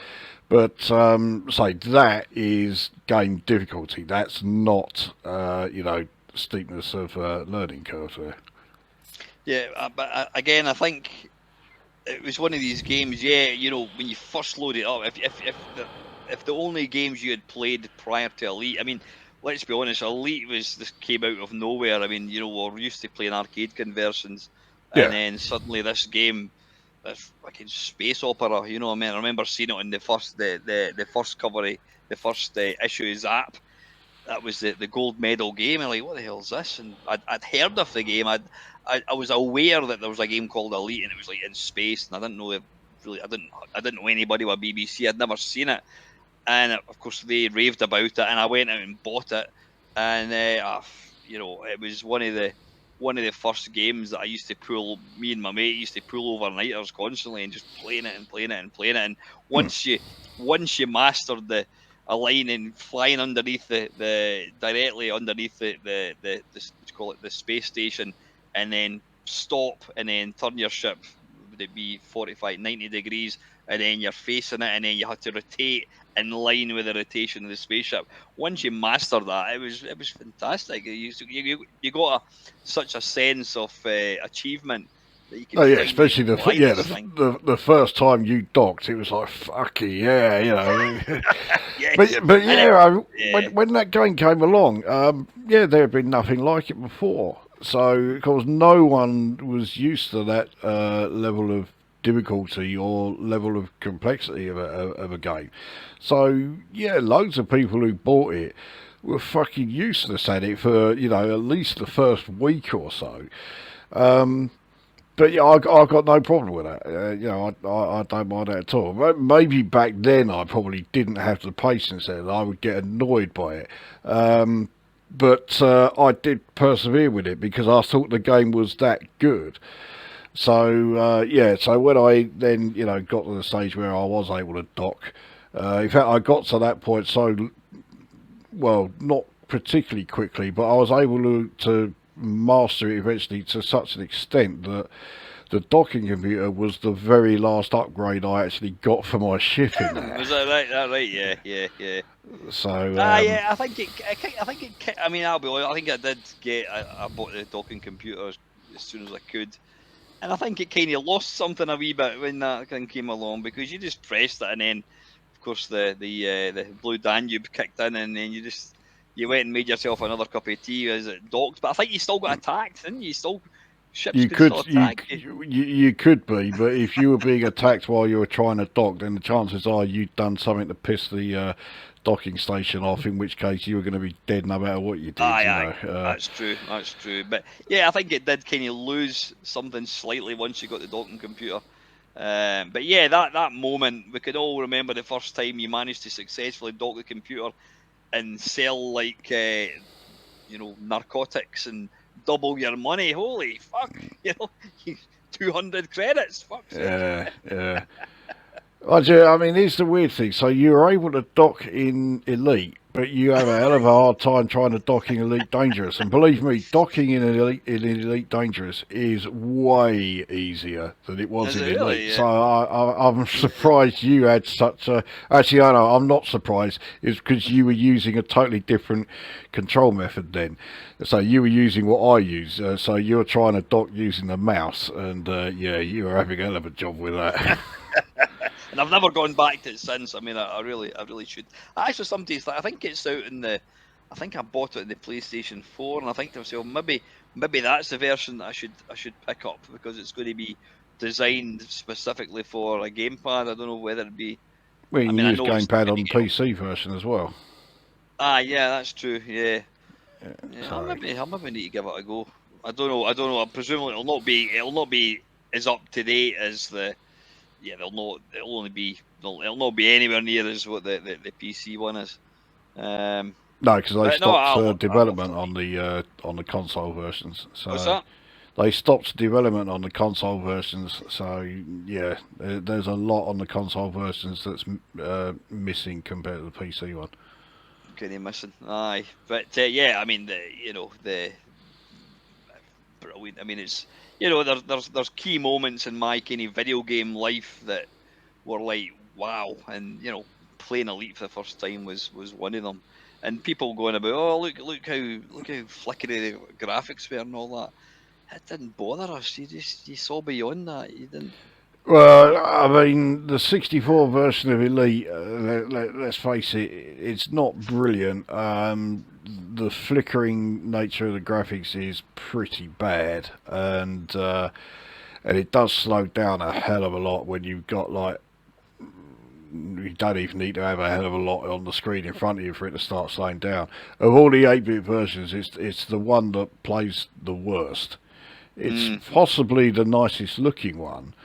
But say that is game difficulty. That's not steepness of learning curve there. Yeah, but again, I think it was one of these games. Yeah, when you first load it up, if the only games you had played prior to Elite, I mean, let's be honest, Elite this came out of nowhere. I mean, we're used to playing arcade conversions, and Yeah. then suddenly this game, this fucking space opera. I mean, I remember seeing it on the first cover, the first issue of Zap. That was the gold medal game. I'm like, what the hell is this? And I'd heard of the game. I was aware that there was a game called Elite, and it was like in space, and I didn't know really. I didn't know anybody with BBC. I'd never seen it, and of course they raved about it, and I went out and bought it, and it was one of the first games that I used to pull. Me and my mate used to pull overnighters constantly and just playing it and playing it and playing it. And once you mastered a line and flying underneath the directly underneath the let's call it the space station, and then stop and then turn your ship, would it be 45, 90 degrees, and then you're facing it, and then you have to rotate in line with the rotation of the spaceship. Once you master that, it was fantastic. You got such a sense of achievement that you could Oh yeah, think that you especially could fly this thing. the first time you docked, it was like fucky yeah. Yes, but yeah, yeah. when that game came along, yeah, there had been nothing like it before. So of course, no one was used to that level of difficulty or level of complexity of a game. So yeah, loads of people who bought it were fucking useless at it for at least the first week or so. But yeah, I got no problem with that. I don't mind that at all. Maybe back then I probably didn't have the patience and I would get annoyed by it. But I did persevere with it because I thought the game was that good. So yeah, so when I then got to the stage where I was able to dock, in fact I got to that point so well, not particularly quickly, but I was able to master it eventually to such an extent that the docking computer was the very last upgrade I actually got for my ship in there. Was that right? That right? Yeah. So Yeah. I think it. I think it. I mean, I'll be honest. I think I did get. I bought the docking computer as soon as I could, and I think it kind of lost something a wee bit when that thing came along because you just pressed it, and then, of course, the Blue Danube kicked in, and then you went and made yourself another cup of tea as it docked. But I think you still got attacked, didn't you? You still Ships You can still could attack you. you could be, but if you were being attacked while you were trying to dock, then the chances are you'd done something to piss the docking station off. In which case, you were going to be dead no matter what you did. Aye, You aye, know. that's true. That's true. But yeah, I think it did kind of lose something slightly once you got the docking computer. But yeah, that moment, we could all remember the first time you managed to successfully dock the computer and sell like narcotics and double your money. Holy fuck, 200 credits. Fuck's sake. Yeah. I mean, here's the weird thing. So you were able to dock in Elite, but you have a hell of a hard time trying to dock in Elite Dangerous. And believe me, docking in Elite Dangerous is way easier than it was Is in it really? Elite. Yeah. So I'm surprised you had such a. Actually, I know I'm not surprised. It's because you were using a totally different control method then. So you were using what I use. So you were trying to dock using the mouse, and yeah, you were having a hell of a job with that. And I've never gone back to it since. I mean, I really should. Actually, somebody's I think it's out in the. I think I bought it in the PlayStation 4, and I think to myself, maybe that's the version that I should pick up because it's going to be designed specifically for a gamepad. I don't know whether it be. We I can mean, I use know it's not gamepad going on to the get. PC version as well. Yeah, that's true. Yeah, yeah. So I'll maybe need to give it a go. I don't know. I don't know. Presumably, it'll not be as up to date as the. Yeah, it'll not be anywhere near as what the PC one is. no, because they But no, stopped I'll development definitely. on the console versions. What's So that? they stopped development on the console versions. So yeah, there's a lot on the console versions that's missing compared to the PC one. Kind of missing. Aye, but yeah, I mean the brilliant. I mean it's there's key moments in my kind of video game life that were like wow, and playing Elite for the first time was one of them. And people going about, oh look how flickery the graphics were and all that. It didn't bother us. You saw beyond that. You didn't. Well, I mean, the 64 version of Elite, let's face it, it's not brilliant. The flickering nature of the graphics is pretty bad, and it does slow down a hell of a lot when you've got like you don't even need to have a hell of a lot on the screen in front of you for it to start slowing down. Of all the 8-bit versions, it's the one that plays the worst. It's possibly the nicest looking one.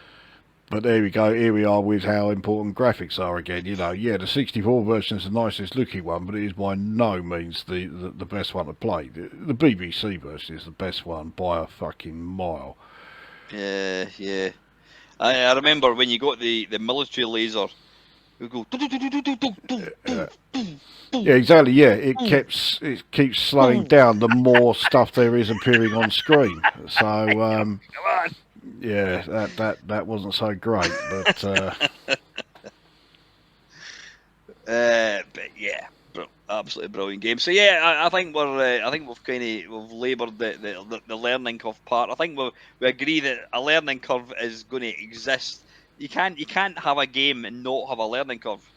But there we go. Here we are with how important graphics are again. Yeah, the 64 version is the nicest looking one, but it is by no means the best one to play. The BBC version is the best one by a fucking mile. Yeah. I remember when you got the military laser, it would go. Yeah, exactly. Yeah, it keeps slowing down the more stuff there is appearing on screen. So Come on. yeah, that wasn't so great, but. But yeah, absolutely brilliant game. So yeah, I think I think we've laboured the learning curve part. I think we agree that a learning curve is going to exist. You can't have a game and not have a learning curve.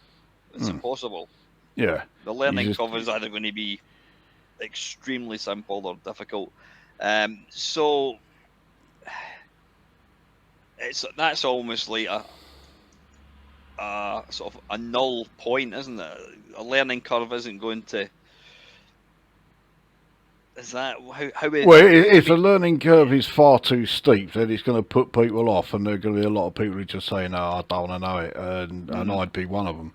It's impossible. Yeah, The you learning just curve is either going to be extremely simple or difficult. So that's almost like a sort of a null point, isn't it? A learning curve isn't going to. Is that how we? well, if the learning curve is far too steep, then it's going to put people off, and there are going to be a lot of people who just say, "No, I don't want to know it," and I'd be one of them.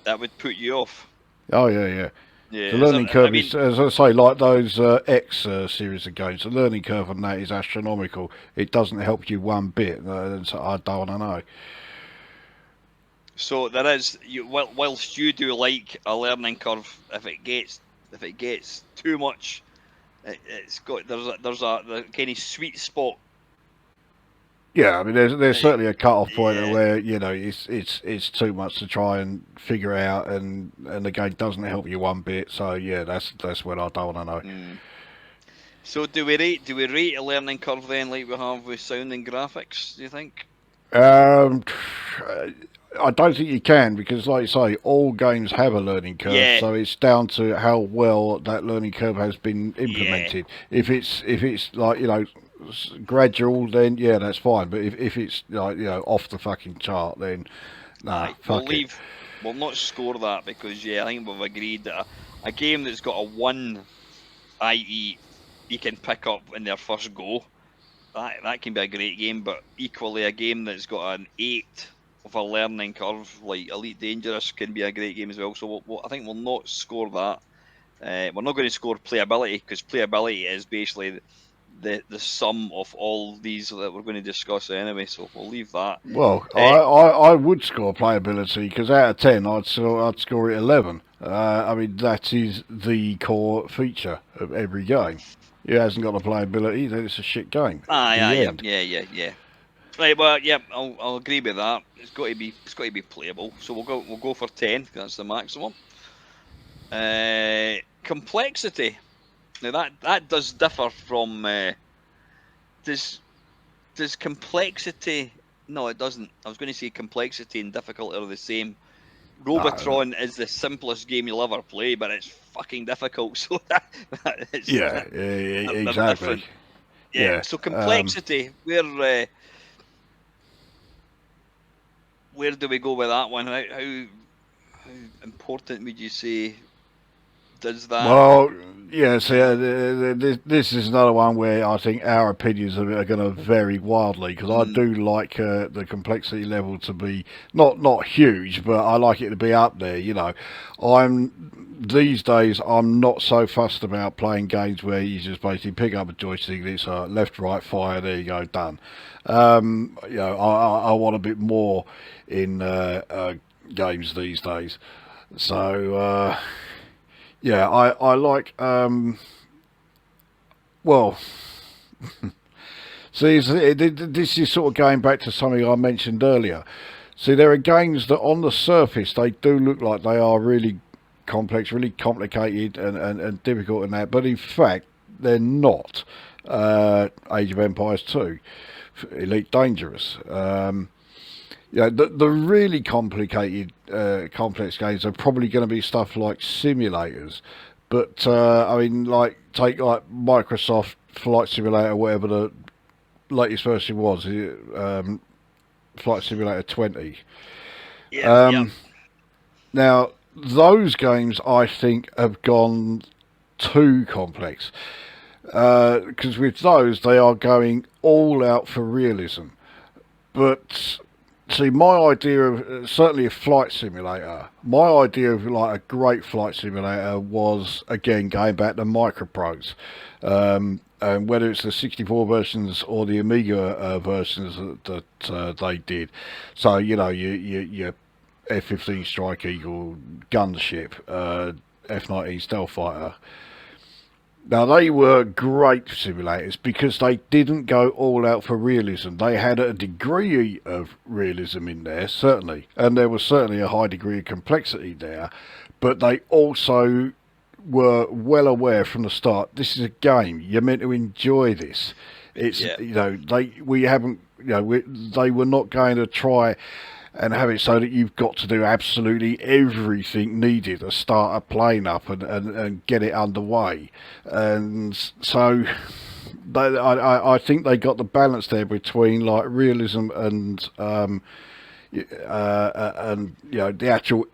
That would put you off. Oh yeah. Yeah, The learning I curve mean, is, as I say, like those X series of games. The learning curve on that is astronomical. It doesn't help you one bit. So I don't want to know. so there is whilst you do like a learning curve, if it gets too much, it's got there's a the kind of sweet spot. Yeah, I mean, there's certainly a cut-off point Yeah. where it's too much to try and figure out, and the game doesn't help you one bit. So yeah, that's when I don't want to know. So do we rate a learning curve then, like we have with sound and graphics? Do you think? Um, I don't think you can because, like you say, all games have a learning curve. Yeah, So it's down to how well that learning curve has been yeah. implemented. If it's like gradual, then yeah, that's fine. But if it's like off the fucking chart, then nah, Aye, we'll fuck it. leave. We'll not score that because I think we've agreed that a game that's got a 1, i.e., you can pick up in their first go, that can be a great game. But equally, a game that's got an 8 of a learning curve, like Elite Dangerous, can be a great game as well. So I think we'll not score that. We're not going to score playability because playability is basically the sum of all these that we're going to discuss anyway. So we'll leave that. Well, Uh, I would score playability because out of 10, I'd score it 11. I mean, that is the core feature of every game. It hasn't got the playability, then it's a shit game. Aye, aye, The yeah, end. yeah, yeah, yeah. Right, well, yeah, I'll agree with that. It's got to be playable. So we'll go for 10. That's the maximum. Complexity. Now that does differ from does does complexity. No, it doesn't. I was going to say complexity and difficulty are the same. No, Robotron is the simplest game you'll ever play, but it's fucking difficult. So that is yeah, yeah, they're exactly. different. Yeah. Yeah. So complexity. Where do we go with that one? How important would you say does that? Well, yes, yeah, this is another one where I think our opinions are going to vary wildly because I Mm, do like the complexity level to be not huge, but I like it to be up there. These days I'm not so fussed about playing games where you just basically pick up a joystick, it's left, right, fire, there you go, done. I want a bit more in games these days. So. Yeah, I like. Well, see, this is sort of going back to something I mentioned earlier. See, there are games that on the surface they do look like they are really complex, really complicated, and difficult and that, but in fact they're not. Age of Empires 2, Elite Dangerous. The really complicated, complex games are probably going to be stuff like simulators. But I mean, like take like Microsoft Flight Simulator, whatever the latest version was, Flight Simulator 20. yep, yep. Um, Now those games I think have gone too complex because with those they are going all out for realism. But see, my idea of certainly a flight simulator, my idea of like a great flight simulator was again going back to microprose, and whether it's the 64 versions or the Amiga versions that they did. So your F-15 Strike Eagle gunship, F-19 stealth fighter. Now, they were great simulators because they didn't go all out for realism. They had a degree of realism in there, certainly, and there was certainly a high degree of complexity there, but they also were well aware from the start this is a game. You're meant to enjoy this. It's, Yeah, we haven't, they were not going to try and have it so that you've got to do absolutely everything needed to start a plane up and get it underway. And so I think they got the balance there between like realism and the actual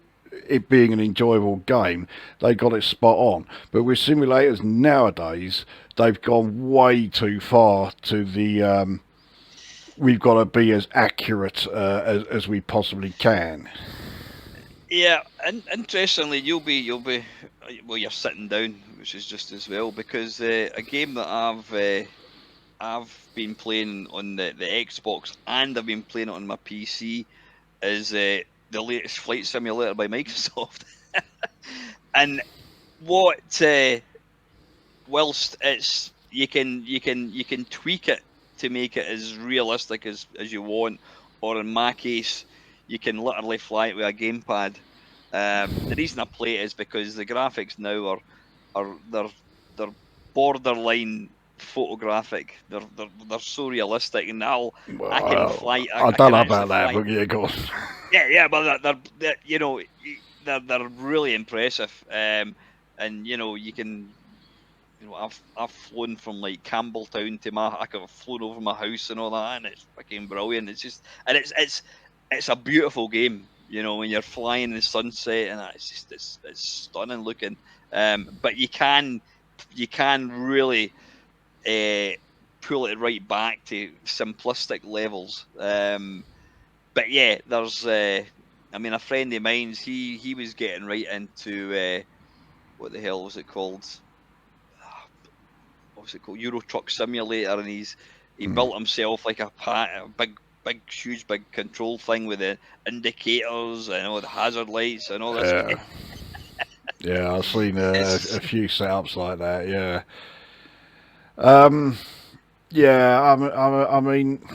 it being an enjoyable game. They got it spot on. But with simulators nowadays, they've gone way too far to the we've got to be as accurate as we possibly can. yeah. And interestingly, you'll be well. You're sitting down, which is just as well because a game that I've been playing on the Xbox and I've been playing it on my PC is the latest flight simulator by Microsoft. And what whilst it's you can tweak it to make it as realistic as you want, or in my case, you can literally fly it with a gamepad. The reason I play it is because the graphics now are they're borderline photographic. They're so realistic, and I can Well, fly. I I don't can know actually about that, fly. but yeah, go on. Yeah, but they're you know they're really impressive. And you can. I've flown from like Campbelltown to I could have flown over my house and all that, and it's fucking brilliant. It's just, and it's a beautiful game. When you're flying in the sunset, and it's just it's stunning looking. But you can really pull it right back to simplistic levels. But yeah, there's I mean, a friend of mine's, he was getting right into what the hell was it called? What was it called? Euro Truck Simulator, and he built himself like a huge big control thing with the indicators and all the hazard lights and all this. Yeah, yeah, I've seen a It's few setups like that. Yeah, um, yeah. I mean,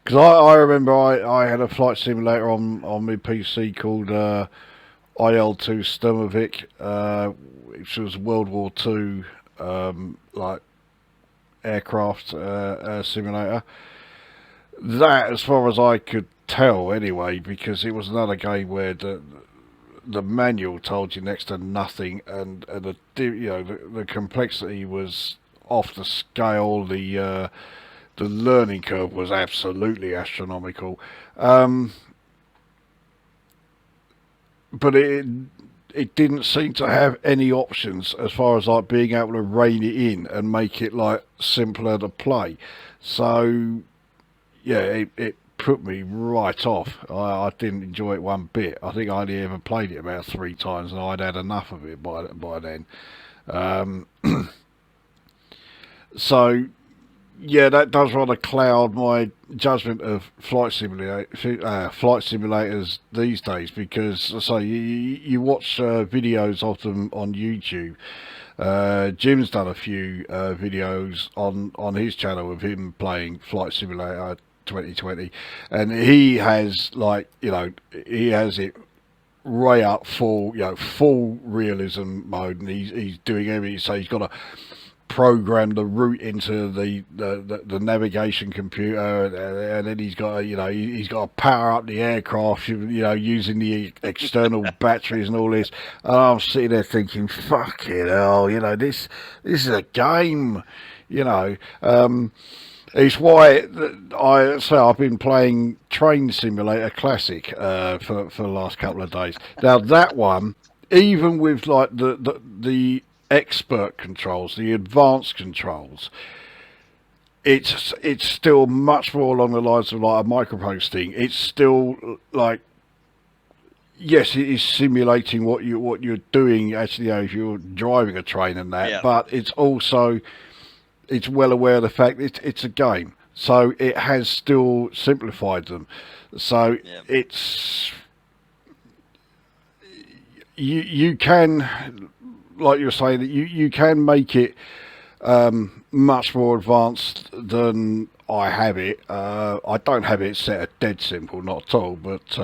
because I remember I had a flight simulator on my PC called IL2 Sturmovik, which was World War Two, like aircraft simulator. That, as far as I could tell, anyway, because it was another game where the manual told you next to nothing, and the complexity was off the scale. The learning curve was absolutely astronomical. Um, but it didn't seem to have any options as far as like being able to rein it in and make it like simpler to play. So yeah, it put me right off. I didn't enjoy it one bit. I think I only ever played it about 3 times, and I'd had enough of it by then. Um, so yeah, that does rather cloud my judgment of flight simulators these days, because I say you watch videos of them on YouTube. Jim's done a few videos on his channel of him playing Flight Simulator 2020, and he has he has it right up full realism mode, and he's doing everything. So he's got to program the route into the navigation computer, and then he's got he's got to power up the aircraft, using the external batteries and all this. And I'm sitting there thinking, fucking hell, this is a game, you know. It's why I've been playing Train Simulator Classic for the last couple of days. Now that one, even with like the expert controls, the advanced controls, it's still much more along the lines of like a microposting. It's still like, yes, it is simulating what you're doing actually, if you're driving a train and that, yeah, but it's well aware of the fact it's a game, so it has still simplified them. So yeah, it's you can, like you're saying, that you can make it much more advanced than I have it. I don't have it set at dead simple, not at all, but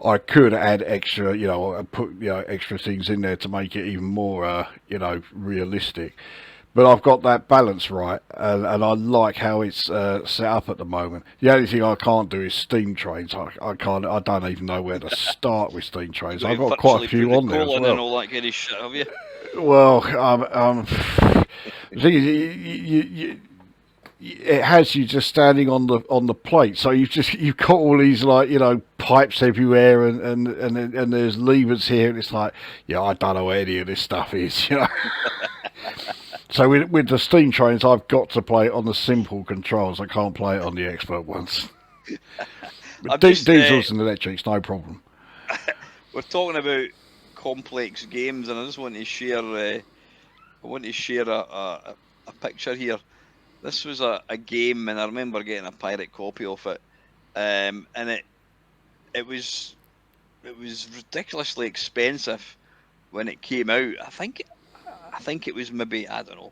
I could add extra, put extra things in there to make it even more, realistic. But I've got that balance right, and I like how it's set up at the moment. The only thing I can't do is steam trains. I can't. I don't even know where to start with steam trains. I've you've got quite a virtually put few the on there as colon and well. all that kind of shit, have you? Well, the thing is, it has you just standing on the plate, so you've got all these pipes everywhere, and there's levers here, and it's like, yeah, I don't know what any of this stuff is. So with the steam trains, I've got to play it on the simple controls. I can't play it on the expert ones. But I'm just diesels and electrics, no problem. we're talking about complex games, and I just want to share. A picture here. This was a game, and I remember getting a pirate copy of it. And it was ridiculously expensive when it came out. I think it was maybe, I don't know,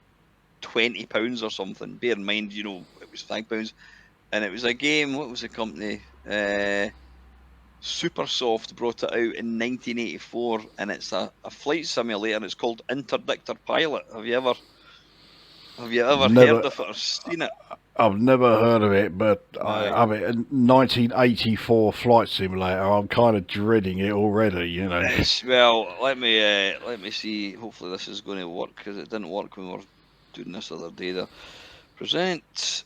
£20 or something. Bear in mind, it was £5, and it was a game. What was the company? Supersoft brought it out in 1984, and it's a flight simulator. It's called Interdictor Pilot. Have you ever? Have you ever Never, heard of it or seen it? I've never heard of it, but Aye. I mean, a 1984 flight simulator. I'm kind of dreading it already. You know. Well, let me see. Hopefully, this is going to work because it didn't work when we were doing this other day. There. Present,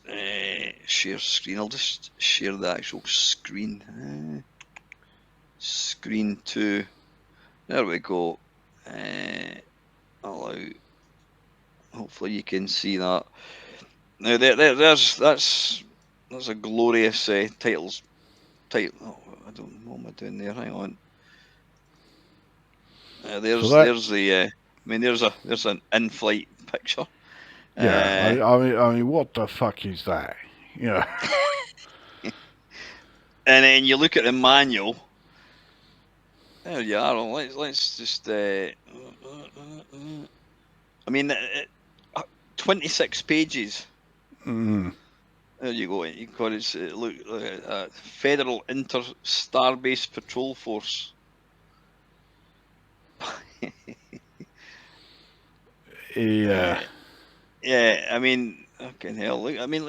share screen. I'll just share the actual screen. Screen 2. There we go. Allow. Hopefully, you can see that. Now, that's a glorious titles. Title. Oh, I don't know what am I doing there. Hang on. So There's the. I mean, there's an in-flight picture. yeah, Uh, I mean, what the fuck is that? Yeah. and then you look at the manual. There you are. Let's just. I mean, 26 pages. Mm. There you go. You got it. Look, Federal Inter-Starbase Patrol Force. Yeah. Yeah. I mean, fucking hell. Look. I mean,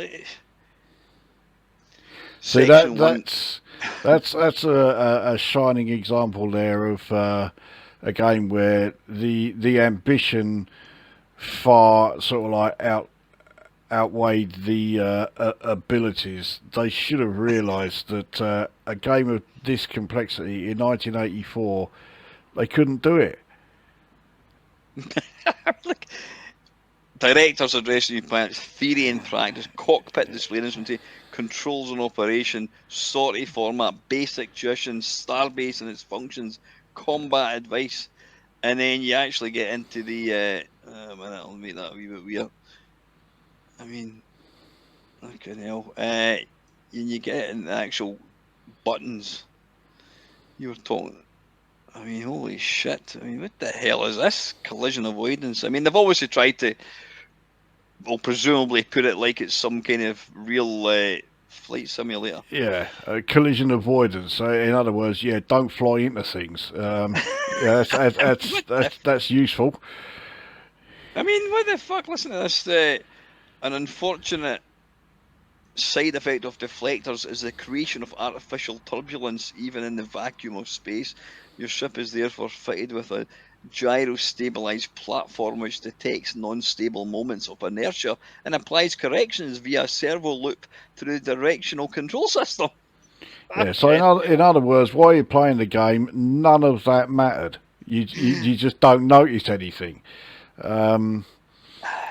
See Section 1. that's a shining example there of a game where the ambition far sort of like outweighed the abilities. They should have realised that a game of this complexity in 1984 they couldn't do it. Look, directors addressing new planets, theory and practice, cockpit display instrumentation, controls and operation, sortie format, basic tuition, starbase and its functions, combat advice, and then you actually get into the. I'll make that a wee bit weird. I mean, okay, hell. You get in the actual buttons. You were talking. I mean, holy shit. I mean, what the hell is this? Collision avoidance. I mean, they've obviously tried to, well, presumably put it like it's some kind of real flight simulator. Yeah, collision avoidance. So in other words, yeah, don't fly into things. Yeah, that's useful. I mean, what the fuck? Listen to this. An unfortunate side effect of deflectors is the creation of artificial turbulence even in the vacuum of space. Your ship is therefore fitted with a gyro-stabilized platform which detects non-stable moments of inertia and applies corrections via a servo loop to the directional control system. Yeah. So in other words, while you're playing the game, none of that mattered. You just don't notice anything.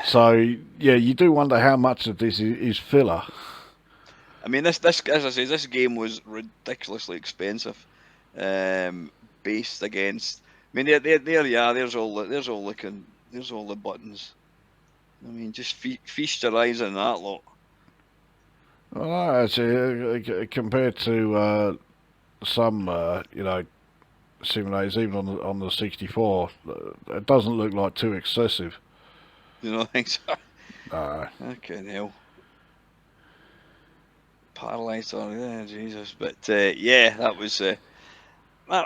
So yeah, you do wonder how much of this is filler. I mean, this as I say, this game was ridiculously expensive, based against. I mean, there you are. There's all the buttons. I mean, just feast your eyes on that lot. Well, no, compared to some you know simulators, even on the 64, it doesn't look like too excessive. You know, things. No. Okay, hell. Paralyzed or yeah, Jesus. But yeah, that was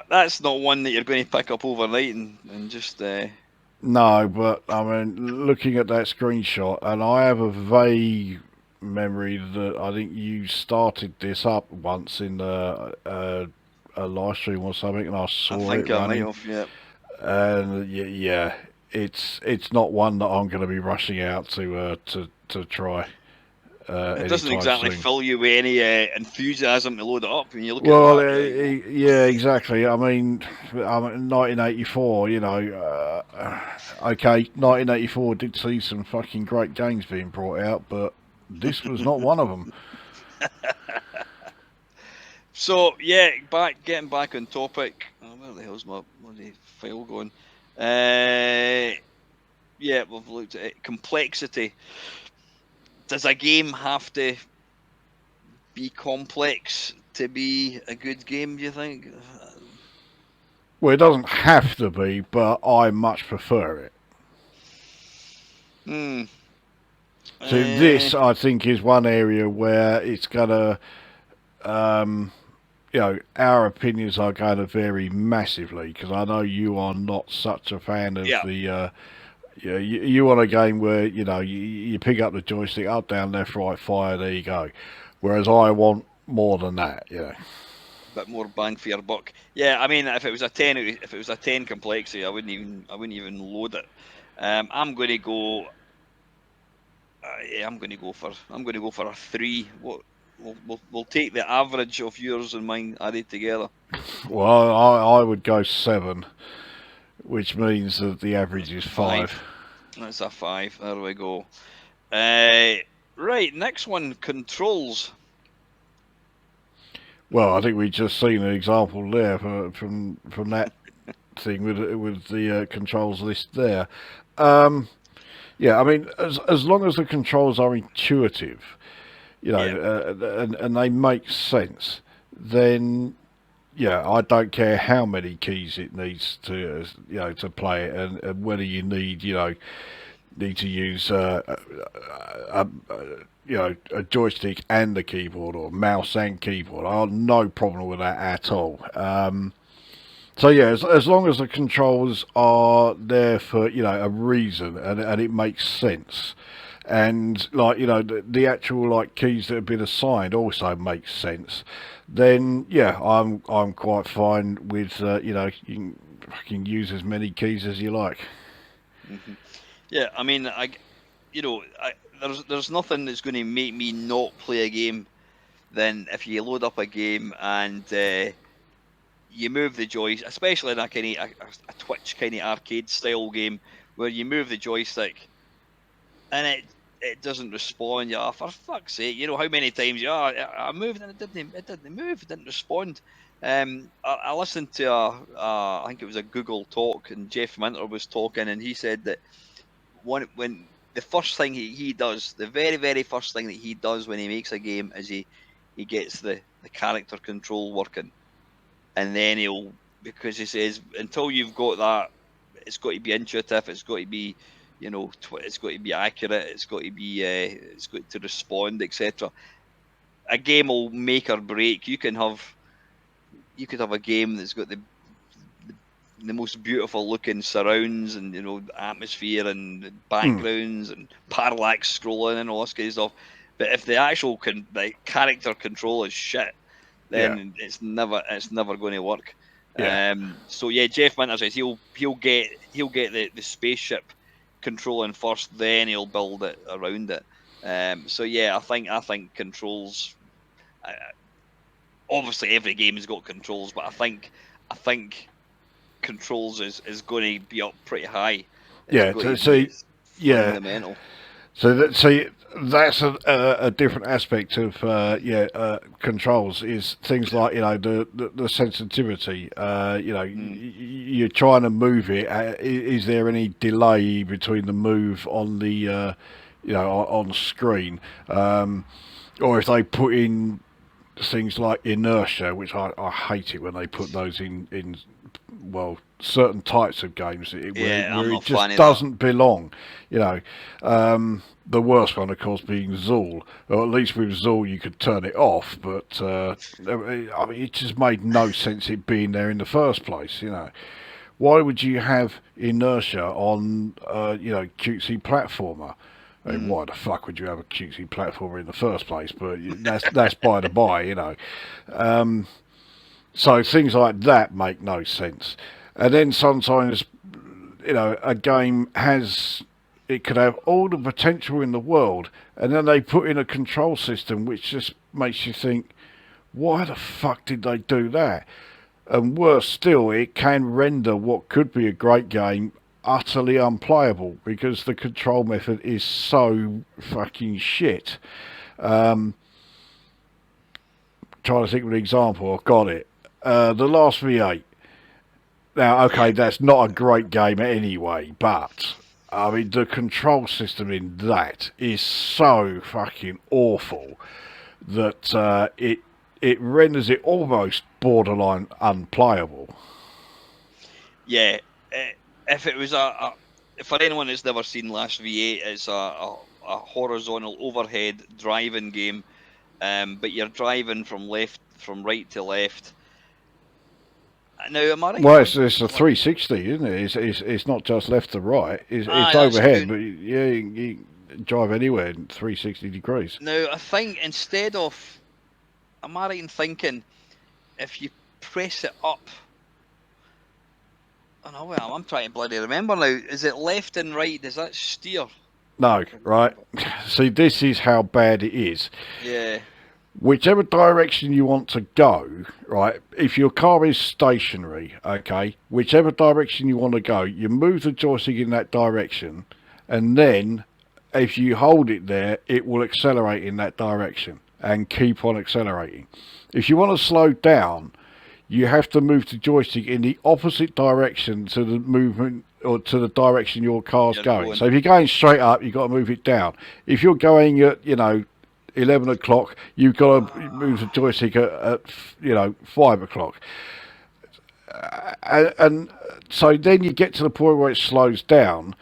that's not one that you're going to pick up overnight and just No, but I mean, looking at that screenshot, and I have a vague memory that I think you started this up once in a live stream or something, and I I saw it think I might running. have. Yeah. And yeah, it's not one that I'm going to be rushing out to try It doesn't anytime exactly soon. fill you with any enthusiasm to load it up when you look at the Well, map. There you yeah, exactly. I mean, 1984. You know, okay, 1984 did see some fucking great games being brought out, but this was not one of them. go. So yeah, getting back on topic. Oh, where the hell's my bloody file going? Yeah, we've looked at it. Complexity. Does a game have to be complex to be a good game? Do you think? Well, it doesn't have to be, but I much prefer it. Hmm. So this, I think, is one area where it's gonna, you know, our opinions are going to vary massively because I know you are not such a fan of Yeah. the Yeah, you want a game where you pick up the joystick, up, down, left, right, fire. There you go. Whereas I want more than that. Yeah. Bit more bang for your buck. Yeah, I mean, if it was a 10, if it was a 10 complexity, I wouldn't even load it. I'm going to go. Yeah, I'm going to go for a 3. What we'll take the average of yours and mine added together. Well, I would go 7, which means that the average is 5. 5. That's a 5. There we go. Right, next one, controls. Well, I think we just seen an example there from that thing with the controls list there. Yeah, I mean, as long as the controls are intuitive, Yeah. and they make sense, then yeah, I don't care how many keys it needs to to play it, and whether you need to use a joystick and a keyboard, or mouse and keyboard. I have no problem with that at all. So yeah, as long as the controls are there for a reason, and it makes sense, and like the actual like keys that have been assigned also make sense, then yeah, I'm quite fine with you can use as many keys as you like. Hmm. Yeah, I mean, there's nothing that's going to make me not play a game than if you load up a game and you move the joystick, especially in a kind of a Twitch kind of arcade style game where you move the joystick and it doesn't respond. Yeah, for fuck's sake, how many times I moved and it didn't move, it didn't respond. I listened to I think it was a Google talk, and Jeff Minter was talking, and he said that when the first thing he does, the very first thing that he does when he makes a game is he gets the character control working, and then because he says until you've got that, it's got to be intuitive, it's got to be it's got to be accurate, it's got to respond, etc. A game will make or break. You could have a game that's got the most beautiful looking surrounds and atmosphere and Mm, backgrounds and parallax scrolling and all this kind of stuff. But if the actual character control is shit, yeah, then it's never going to work. yeah. So yeah, Jeff Minter says he'll get the spaceship controlling first, then he'll build it around it. So yeah, I think controls. Uh, Obviously, every game has got controls, but I think controls is going to be up pretty high. It's Yeah, going to be so it's yeah, fundamental. so that's a different aspect of controls, is things like the sensitivity. Mm. You're trying to move it. Is there any delay between the move on the on screen, or if they put in things like inertia, which I hate it when they put those in well, certain types of games Yeah, I'm where it not a fan just of that. doesn't belong. You know, the worst one, of course, being Zool. Or at least with Zool, you could turn it off, but I mean, it just made no sense it being there in the first place. Why would you have inertia on cutesy platformer? I mean, Mm. why the fuck would you have a cutesy platformer in the first place? But that's by the by. So things like that make no sense. And then sometimes, a game it could have all the potential in the world, and then they put in a control system which just makes you think, why the fuck did they do that? And worse still, it can render what could be a great game utterly unplayable because the control method is so fucking shit. Um, Trying to think of an example, I've got it. The last V8. Now, Yeah. okay, that's not a great game anyway, but I mean the control system in that is so fucking awful that it renders it almost borderline unplayable. Yeah. If it was for anyone that's never seen Last V8, it's a horizontal overhead driving game. But you're driving from right to left, Now, am I right? Well, it's a 360, isn't it? It's not just left to right. It's That's overhead, good. but yeah, you drive anywhere in 360 degrees. Now, I think instead of, am I right in thinking if you press it up? Oh no, well, I'm trying to bloody remember now. Is it left and right? Does that steer? No, right. See, this is how bad it is. Yeah. Whichever direction you want to go, right, if your car is stationary, okay, whichever direction you want to go, you move the joystick in that direction, and then if you hold it there, it will accelerate in that direction and keep on accelerating. If you want to slow down, you have to move the joystick in the opposite direction to the movement or to the direction your car's going. So if you're going straight up, you've got to move it down. If you're going at, 11 o'clock, you've got to move the joystick at 5 o'clock. And so then you get to the point where it slows down.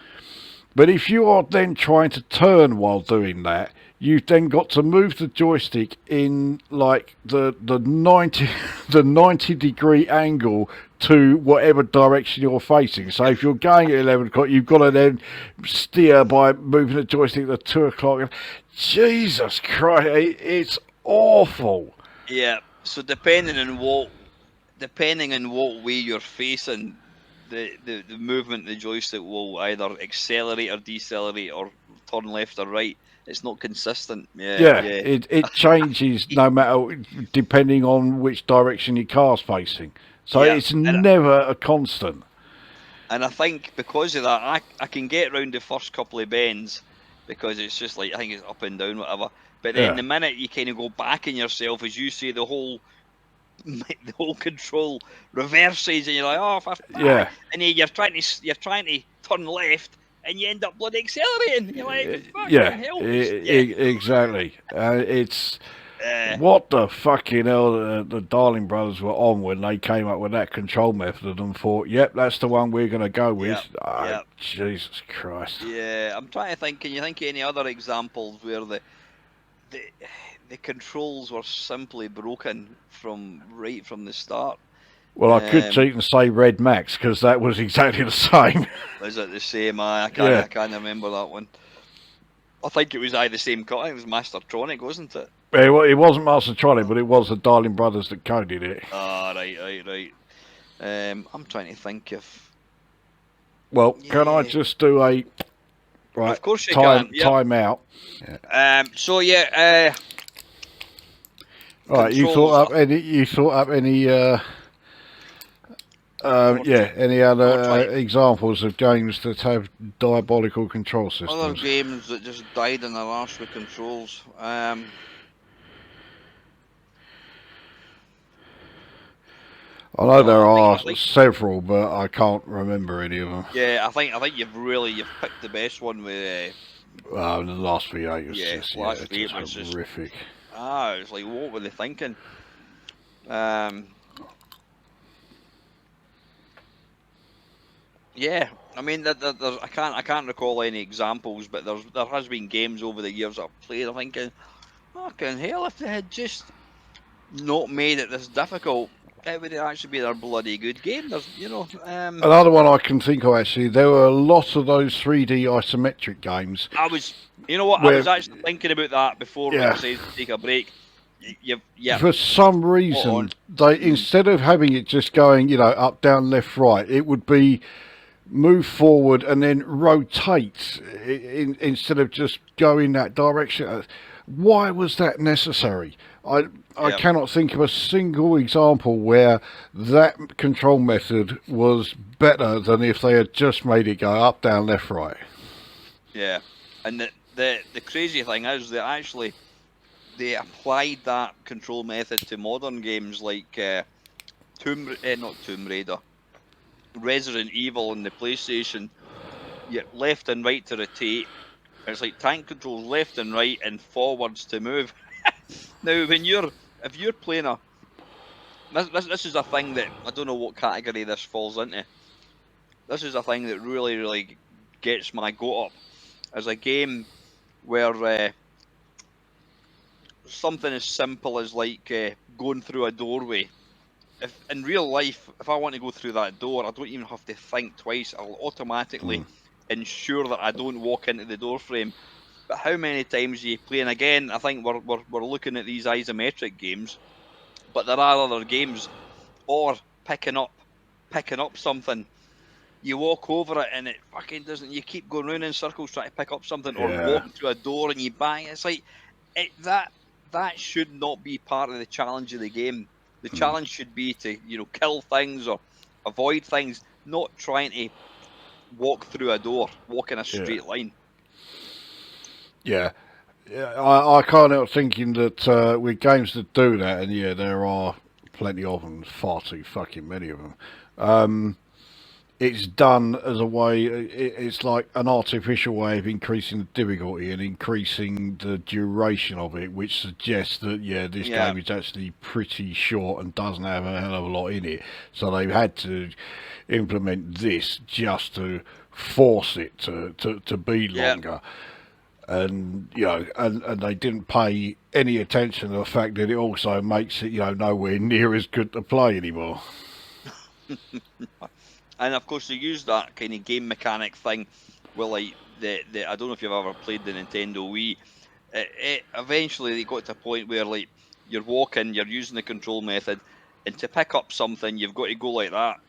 But if you are then trying to turn while doing that, you've then got to move the joystick in like the 90 the 90-degree angle to whatever direction you're facing. So if you're going at 11 o'clock, you've got to then steer by moving the joystick at 2 o'clock. Jesus Christ, it's awful. Yeah. So depending on what way you're facing, the movement of the joystick will either accelerate or decelerate or turn left or right. It's not consistent. Yeah. It changes no matter depending on which direction your car's facing. So Yeah, it's never a constant. And I think because of that, I can get around the first couple of bends because it's just like, I think it's up and down, whatever. But then the minute you kind of go back in yourself, as you say, the whole control reverses, and you're like, oh, and you're trying to turn left, and you end up bloody accelerating. You're like, hell. Exactly. It's what the fucking hell the Darling brothers were on when they came up with that control method and thought, yep, that's the one we're going to go with. Yep. Jesus Christ. Yeah, I'm trying to think. Can you think of any other examples where the controls were simply broken right from the start? Well, I could cheat and say Red Max because that was exactly the same. Was it the same? I can't remember that one. I think it was the same cut. It was Mastertronic, wasn't it? It wasn't Mastertronic, but it was the Darling brothers that coded it. Ah, right. I'm trying to think if. Well, can I just do a Of course you can. Yep. Time out. Yeah. Right, you thought up any any other examples of games that have diabolical control systems? Other games that just died in their arse with controls. I know there are several, but I can't remember any of them. Yeah, I think you've picked the best one with. The last V8 was just horrific. It's like, what were they thinking? Yeah, I mean, I can't recall any examples, but there has been games over the years I've played. I'm thinking, fucking hell, if they had just not made it this difficult, it would actually be their bloody good game. There's, Another one I can think of actually. There were a lot of those 3D isometric games. I was actually thinking about that before we decided to take a break. For some reason, they instead of having it just going, up, down, left, right, it would be move forward and then rotate instead of just go in that direction. Why was that necessary? I cannot think of a single example where that control method was better than if they had just made it go up, down, left, right. Yeah, and the crazy thing is that they applied that control method to modern games like not Tomb Raider, Resident Evil on the PlayStation. Left and right to rotate. It's like tank controls, left and right, and forwards to move. Now, if you're playing this is a thing that I don't know what category this falls into. This is a thing that really, really gets my goat up. As a game where something as simple as like going through a doorway if in real life, if I want to go through that door, I don't even have to think twice. I'll automatically ensure that I don't walk into the door frame. But how many times are you play? And again, I think we're looking at these isometric games, but there are other games, or picking up something. You walk over it and it fucking doesn't. You keep going round in circles trying to pick up something, or Yeah. walk to a door and you bang. It's like that should not be part of the challenge of the game. The challenge should be to kill things or avoid things, not trying to walk through a door, walk in a Yeah. straight line. Yeah. Yeah, I can't help thinking that with games that do that, and yeah, there are plenty of them, far too fucking many of them. It's done as a way. It's like an artificial way of increasing the difficulty and increasing the duration of it, which suggests that this Yeah, game is actually pretty short and doesn't have a hell of a lot in it. So they've had to implement this just to force it to be yeah. longer. And and they didn't pay any attention to the fact that it also makes it nowhere near as good to play anymore. And of course, they use that kind of game mechanic thing. Well, like the I don't know if you've ever played the Nintendo Wii. Eventually they got to a point where like you're walking, you're using the control method, and to pick up something, you've got to go like that.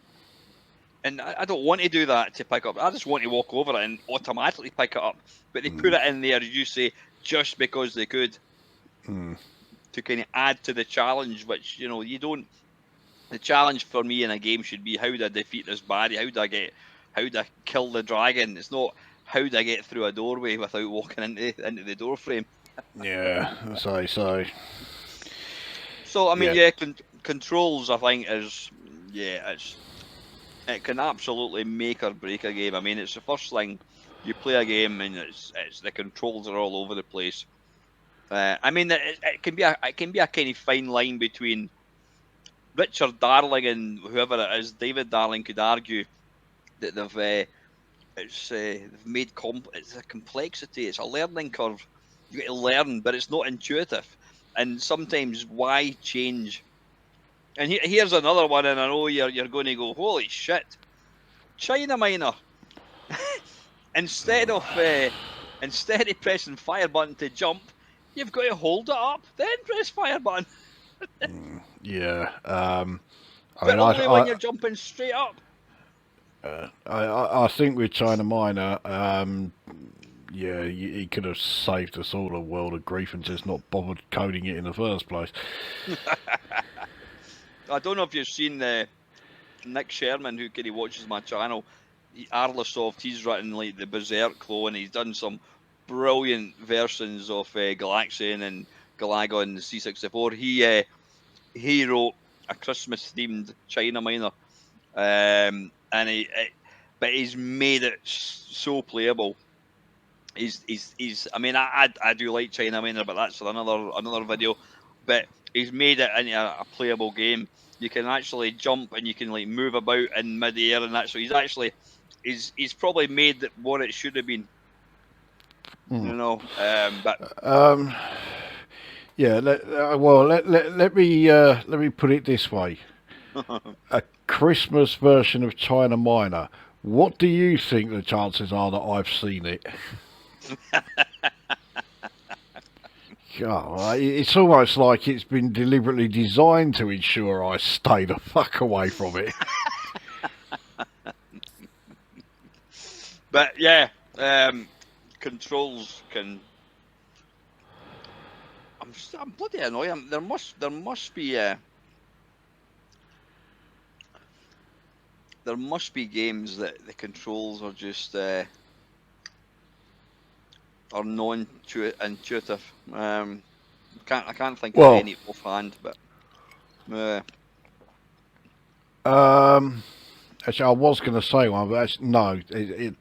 And I don't want to do that to pick up. I just want to walk over it and automatically pick it up. But they put it in there, as you say, just because they could, to kind of add to the challenge, which you don't. The challenge for me in a game should be, how do I defeat this baddie? How do I kill the dragon? It's not how do I get through a doorway without walking into the door frame. Yeah, so So I mean, yeah. yeah, controls I think is it can absolutely make or break a game. I mean, it's the first thing you play a game and it's the controls are all over the place. I mean, it can be a kind of fine line between Richard Darling and whoever it is. David Darling could argue that they've made it's a complexity, it's a learning curve. You got to learn, but it's not intuitive. And sometimes why change? And here's another one, and I know you're going to go, holy shit, China Miner. instead of pressing fire button to jump, you've got to hold it up, then press fire button. Yeah. I But mean, only when you're jumping straight up. I think with China Minor, he could have saved us all a world of grief and just not bothered coding it in the first place. I don't know if you've seen Nick Sherman, who kind of watches my channel. Arlosoft, he's written like the Berserk clone. He's done some brilliant versions of Galaxian and Galagon C64. He wrote a Christmas themed China Miner, and but he's made it so playable. He's. I mean, I do like China Miner, but that's for another video. But he's made it into a playable game. You can actually jump and you can like move about in mid-air and that. So he's probably made what it should have been. But Yeah. Let me put it this way: a Christmas version of China Minor. What do you think the chances are that I've seen it? God, it's almost like it's been deliberately designed to ensure I stay the fuck away from it. But yeah, controls can. I'm bloody annoyed. There must be there must be games that the controls are just are non-intuitive. I can't think of any offhand, but actually, I was going to say one, but no. The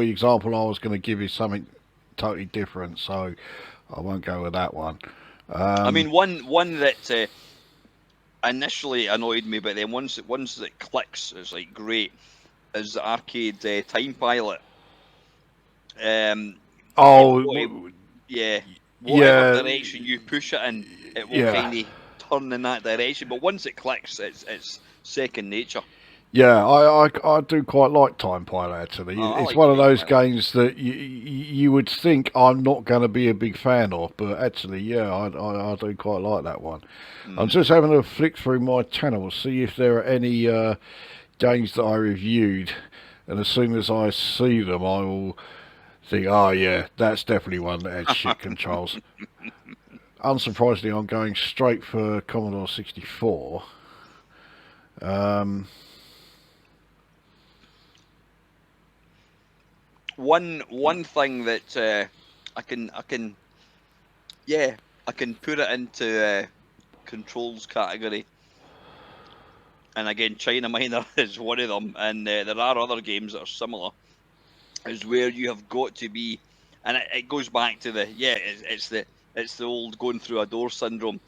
example I was going to give is something totally different, so I won't go with that one. I mean, one that initially annoyed me, but then once it clicks, it's like great. Is the arcade Time Pilot? Whatever direction you push it in, it will kind of turn in that direction. But once it clicks, it's second nature. Yeah, I do quite like Time Pilot actually. Oh, I It's like one of Time those Pilot. games that you would think I'm not going to be a big fan of, but actually, yeah, I do quite like that one. I'm just having a flick through my channel, see if there are any games that I reviewed, and as soon as I see them, I will think, oh yeah, that's definitely one that had shit controls. Unsurprisingly, I'm going straight for Commodore 64. Um, One thing that I can I can put it into controls category. And again, China Minor is one of them, and there are other games that are similar. Is where you have got to be, and it goes back to it's the old going through a door syndrome.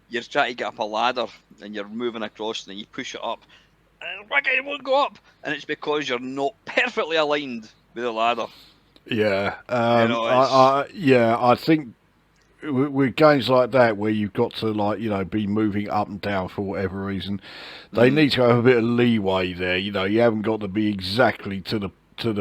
You're trying to get up a ladder and you're moving across, and then you push it up, and it won't go up, and it's because you're not perfectly aligned with the ladder. yeah, It's I think with games like that where you've got to be moving up and down for whatever reason, they need to have a bit of leeway there. You haven't got to be exactly to the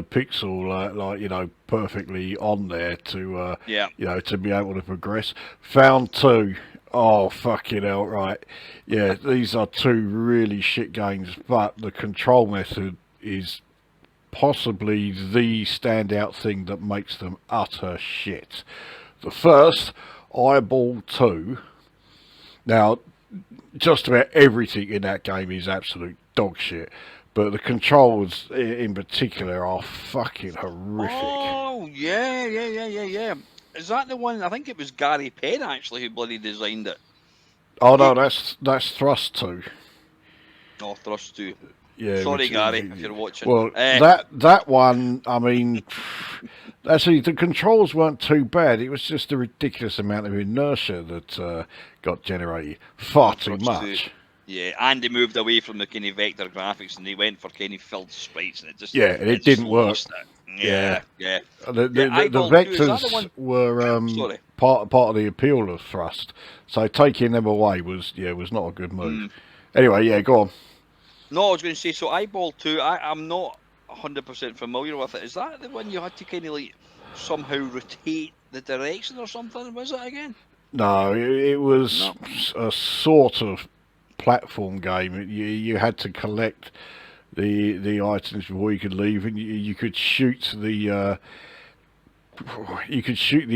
pixel perfectly on there to yeah. to be able to progress. Found two. Oh fucking hell! Right, yeah, these are two really shit games, but the control method is possibly the standout thing that makes them utter shit. The first, Eyeball 2. Now, just about everything in that game is absolute dog shit, but the controls in particular are fucking horrific. Oh yeah. Is that the one? I think it was Gary Penn actually who bloody designed it. Oh no, He, that's Thrust 2. oh, Thrust 2. Yeah, Sorry, which Gary, if you're watching. well that one. I mean, actually, the controls weren't too bad. It was just a ridiculous amount of inertia that got generated. Far too Thrust 2. much. Yeah, and they moved away from the kind of vector graphics and they went for kind of filled sprites, and Yeah, and it just didn't work. lost it. Yeah. The Eyeball 2, is that the vectors one? were Sorry. part of the appeal of Thrust. So taking them away was not a good move. Anyway, yeah, go on. No, I was going to say, so Eyeball 2, I'm not 100% familiar with it. Is that the one you had to kind of like somehow rotate the direction or something? Was it again? No, it was a sort of platform game. You had to collect the items before you could leave, and you could shoot the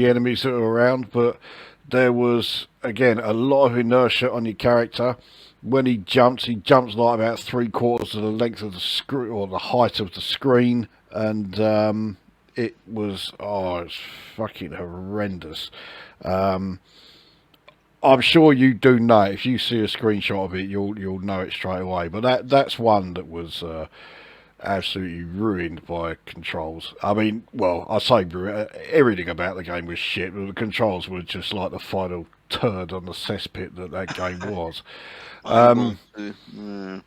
enemies that were around, but there was again a lot of inertia on your character. When he jumps like about 3/4 of the length of the screen or the height of the screen, and it's fucking horrendous. I'm sure you do know it. If you see a screenshot of it, you'll know it straight away. But that's one that was absolutely ruined by controls. I mean, well, I say everything about the game was shit, but the controls were just like the final turd on the cesspit that game was. I'm just having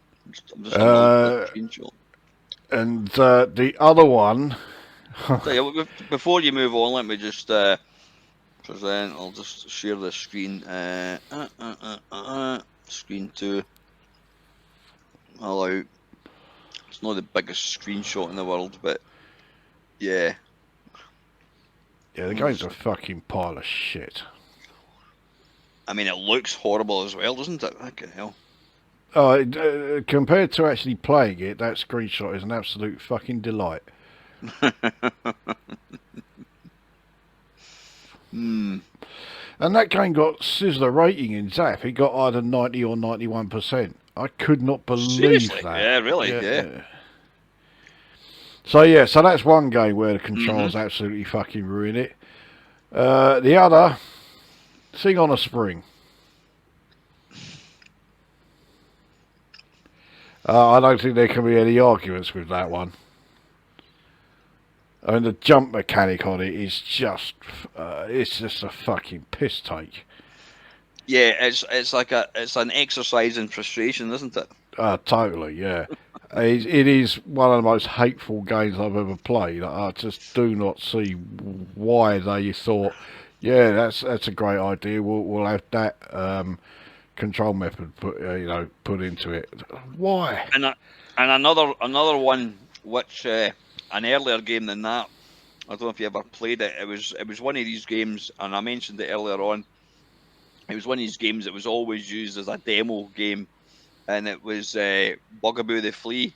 a look at the screenshot. And the other one. So, before you move on, let me just present. I'll just share the screen. Screen 2. Allow. It's not the biggest screenshot in the world, but yeah. Yeah, the game's a fucking pile of shit. I mean, it looks horrible as well, doesn't it? Fucking hell. Compared to actually playing it, that screenshot is an absolute fucking delight. And that game got Sizzler rating in Zap. It got either 90 or 91%. I could not believe Seriously? that. Yeah, really? Yeah. So that's one game where the controls absolutely fucking ruin it. The other, Sing on a Spring. I don't think there can be any arguments with that one. I mean, the jump mechanic on it is just a fucking piss take. Yeah, it's like it's an exercise in frustration, isn't it? Totally, yeah. It is one of the most hateful games I've ever played. I just do not see why they thought, yeah, that's a great idea. We'll have that control method put into it. Why? And another one, which an earlier game than that. I don't know if you ever played it. It was one of these games, and I mentioned it earlier on. It was one of these games that was always used as a demo game, and it was Bugaboo the Flea.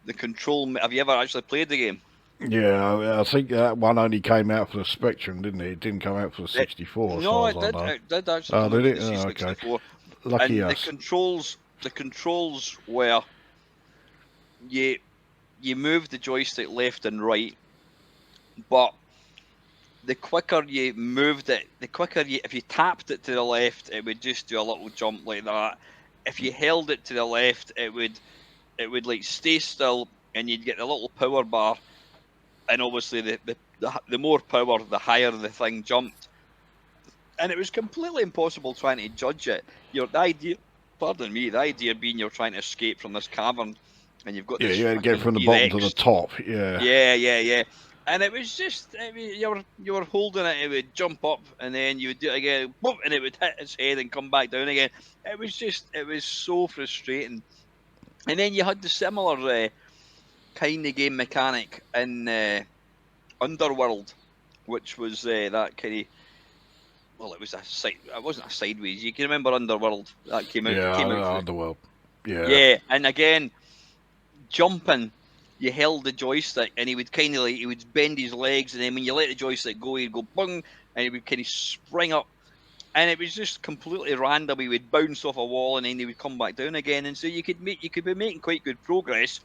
The control. Have you ever actually played the game? Yeah, I think that one only came out for the Spectrum, didn't it? It didn't come out for the 64, as No, far it as I did. know. It did actually Oh, come out did for it? the Oh, okay. C64. Lucky And us. the controls were you move the joystick left and right, but the quicker you moved it, if you tapped it to the left, it would just do a little jump like that. If you held it to the left, it would like stay still, and you'd get the little power bar. And obviously, the more power, the higher the thing jumped. And it was completely impossible trying to judge it. The idea, pardon me, the idea being you're trying to escape from this cavern, and you've got Yeah, this you had to get fucking from the bottom to the T-Rex. top. Yeah. Yeah. And it was just, I mean, you were holding it, it would jump up, and then you would do it again, boom, and it would hit its head and come back down again. It was so frustrating. And then you had the similar kind of game mechanic in Underworld, which was that kind of, well, it was it wasn't a sideways. You can remember Underworld that Yeah, came out for the, Underworld. Yeah. yeah, and again jumping. You held the joystick, and he would kind of he would bend his legs, and then when you let the joystick go, he'd go bung, and he would kind of spring up, and it was just completely random. He would bounce off a wall, and then he would come back down again, and so you could be making quite good progress,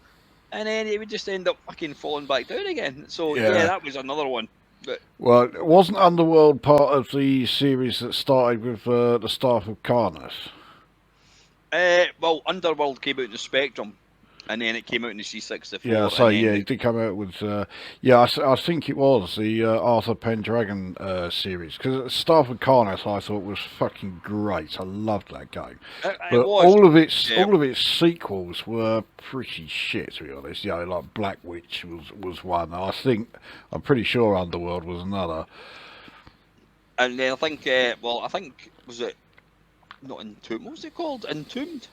and then he would just end up fucking falling back down again. So yeah, Yeah. that was another one. But Well, wasn't Underworld part of the series that started with the Staff of Karnas? well, Underworld came out in the Spectrum, and then it came out in the Yeah, C64, so and then yeah, it did come out with. I think it was the Arthur Pendragon series because Staff of Karnas I thought was fucking great. I loved that game, it but was. Yeah. all of its sequels were pretty shit to be honest. You know, like Black Witch was one. I'm pretty sure Underworld was another. And then I think, was it not Entombed? What was it called? Entombed.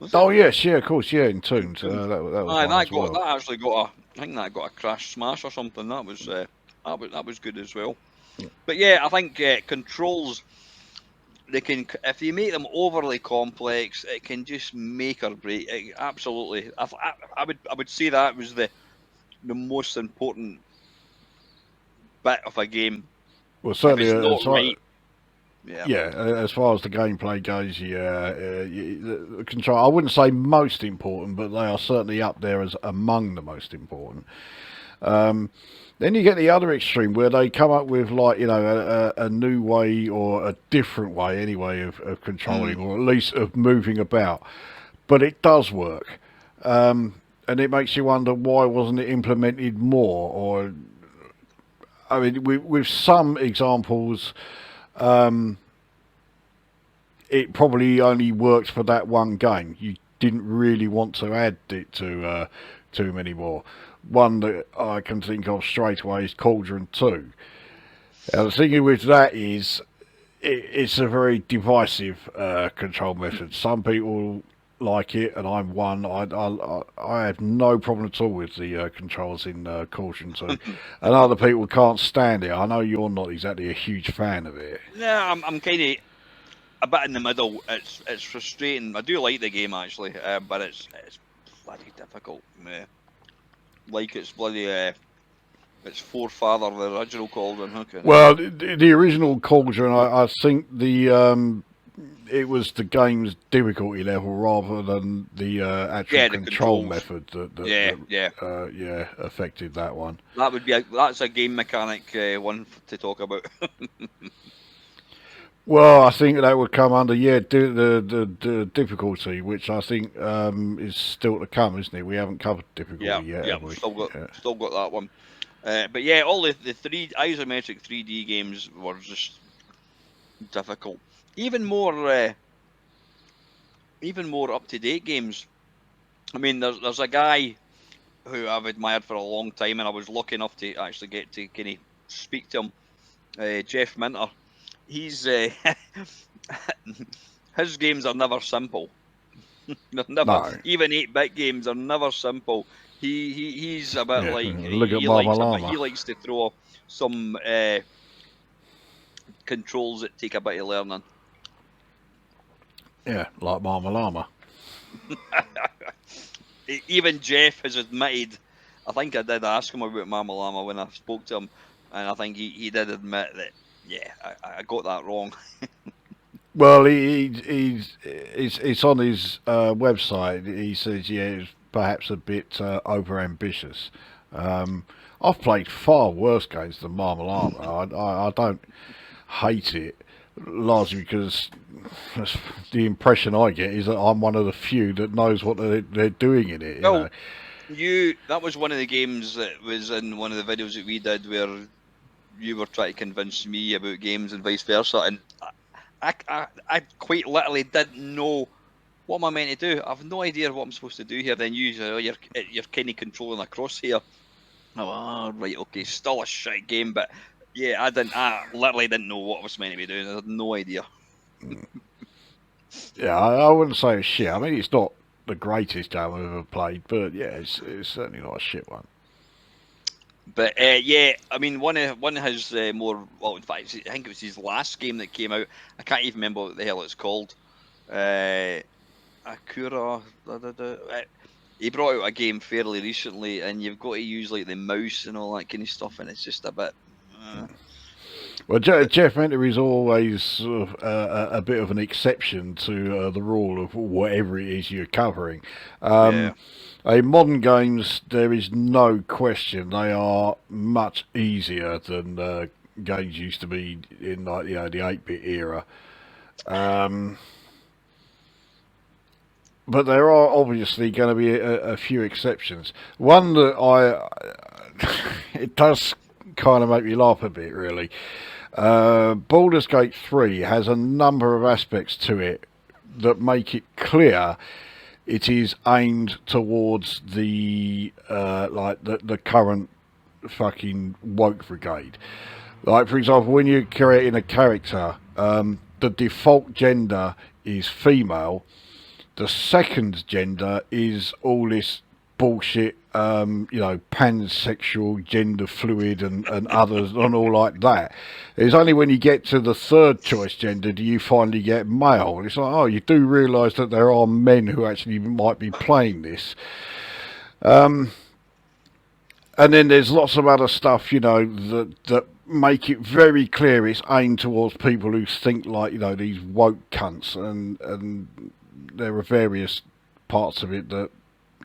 Was it Oh yes, yeah, of course, yeah, Entombed. Entombed? That was Aye, one as well. that actually got I think that got a crash smash or something. That was good as well. But yeah, I think controls, they can, if you make them overly complex, it can just make or break. Absolutely, I would say that was the most important bit of a game. Well, If certainly it's not right, yeah. yeah, as far as the gameplay goes, yeah, the control. I wouldn't say most important, but they are certainly up there as among the most important. Then you get the other extreme where they come up with like a new way or a different way anyway of controlling or at least of moving about, but it does work, and it makes you wonder why wasn't it implemented more? Or I mean, with some examples. It probably only worked for that one game. You didn't really want to add it to too many more. One that I can think of straight away is Cauldron 2. Now, the thing with that is it's a very divisive control method. Some people like it, and I'm one. I have no problem at all with the controls in Cauldron 2. And other people can't stand it. I know you're not exactly a huge fan of it. Yeah, I'm kind of a bit in the middle. It's frustrating. I do like the game actually, but it's bloody difficult. Like it's bloody its forefather, the original Cauldron. Okay. Well, the original Cauldron, I think it was the game's difficulty level rather than the actual The control controls. method that affected that one. That's a game mechanic one to talk about. Well, I think that would come under the difficulty, which I think is still to come, isn't it? We haven't covered difficulty yet, have we? Still got that one. But yeah, all the three isometric 3D games were just difficult. Even more up to date games. I mean, there's a guy who I've admired for a long time, and I was lucky enough to actually get to kind of speak to him, Jeff Minter, he's his games are never simple. They're never, No. even 8-bit games are never simple. He's a bit Yeah. like Look at Mama Llama. he likes to throw some controls that take a bit of learning. Yeah, like Mama Llama. Even Jeff has admitted. I think I did ask him about Mama Llama when I spoke to him, and I think he did admit that. Yeah, I got that wrong. Well, it's on his website. He says, yeah, it's perhaps a bit over ambitious. I've played far worse games than Mama Llama. I don't hate it, largely because the impression I get is that I'm one of the few that knows what they're doing in it. You Well, know. that was one of the games that was in one of the videos that we did where you were trying to convince me about games and vice versa, and I quite literally didn't know what am I meant to do. I've no idea what I'm supposed to do here. Then you're kind of controlling a crosshair. Oh, right, okay, still a shit game, but yeah, I literally didn't know what I was meant to be doing. I had no idea. Yeah, I wouldn't say it's shit. I mean, it's not the greatest game I've ever played, but yeah, it's certainly not a shit one. But yeah, I mean, one of his more, well, in fact, I think it was his last game that came out. I can't even remember what the hell it's called. Akura. He brought out a game fairly recently, and you've got to use like the mouse and all that kind of stuff, and it's just a bit. Well, Jeff Mentor is always sort of, a bit of an exception to the rule of whatever it is you're covering. Yeah. Modern games, there is no question they are much easier than games used to be in, like, you know, the 8-bit era. But there are obviously going to be a few exceptions. One that it does kind of make me laugh a bit, really. Baldur's Gate 3 has a number of aspects to it that make it clear it is aimed towards the the current fucking woke brigade. Like, for example, when you're creating a character, the default gender is female. The second gender is all this bullshit, pansexual, gender fluid, and others, and all like that. It's only when you get to the third choice gender do you finally get male. It's like, oh, you do realise that there are men who actually might be playing this. And then there's lots of other stuff, that make it very clear it's aimed towards people who think like, these woke cunts, and there are various parts of it that,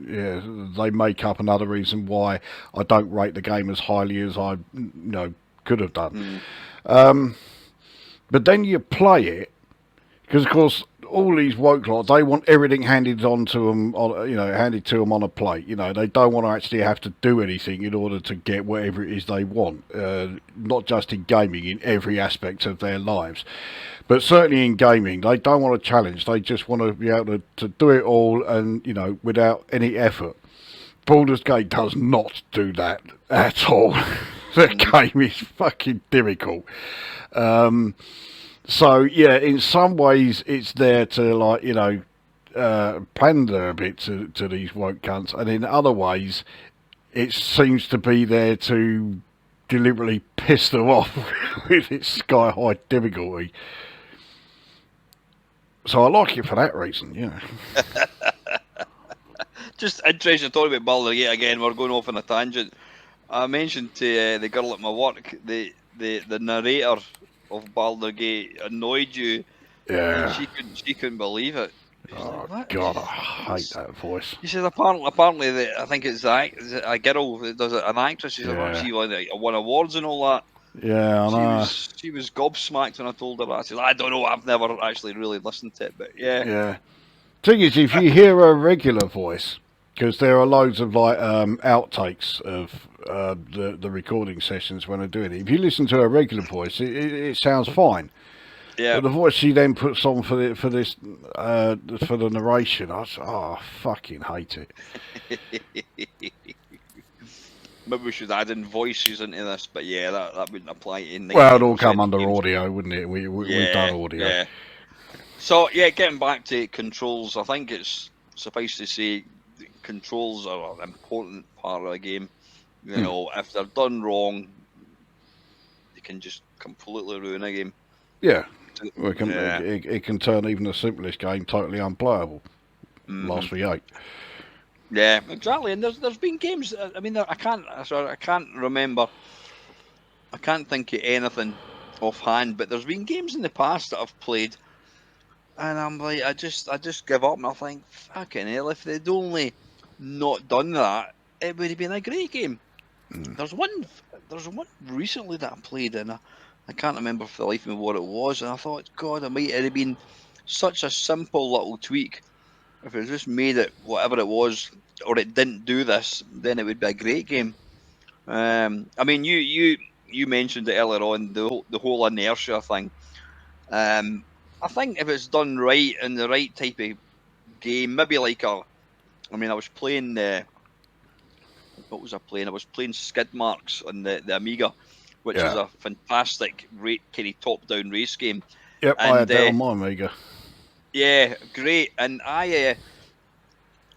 yeah, they make up another reason why I don't rate the game as highly as I, could have done. But then you play it, because of course all these woke lot, they want everything handed on to them, handed to them on a plate. They don't want to actually have to do anything in order to get whatever it is they want. Not just in gaming, in every aspect of their lives. But certainly in gaming, they don't want a challenge. They just want to be able to do it all, and without any effort. Baldur's Gate does not do that at all. The game is fucking difficult. So yeah, in some ways it's there to pander a bit to these woke cunts, and in other ways it seems to be there to deliberately piss them off with its sky high difficulty. So I like it for that reason, yeah. Just interesting talking about Baldur's Gate again. We're going off on a tangent. I mentioned to the girl at my work the narrator of Baldur's Gate annoyed you. Yeah. And she couldn't believe it. Oh like, God, I hate that voice. She said apparently I think it's a girl that does it, an actress. She said, Yeah. she won awards and all that. Yeah, I know. She was gobsmacked when I told her that. I said, I don't know, I've never actually really listened to it, but yeah. Yeah. Thing is, if you hear a regular voice, because there are loads of outtakes of the recording sessions when they're doing it. If you listen to a regular voice, it sounds fine. Yeah. But the voice she then puts on for the narration, I fucking hate it. maybe we should add in voices into this, but yeah, that wouldn't apply to Well, it'd 99% all come of under games. audio, wouldn't it? We've done Yeah, audio. yeah. So yeah, getting back to controls, I think it's suffice to say controls are an important part of the game. You know, if they're done wrong, they can just completely ruin a game. Yeah. Yeah. It can turn even the simplest game totally unplayable. Mm-hmm. Last V8. Yeah, exactly. And there's been games. I mean, I can't remember. I can't think of anything offhand, but there's been games in the past that I've played, and I'm like, I just give up, and I think, fucking hell, if they'd only not done that, it would have been a great game. There's one recently that I played, and I can't remember for the life of me what it was, and I thought, God, it might have been such a simple little tweak. If it just made it whatever it was, or it didn't do this, then it would be a great game. I mean, you mentioned it earlier on, the whole inertia thing. I think if it's done right in the right type of game, maybe like I mean, I was playing what was I playing? I was playing Skid Marks on the Amiga, which is Yeah. a fantastic kind of top-down race game. Yep, I And had that on my Amiga. yeah, great. And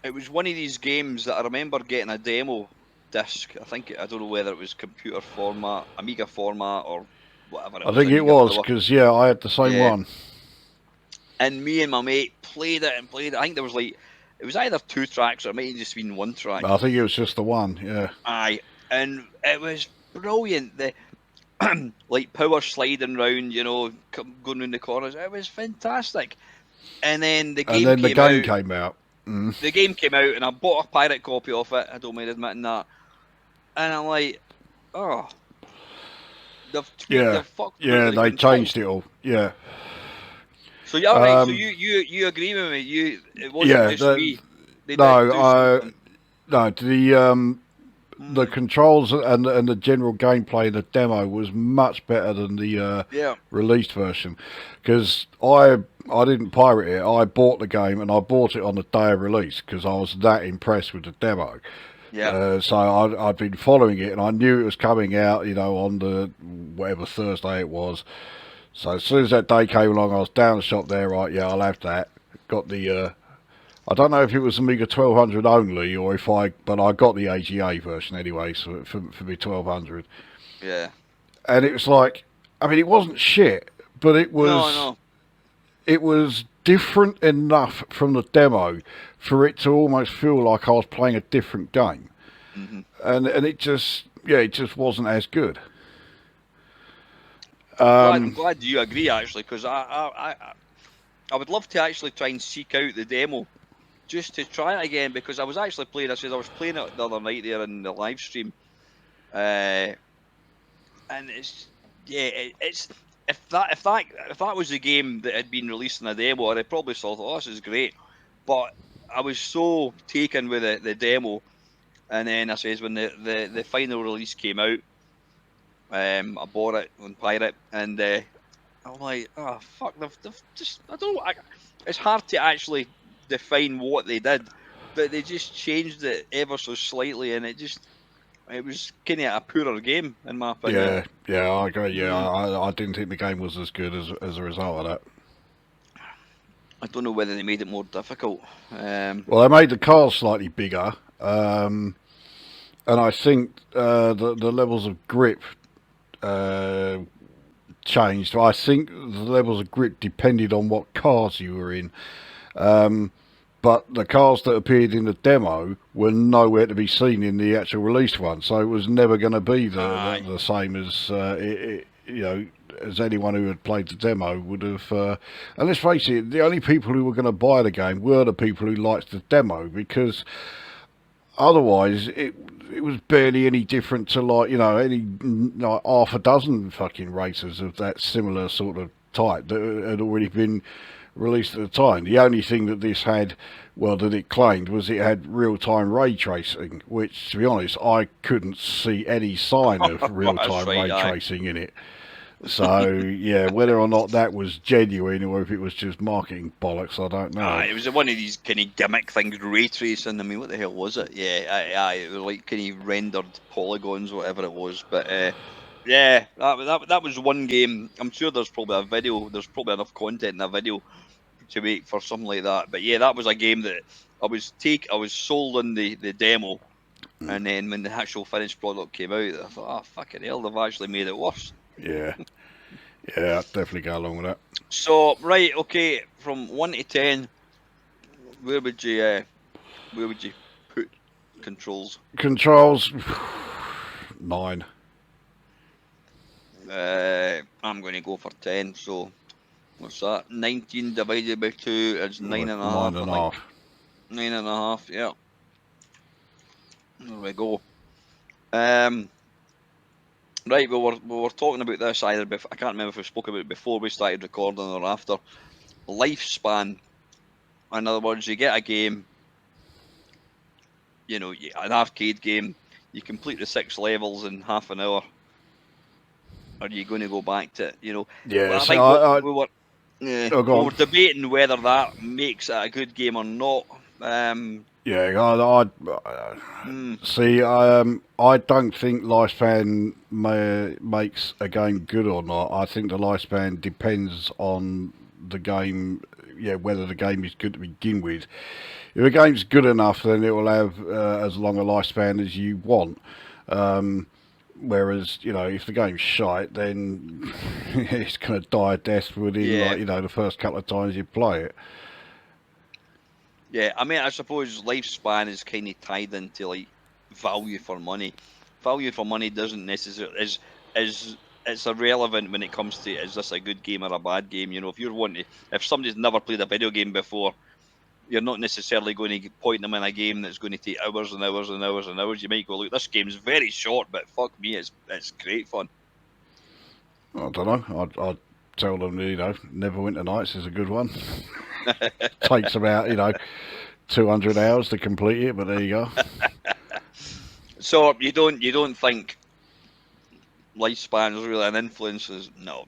it was one of these games that I remember getting a demo disc. I don't know whether it was computer format, Amiga format, or whatever it I was, think it Amiga, was, whatever. because, yeah, I had the same Yeah. one. And me and my mate played it and played it. I think there was like, it was either 2 tracks or it might have just been 1 track. I think it was just the one, yeah. Aye. And it was brilliant. The like power sliding round, you know, going round the corners. It was fantastic. And then the game came out. Mm. The game came out, and I bought a pirate copy of it. I don't mind admitting that. And I'm like, oh, they've fucked. Yeah, the they controls. changed it all. Yeah. So yeah, right. So you agree with me? It wasn't just me. They the controls and the general gameplay in the demo was much better than the released version, because I didn't pirate it. I bought the game, and I bought it on the day of release because I was that impressed with the demo. Yeah. So I'd been following it, and I knew it was coming out, you know, on the whatever Thursday it was. So as soon as that day came along, I was down the shop there. Right, yeah, I'll have that. Got the I don't know if it was Amiga 1200 only, or but I got the AGA version anyway, so for me 1200. Yeah. And it was like, I mean, it wasn't shit, but it was it was different enough from the demo for it to almost feel like I was playing a different game. Mm-hmm. And it just wasn't as good. I'm glad you agree, actually, because I would love to actually try and seek out the demo just to try it again, because I was actually playing. I was playing it the other night there in the live stream, and it's if that was the game that had been released in a demo, I'd probably thought, oh, this is great. But I was so taken with the demo, and then I says when the final release came out, I bought it on pirate, and I'm like, oh fuck, they've just, I don't know. It's hard to actually define what they did, but they just changed it ever so slightly, and it was kind of a poorer game in my opinion. Yeah, I agree. Yeah, I didn't think the game was as good as a result of that. I don't know whether they made it more difficult. Well, they made the cars slightly bigger, and I think the levels of grip changed. I think the levels of grip depended on what cars you were in. But the cars that appeared in the demo were nowhere to be seen in the actual released one, so it was never going to be the same as as anyone who had played the demo would have. And let's face it, the only people who were going to buy the game were the people who liked the demo, because otherwise it was barely any different to any half a dozen fucking racers of that similar sort of type that had already been released at the time. The only thing that this had, that it claimed, was it had real-time ray tracing, which, to be honest, I couldn't see any sign of real-time ray tracing in it. So yeah, whether or not that was genuine or if it was just marketing bollocks, I don't know. It was one of these kind of gimmick things, ray tracing. I mean, what the hell was it? Yeah, it was like kind of rendered polygons, whatever it was. But yeah, that was one game. I'm sure there's probably a video. There's probably enough content in a video to make for something like that. But yeah, that was a game that I was sold on the demo, and then when the actual finished product came out, I thought, oh fucking hell, they've actually made it worse. Yeah, yeah, I'd definitely go along with that. So right, okay, from 1 to 10, where would you put controls? Controls 9. I'm going to go for 10. So what's that? 19 divided by 2 is 9.5. 9.5. 9.5. Yeah. There we go. Right, we were talking about this either before. I can't remember if we spoke about it before we started recording or after. Lifespan. In other words, you get a game, an arcade game, you complete the 6 levels in half an hour. Are you going to go back to it? Yeah, I so think we go were on. debating whether that makes it a good game or not. Yeah, see. I don't think lifespan makes a game good or not. I think the lifespan depends on the game. Yeah, whether the game is good to begin with. If a game's good enough, then it will have as long a lifespan as you want. Whereas, if the game's shite, then it's going to die a death within, the first couple of times you play it. Yeah, I mean, I suppose lifespan is kind of tied into like value for money. Value for money doesn't necessarily is it's irrelevant when it comes to is this a good game or a bad game. If somebody's never played a video game before, you're not necessarily going to point them in a game that's going to take hours and hours and hours and hours. You might go, look, this game's very short, but fuck me, it's great fun. I don't know. I'd tell them, Neverwinter Nights is a good one. Takes about, 200 hours to complete it, but there you go. So you don't think lifespan is really an influence? No.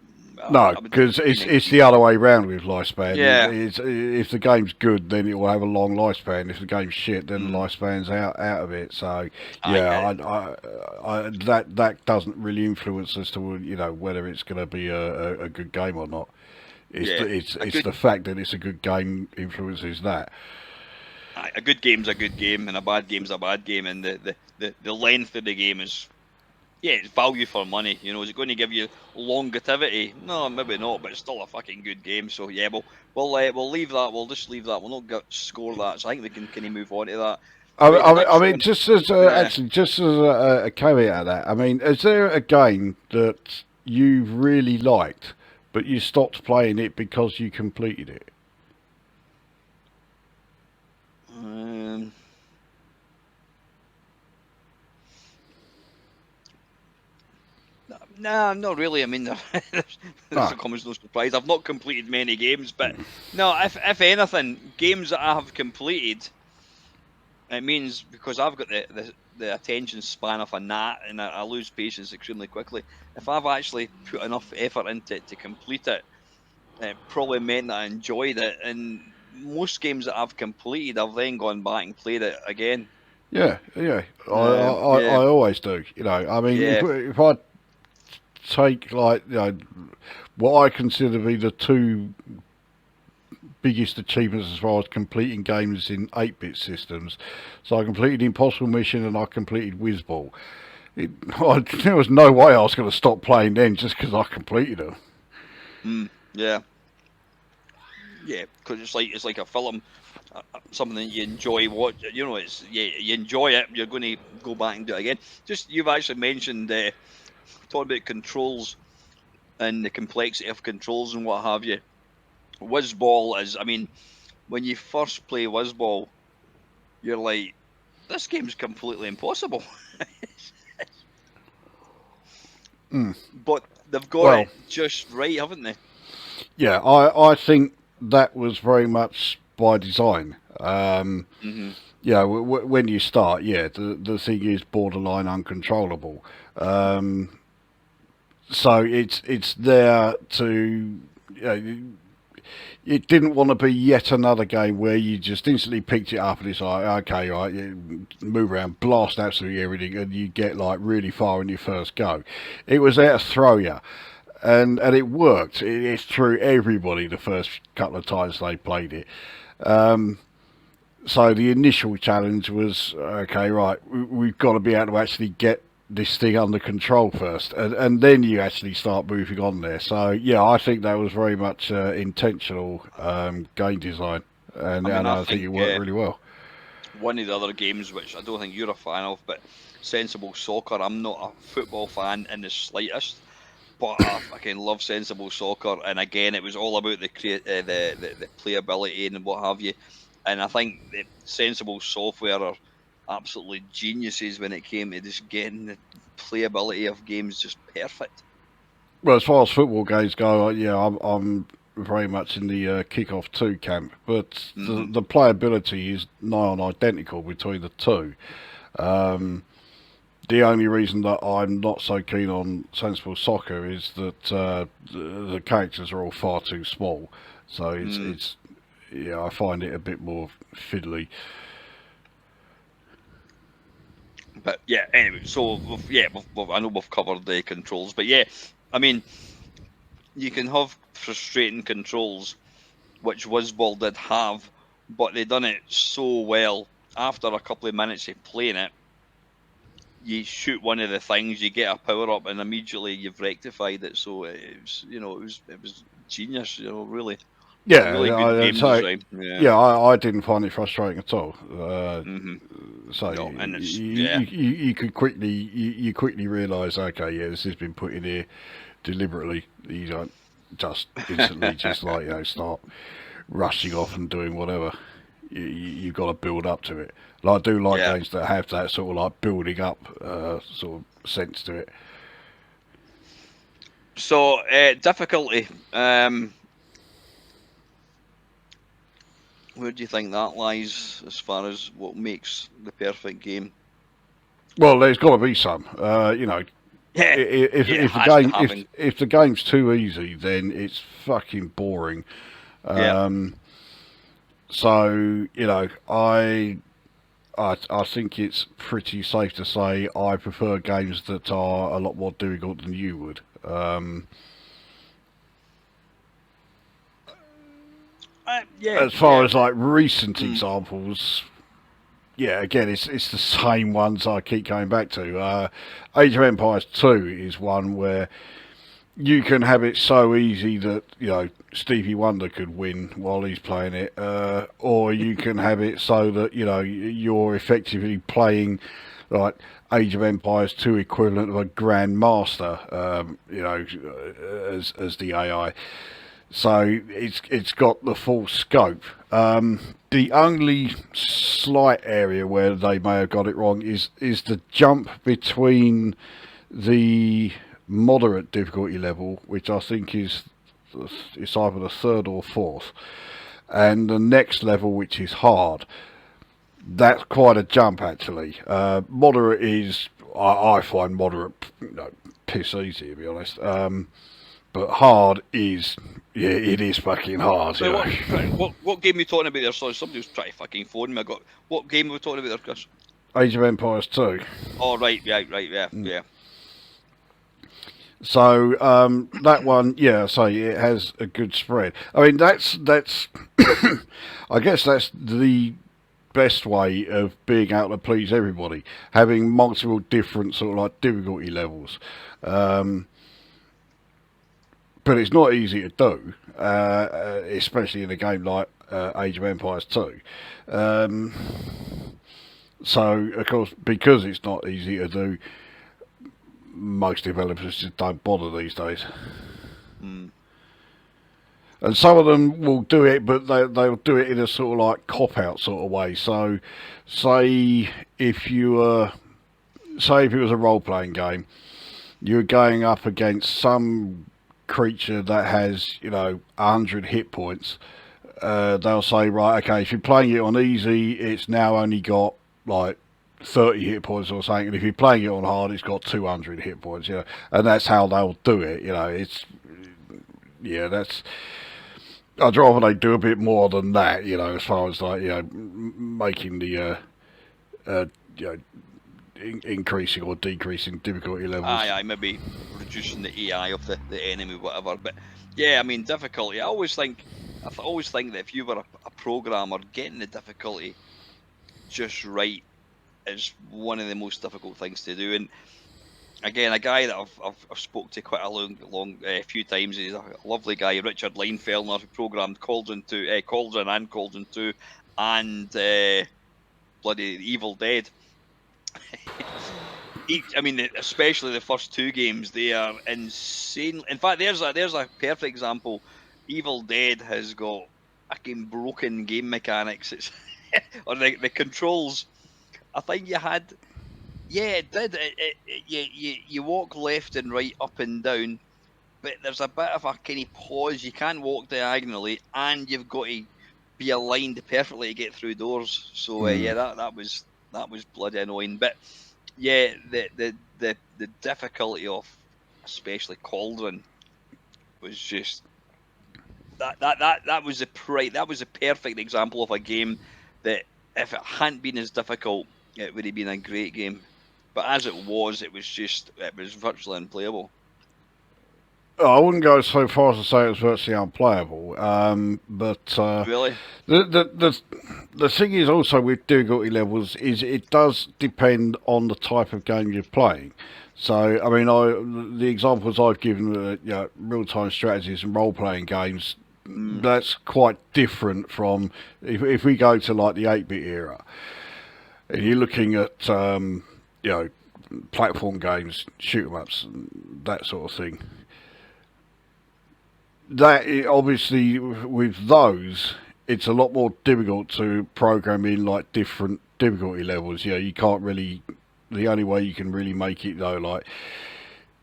No, because it's the other way round with lifespan. Yeah. If the game's good, then it will have a long lifespan. If the game's shit, then the lifespan's out of it. So yeah, that doesn't really influence as to whether it's going to be a good game or not. It's the fact that it's a good game influences that. A good game's a good game, and a bad game's a bad game, and the length of the game is. Yeah, it's value for money. Is it going to give you longevity? No, maybe not, but it's still a fucking good game. So yeah, we'll leave that. We'll just leave that. We'll not score that. So I think we can kind of move on to that. I mean, just as a caveat of that, I mean, is there a game that you really liked, but you stopped playing it because you completed it? No, not really. I mean, there's comes no surprise. I've not completed many games, but no, if anything, games that I have completed, it means because I've got the attention span of a gnat and I lose patience extremely quickly. If I've actually put enough effort into it to complete it, it probably meant that I enjoyed it. And most games that I've completed, I've then gone back and played it again. Yeah. I always do. I mean, if I take what I consider to be the two biggest achievements as far as completing games in 8-bit systems. So I completed Impossible Mission and I completed Whizball. There was no way I was going to stop playing then just because I completed them. Yeah, because it's like a film, something that you enjoy watch. You enjoy it. You're going to go back and do it again. You've actually mentioned talking about controls and the complexity of controls and what have you. Whizball is, I mean, when you first play Whizball, you're like, this game's completely impossible. But they've got it just right, haven't they? Yeah, I think that was very much by design. Yeah, when you start, the thing is borderline uncontrollable. So it's there to, you know, it didn't want to be yet another game where you just instantly picked it up and it's like, okay, right, you move around, blast absolutely everything, and you get like really far in your first go. It was there to throw you, and it worked. It threw everybody the first couple of times they played it. So the initial challenge was, okay, right, we've got to be able to actually get this thing under control first, and then you actually start moving on there. So yeah, I think that was very much intentional game design, I mean, and I I think think it worked really well. one of the other games, which I don't think you're a fan of, but Sensible Soccer. I'm not a football fan in the slightest, but I fucking love Sensible Soccer. And again, it was all about the playability and what have you. And I think the Sensible Software are absolutely geniuses when it came to just getting the playability of games just perfect. Well, as far as football games go, yeah, I'm very much in the kickoff two camp, but Hmm. the playability is nigh on identical between the two. Um, The only reason that I'm not so keen on Sensible Soccer is that the characters are all far too small. So Mm. it's yeah, I find it a bit more fiddly. But yeah, anyway, so I know we've covered the controls, but yeah, I mean, you can have frustrating controls, which Wizzball did have, but they done it so well. After a couple of minutes of playing it, you shoot one of the things, you get a power up, and immediately you've rectified it. So it was, it was genius. Really, really Yeah, good game so design. Yeah. yeah, I didn't find it frustrating at all. Hmm. So No, and it's you could quickly you quickly realise, okay, yeah, this has been put in here deliberately. You don't just instantly just like start rushing off and doing whatever. You've got to build up to it. Like, I do like yeah. games that have that sort of like building up sort of sense to it. So difficulty. Where do you think that lies as far as what makes the perfect game? Well, there's got to be some. Yeah, yeah, it If the has to game happen. if the game's too easy, then it's fucking boring. Yeah. So I think it's pretty safe to say I prefer games that are a lot more difficult than you would. Yeah, As far yeah. as like recent Mm. examples, yeah, again, it's the same ones I keep going back to. Age of Empires 2 is one where you can have it so easy that Stevie Wonder could win while he's playing it, or you can have it so that you're effectively playing like Age of Empires 2 equivalent of a Grandmaster, as the AI. So it's got the full scope. The only slight area where they may have got it wrong is the jump between the moderate difficulty level, which I think is it's either the third or fourth, and the next level, which is hard. That's quite a jump, actually. Moderate is I find moderate piss easy, to be honest. But hard is, yeah, it is fucking hard. So what game are you talking about there? Sorry, somebody was trying to fucking phone me. I got what game are we talking about there, Chris? Age of Empires 2. Oh right, right, yeah, yeah. So that one, yeah, so it has a good spread. I mean, that's I guess that's the best way of being able to please everybody, having multiple different sort of like difficulty levels. Um, but it's not easy to do, especially in a game like Age of Empires 2. Um, so, of course, because it's not easy to do, most developers just don't bother these days. Mm. And some of them will do it, but they'll do it in a sort of like cop out sort of way. So, say if you were, say if it was a role playing game, you're going up against some creature that has 100 hit points. They'll say, right, okay, if you're playing it on easy, it's now only got like 30 hit points or something, and if you're playing it on hard, it's got 200 hit points, you know, and that's how they'll do it, you know. It's that's. I'd rather they do a bit more than that, you know, as far as like making the uh, you know increasing or decreasing difficulty levels. Aye, maybe reducing the AI of the enemy, whatever. But yeah, I mean, difficulty. I always think that if you were a programmer, getting the difficulty just right is one of the most difficult things to do. And again, a guy that I've spoke to quite a few times. He's a lovely guy, Richard Leinfeldner, who programmed Cauldron and Cauldron 2, and bloody Evil Dead. I mean, especially the first two games, they are insane. In fact, there's a perfect example. Evil Dead has got fucking broken game mechanics. It's or the controls. I think you had. Yeah, it did. You walk left and right, up and down, but there's a bit of a kind of pause. You can't walk diagonally, and you've got to be aligned perfectly to get through doors. So yeah, that was bloody annoying. But yeah, the difficulty of especially Cauldron was just that was a perfect example of a game that if it hadn't been as difficult, it would have been a great game. But as it was virtually unplayable. I wouldn't go so far as to say it was virtually unplayable, but Really? the thing is also with difficulty levels is it does depend on the type of game you're playing. So I mean, the examples I've given, real-time strategies and role-playing games, that's quite different from if we go to like the 8-bit era, and you're looking at platform games, shoot 'em ups, that sort of thing. That obviously with those, it's a lot more difficult to program in like different difficulty levels. You can't really. The only way you can really make it though, like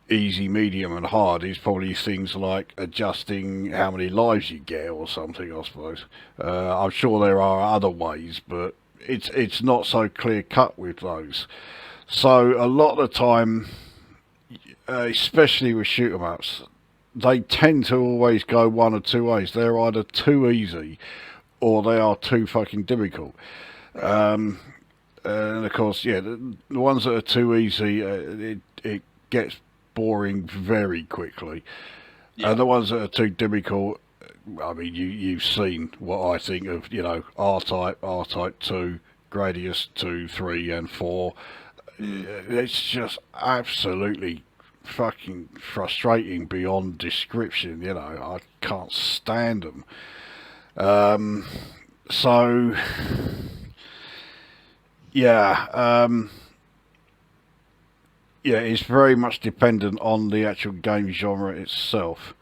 easy, medium, and hard, is probably things like adjusting how many lives you get or something. I suppose. I'm sure there are other ways, but it's not so clear cut with those. So a lot of the time, especially with shoot 'em ups, they tend to always go one or two ways. They're either too easy or they are too fucking difficult. And of course, the ones that are too easy, it gets boring very quickly. Yeah. And the ones that are too difficult, I mean, you've seen what I think of, R-Type, R-Type 2, Gradius 2, 3 and 4. It's just absolutely fucking frustrating beyond description. I can't stand them. So it's very much dependent on the actual game genre itself.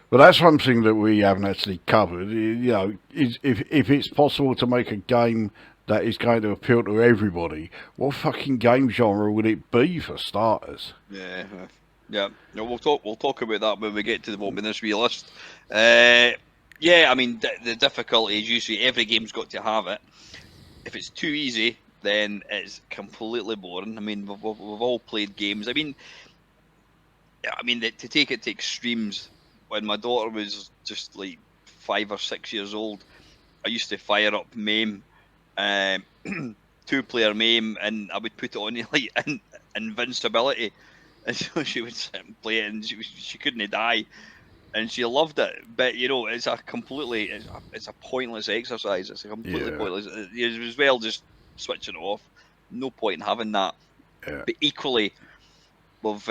But that's one thing that we haven't actually covered. Is if it's possible to make a game that is going to appeal to everybody, what fucking game genre would it be for starters? Yeah. No, we'll talk about that when we get to the moment this wee list. I mean the difficulty is usually every game's got to have it. If it's too easy, then it's completely boring. I mean we've all played games. I mean to take it to extremes. When my daughter was just like 5 or 6 years old, I used to fire up MAME. 2-player MAME, and I would put it on like invincibility, and so she would sit and play it, and she couldn't die, and she loved it. But it's a pointless exercise. It's a completely pointless. You as well just switching it off. No point in having that. Yeah. But equally, we've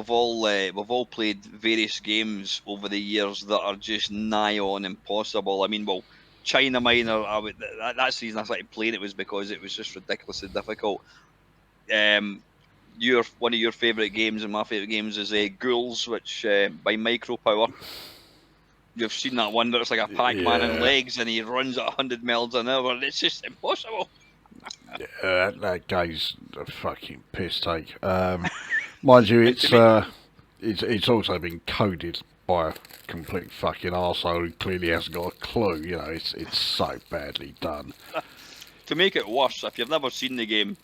all played various games over the years that are just nigh on impossible. I mean, China Minor, that's the reason I started playing it was because it was just ridiculously difficult. One of your favourite games and my favourite games is Ghouls, which by Micropower. You've seen that one that it's like a Pac-Man in legs and he runs at 100 miles an hour. And it's just impossible. That guy's a fucking piss take. Mind you, it's also been coded by a complete fucking arsehole who clearly hasn't got a clue. It's so badly done. To make it worse, if you've never seen the game,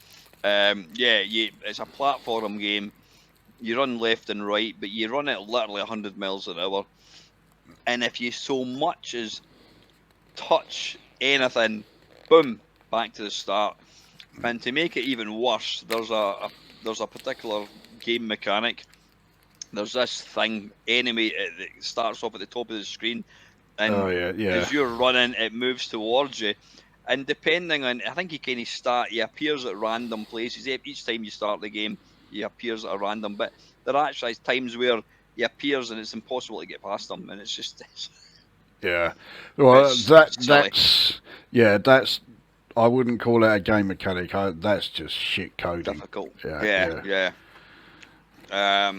It's a platform game. You run left and right, but you run at literally 100 miles an hour. And if you so much as touch anything, boom, back to the start. And to make it even worse, there's a particular game mechanic. There's this thing, enemy, that starts off at the top of the screen, Oh and yeah. as you're running, it moves towards you. And depending on, I think you kind of start, he appears at random places. Each time you start the game, he appears at a random bit. There are actually times where he appears and it's impossible to get past him, and it's just Yeah. Well, it's silly, that's I wouldn't call that a game mechanic. That's just shit coding. difficult. Yeah, Yeah, yeah. yeah.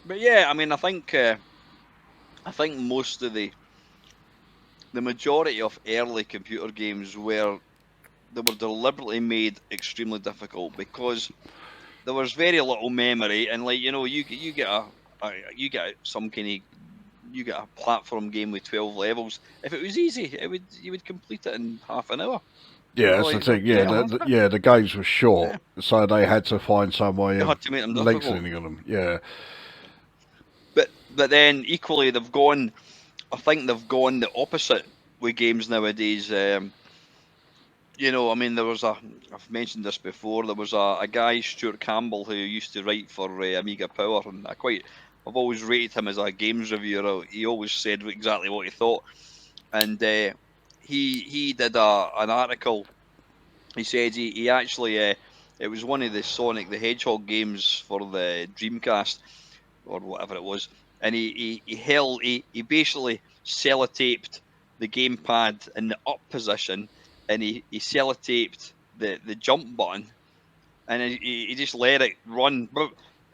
But yeah, I mean, I think most of the majority of early computer games they were deliberately made extremely difficult because there was very little memory, and like you get some kind of you get a platform game with 12 levels. If it was easy, you would complete it in half an hour. Yeah, that's the Like, thing. Yeah, okay, I'm after it. the games were short, Yeah, so they had to find some way you of had to make them difficult. lengthening them. Yeah, But then equally they've gone. I think they've gone the opposite with games nowadays. I mean, I've mentioned this before, there was a guy, Stuart Campbell, who used to write for Amiga Power, and I've always rated him as a games reviewer. He always said exactly what he thought. And he did an article. He said he actually, it was one of the Sonic the Hedgehog games for the Dreamcast, or whatever it was. And he basically sellotaped the gamepad in the up position, and he sellotaped the jump button, and he just let it run,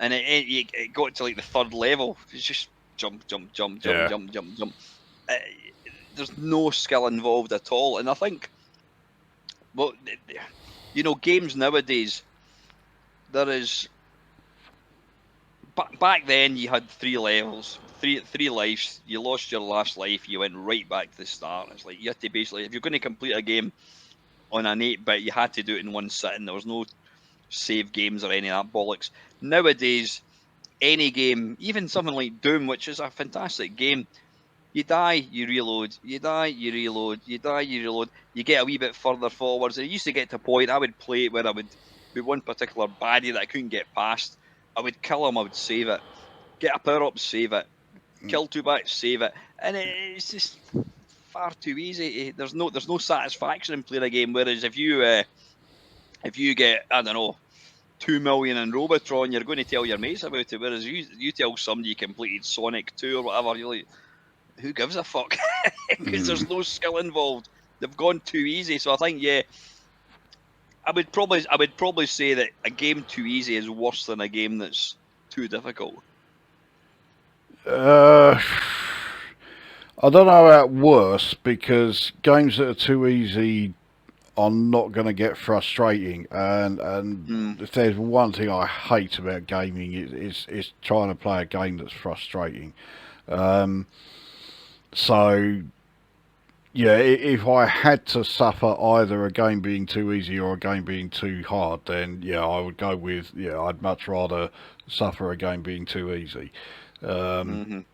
and it got to like the third level. It's just jump, jump, jump, jump, yeah. jump, jump, jump. Uh, there's no skill involved at all, and I think, well, games nowadays, there is back then you had three levels, three lives. You lost your last life, you went right back to the start. It's like you had to basically, if you're going to complete a game on an 8-bit, you had to do it in one sitting. There was no save games or any of that bollocks. Nowadays, any game, even something like Doom, which is a fantastic game, you die, you reload, you die, you reload, you die, you reload, you get a wee bit further forwards. And it used to get to a point I would play it where I would be one particular baddie that I couldn't get past. I would kill him, I would save it. Get a power up, save it. Kill two backs, save it. And it's just far too easy. There's no satisfaction in playing a game. Whereas if you get, I don't know, 2 million in Robotron, you're going to tell your mates about it. Whereas you tell somebody you completed Sonic 2 or whatever, you're like, who gives a fuck? Because there's no skill involved. They've gone too easy. So I think, yeah, I would probably say that a game too easy is worse than a game that's too difficult. I don't know about worse because games that are too easy are not going to get frustrating. And if there's one thing I hate about gaming, it's trying to play a game that's frustrating. So yeah, if I had to suffer either a game being too easy or a game being too hard, then yeah, I would go with I'd much rather suffer a game being too easy. I mean,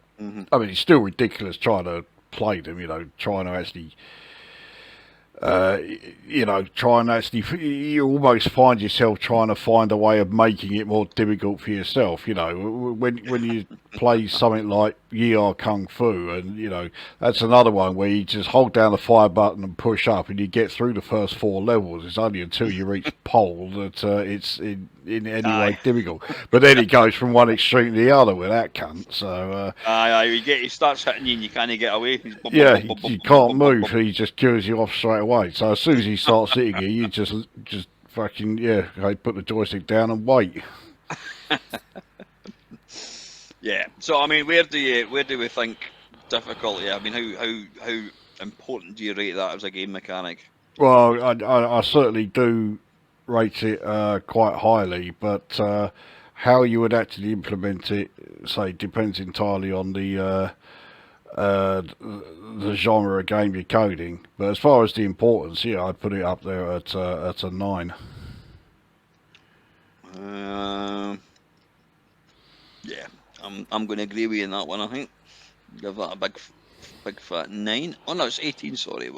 it's still ridiculous trying to play them. Trying to actually try and actually, you almost find yourself trying to find a way of making it more difficult for yourself. When you play something like Ye Are Kung Fu, and that's another one where you just hold down the fire button and push up, and you get through the first 4 levels. It's only until you reach pole that it's in any way difficult. But then it goes from one extreme to the other with that cunt. So He starts hitting you and you can't get away. yeah, you can't move. He just kills you off straight away. So as soon as he starts hitting you, you just fucking put the joystick down and wait. Yeah. So I mean, where do we think difficulty? I mean, how important do you rate that as a game mechanic? Well, I certainly do rate it quite highly, but how you would actually implement it, say, depends entirely on the genre of game you're coding. But as far as the importance, I'd put it up there at a 9. I'm going to agree with you on that one. I think give that a big fat 9. Oh no, it's 18. Sorry,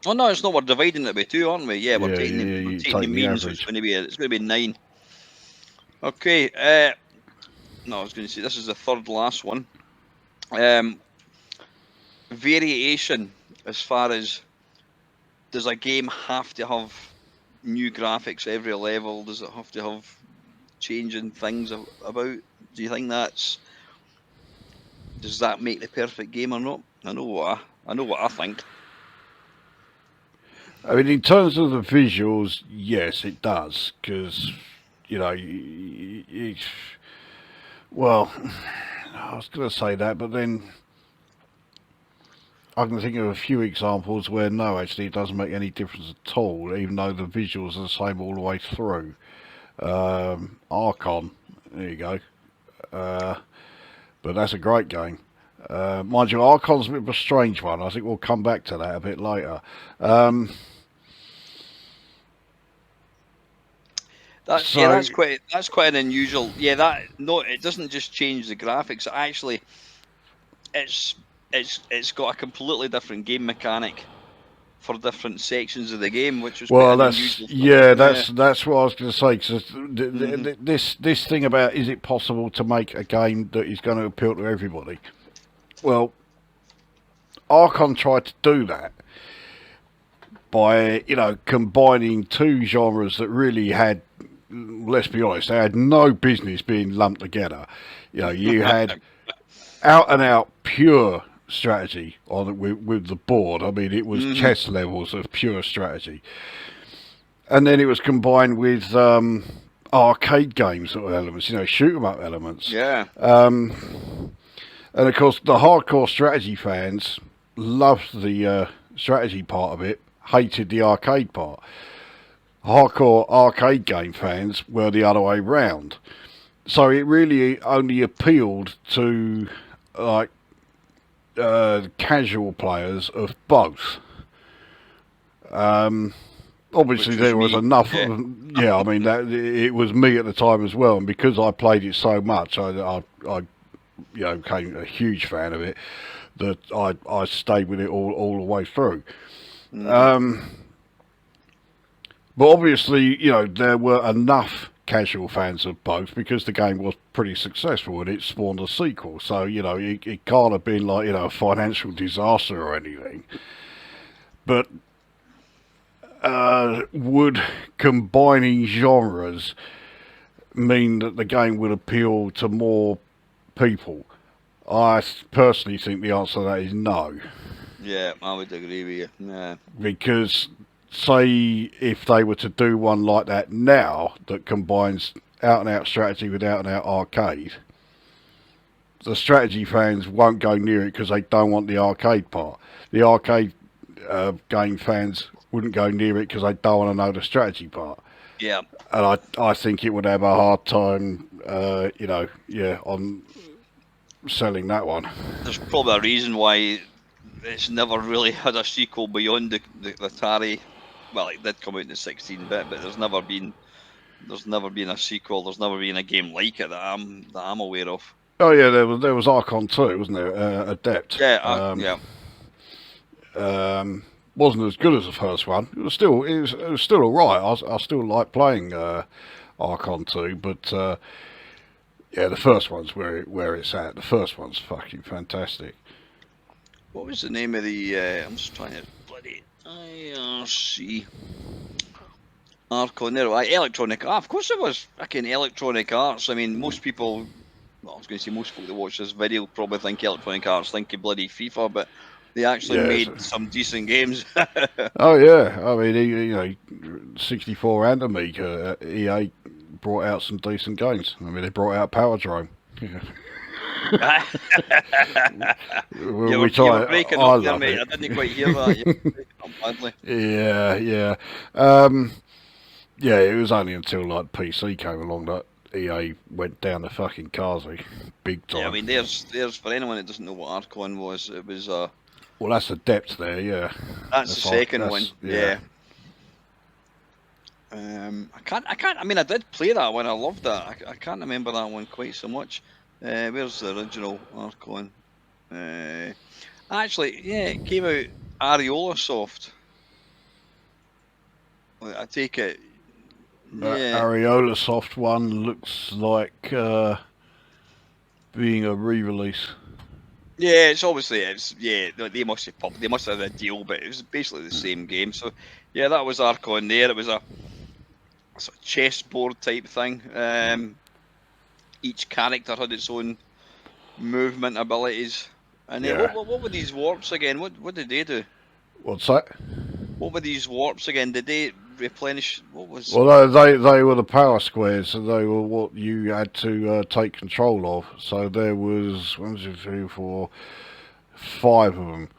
oh no, it's not. We're dividing it by 2, aren't we? Yeah, we're taking the the mean, so it's average. going to be 9. Okay. No, I was going to say this is the third last one. Variation as far as, does a game have to have new graphics every level? Does it have to have changing things about? Do you think does that make the perfect game or not? I know what I think. I mean, in terms of the visuals, yes, it does, because you know, well, I was going to say that, but then I can think of a few examples where no, actually, it doesn't make any difference at all, even though the visuals are the same all the way through. Archon, there you go. But that's a great game. Mind you, Archon's a bit of a strange one. I think we'll come back to that a bit later. That's quite an unusual. Yeah, it doesn't just change the graphics. Actually, it's got a completely different game mechanic for different sections of the game, which was quite an unusual. That's what I was going to say. Cause this thing about, is it possible to make a game that is going to appeal to everybody? Well, Archon tried to do that by combining two genres that really had, let's be honest, they had no business being lumped together. You had out and out pure strategy with the board. I mean, it was chess levels of pure strategy, and then it was combined with arcade games sort of elements, shoot 'em up elements. Yeah. And of course, the hardcore strategy fans loved the strategy part of it, hated the arcade part. Hardcore arcade game fans were the other way round. So it really only appealed to casual players of both. Obviously, there was enough. Yeah, I mean, it was me at the time as well, and because I played it so much, I became a huge fan of it. That I stayed with it all the way through. But obviously, there were enough casual fans of both because the game was pretty successful and it spawned a sequel. So, it can't have been like, a financial disaster or anything. But would combining genres mean that the game would appeal to more people? I personally think the answer to that is no. Yeah, I would agree with you. Yeah. Because say if they were to do one like that now that combines out and out strategy with out and out arcade, the strategy fans won't go near it because they don't want the arcade part. The arcade game fans wouldn't go near it because they don't want to know the strategy part. Yeah. And I think it would have a hard time, on selling that one. There's probably a reason why it's never really had a sequel beyond the Atari. Well, it did come out in the 16-bit, but there's never been a sequel. There's never been a game like it that I'm aware of. Oh yeah, there was Archon 2, wasn't there? Adept. Yeah. Wasn't as good as the first one. It was still all right. I still like playing Archon 2, but the first one's where it's at. The first one's fucking fantastic. What was the name of the? I'm just trying to bloody IRC. Archon, Electronic Arts. Of course it was fucking Electronic Arts. I mean, most people, well, I was going to say most people that watch this video probably think Electronic Arts think of bloody FIFA, but they actually made some decent games. Oh yeah, I mean, 64 and Amiga, EA brought out some decent games. I mean, they brought out Power Drome. You were breaking up there, mate. I didn't quite hear that. You were breaking up badly. Yeah. It was only until like PC came along that EA went down the fucking Kazi big time. Yeah, I mean, there's for anyone that doesn't know what Archon was, it was well, that's Adept there, yeah. That's the second one, yeah. I can't. I mean, I did play that one. I loved that. I can't remember that one quite so much. Where's the original Archon? Uh, Actually, yeah, it came out Areola Soft. I take it. That Yeah, Areola Soft one looks like being a re-release. yeah. It's obviously They must have they must have had a deal, but it was basically the same game. So yeah, that was Archon there. It was a sort of chessboard type thing. Each character had its own movement abilities. And then Yeah. what were these warps again? What did they do? What's that? What were these warps again? Did they replenish? What was? Well, they were the power squares, so they were what you had to take control of. So there was 1, 2, 3, 4, 5 of them.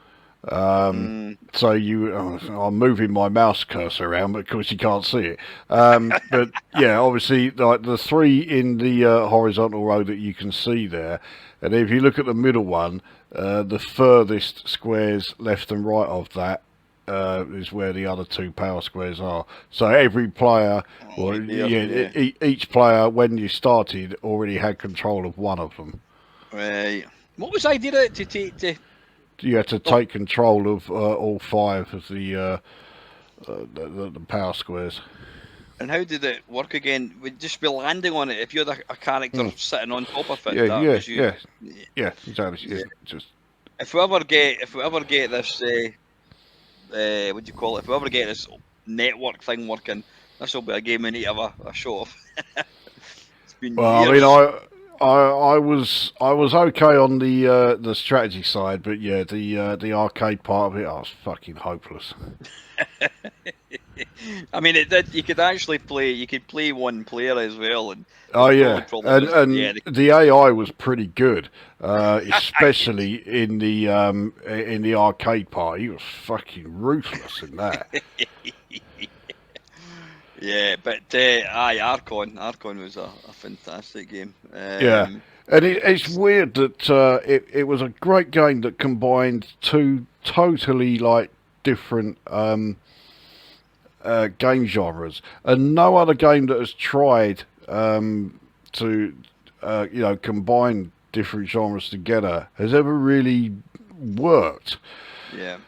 Mm, So I'm moving my mouse cursor around, but of course you can't see it. But yeah, obviously, like the 3 in the horizontal row that you can see there, and if you look at the middle one, the furthest squares left and right of that is where the other 2 power squares are. So every player, oh, or right there. yeah, Yeah. each player when you started already had control of one of them. Right. What was the idea to take to? You had to Oh, take control of all 5 of the power squares. and how did it work again? Would just be landing on it if you're a character Mm. sitting on top of it. Yeah, That yeah, was you. yeah, Yeah. yeah, exactly. Yeah. Yeah, just If we ever get this, what do you call it? If we ever get this network thing working, this will be a game we need to have a show of. It's been well, I mean, years. I was okay on the strategy side, but yeah, the arcade part of it, I was fucking hopeless. I mean, it did. You could actually play. You could play one player as well, and Oh the only yeah, problem is, yeah, and the AI was pretty good, especially in the arcade part. He was fucking ruthless in that. yeah. But aye, Archon was a fantastic game. Yeah, and it's weird that it was a great game that combined 2 totally like different game genres, and no other game that has tried to combine different genres together has ever really worked. Yeah.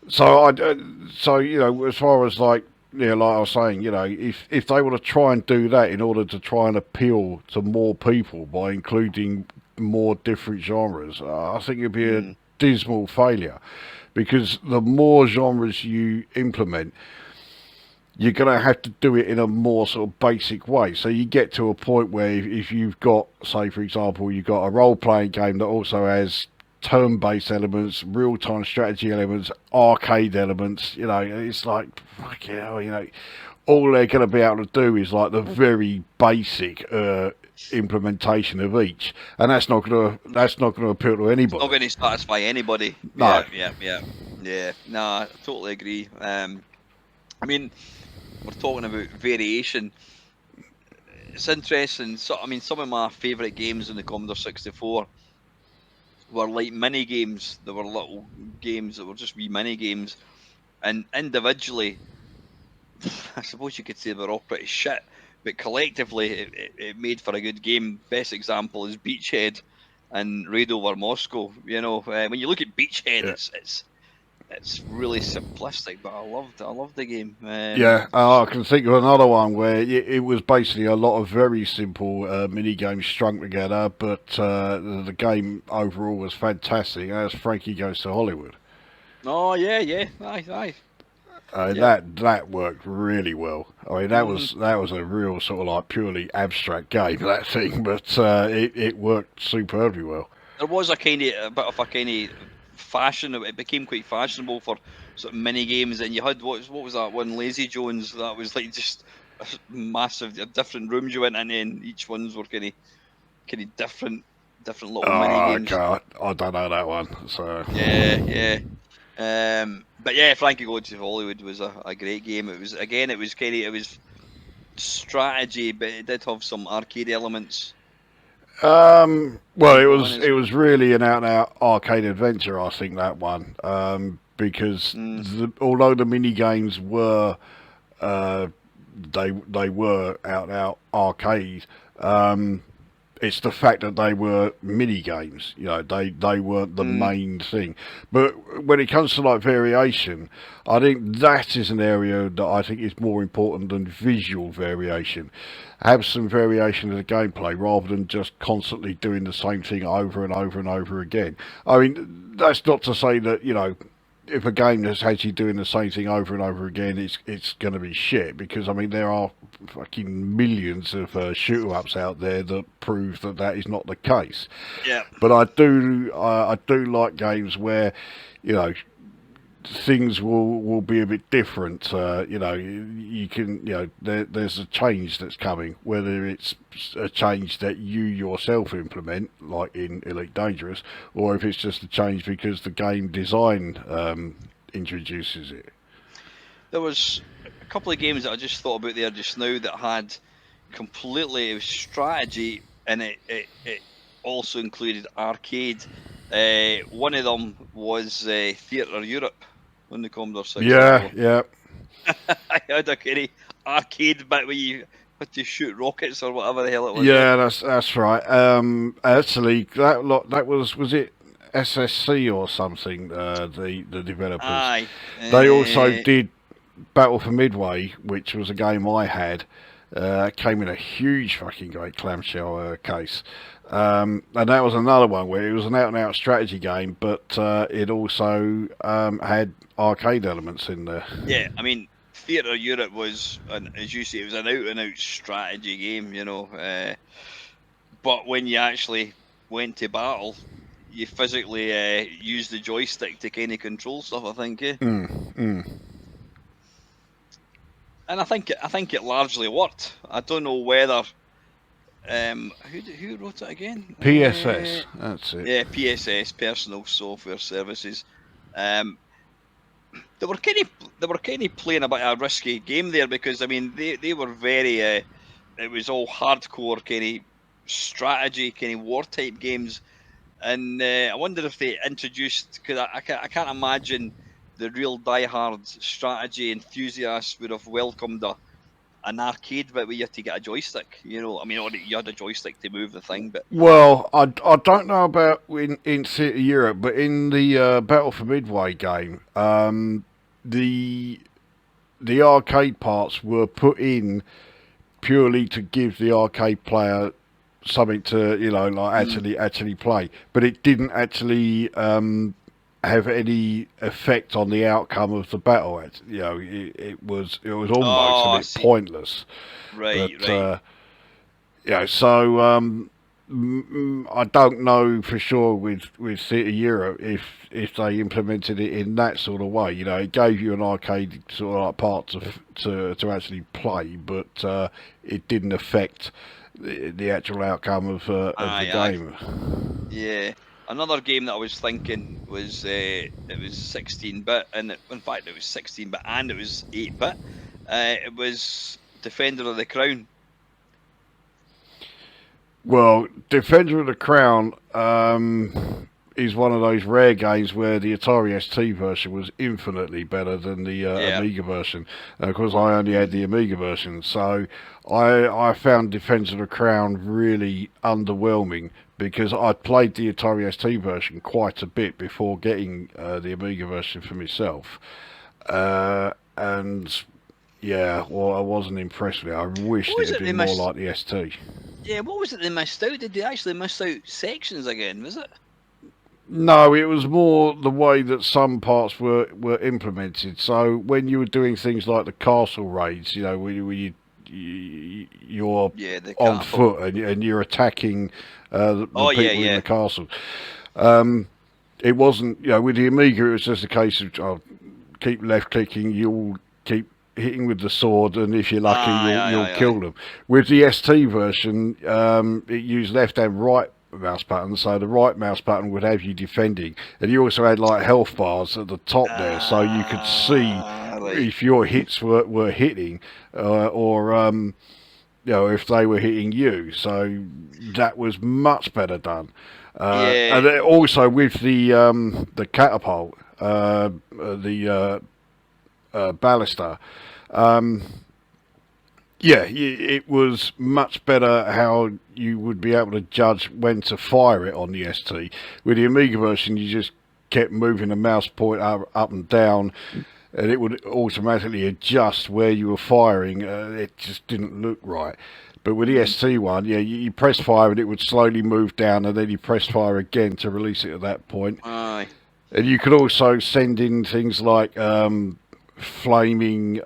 So as far as like like I was saying, if they were to try and do that in order to try and appeal to more people by including more different genres, I think it'd be a Mm. dismal failure, because the more genres you implement, you're going to have to do it in a more sort of basic way. So you get to a point where if you've got, say, for example, you've got a role-playing game that also has turn-based elements, real-time strategy elements, arcade elements, it's like, fuck hell, all they're going to be able to do is like the very basic implementation of each, and that's not going to appeal to It's not anybody. going to satisfy anybody. No. Yeah. No, I totally agree. I mean, we're talking about variation. It's interesting. So, I mean, some of my favourite games in the Commodore 64 were like mini games. They were little games that were just wee mini games, and individually, I suppose you could say they're all pretty shit. But collectively, it made for a good game. Best example is Beachhead and Raid Over Moscow. When you look at Beachhead, Yeah. it's really simplistic, but I loved the game. Yeah, I can think of another one where it was basically a lot of very simple mini games strung together, but the game overall was fantastic. That's Frankie Goes to Hollywood. Oh yeah, aye. Yeah. That worked really well. I mean, Hmm. that was a real sort of like purely abstract game, that thing, but it worked superbly well. There was a bit of a kind of fashion. It became quite fashionable for sort of mini games, and you had what was that one, Lazy Jones? That was like just a massive different rooms you went in, and each ones were kind of different little mini Oh, games. God, I don't know that one. So Yeah. But yeah, Frankie Goes to Hollywood was a great game. It was it was strategy, but it did have some arcade elements well, as well. it was really an out and out arcade adventure. I think that one, because Mm, although the mini games were they were out and out arcade. It's the fact that they were mini games. They weren't the Mm, main thing. But when it comes to like variation, I think that is an area that I think is more important than visual variation. Have some variation in the gameplay rather than just constantly doing the same thing over and over and over again. I mean, that's not to say that if a game that's actually doing the same thing over and over again, it's going to be shit. Because I mean, there are fucking millions of shoot ups out there that prove that that is not the case. yeah. But I do like games where you know things will be a bit different. You can there's a change that's coming, whether it's a change that you yourself implement, like in Elite Dangerous, or if it's just a change because the game design introduces it. There was a couple of games that I just thought about there just now that had completely, it was strategy, and it also included arcade. One of them was Theatre Europe on the Commodore Yeah, 64. yeah, I had a kind of arcade bit where you had to shoot rockets or whatever the hell it was. yeah. That's right. Actually, that was it SSC or something. The developers. Aye. They also did Battle for Midway, which was a game I had. Came in a huge fucking great clamshell case. And that was another one where it was an out-and-out strategy game, but it also had arcade elements in there. Yeah, I mean, Theatre Europe was, as you say, it was an out-and-out strategy game, but when you actually went to battle, you physically used the joystick to kind of control stuff, I think. And I think it largely worked. I don't know whether who wrote it again? PSS, that's it. Yeah, PSS, Personal Software Services. Um, they were kind of playing a bit of a risky game there because I mean they were very it was all hardcore kind of strategy, kind of war type games, and I wonder if they introduced, because I can't imagine the real diehard strategy enthusiasts would have welcomed an arcade bit where you had to get a joystick. I mean, or you had a joystick to move the thing, but Well, I don't know about in City Europe, but in the Battle for Midway game, the the arcade parts were put in purely to give the arcade player something to like actually play, but it didn't actually have any effect on the outcome of the battle. It was almost a oh, I bit see. pointless. Right, But right. so I don't know for sure with City Europe if they implemented it in that sort of way. It gave you an arcade sort of like part to actually play, but it didn't affect the actual outcome of the Aye, aye. game. Yeah. Another game that I was thinking was it was 16-bit, and in fact it was 16-bit and it was 8-bit. It was Defender of the Crown. Well, Defender of the Crown is one of those rare games where the Atari ST version was infinitely better than the Yeah. Amiga version. Of course, I only had the Amiga version, so I found Defender of the Crown really underwhelming because I'd played the Atari ST version quite a bit before getting the Amiga version for myself. And yeah, well, I wasn't impressed with it. I wished What it was had it they been more missed? like the ST. Yeah, what was it they missed out? Did they actually miss out sections again? Was it? No, it was more the way that some parts were implemented. So when you were doing things like the castle raids, you're Yeah, the on catapult. foot and you're attacking the Oh yeah, people in yeah. the castle. It wasn't, with the Amiga, it was just a case of keep left clicking, you'll keep hitting with the sword, and if you're lucky, Aye, you'll aye, you'll aye, aye. kill them. With the ST version, it used left and right mouse button, so the right mouse button would have you defending, and you also had like health bars at the top there, so you could see Right. if your hits were hitting, or if they were hitting you. So that was much better done. Yeah. And then also with the catapult, the ballista, Yeah, it was much better how you would be able to judge when to fire it on the ST. With the Amiga version, you just kept moving the mouse pointer up and down, and it would automatically adjust where you were firing. It just didn't look right. But with the ST one, yeah, you press fire and it would slowly move down, and then you press fire again to release it at that point. Aye. And you could also send in things like flaming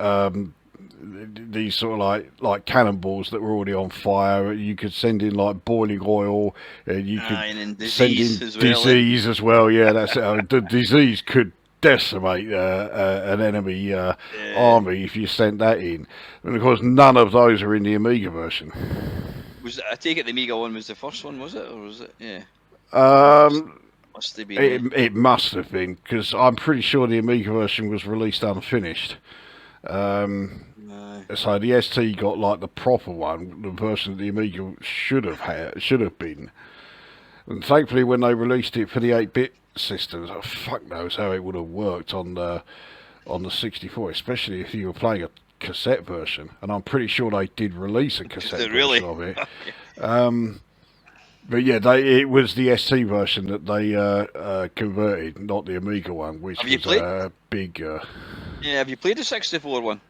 these sort of like cannonballs that were already on fire. You could send in like boiling oil, and you could And then send disease in as well. disease as well. Yeah, that's it. The disease could decimate an enemy army if you sent that in. And of course, none of those are in the Amiga version. I take it the Amiga one was the first one, was it, or was it? Yeah. Must have been. It must have been, because I'm pretty sure the Amiga version was released unfinished. So the ST got like the proper one, the version that the Amiga should have been. And thankfully, when they released it for the 8-bit systems, fuck knows how it would have worked on the 64, especially if you were playing a cassette version. And I'm pretty sure they did release a cassette version of it. But yeah, it was the ST version that they converted, not the Amiga one, which was big. Yeah, have you played the 64 one?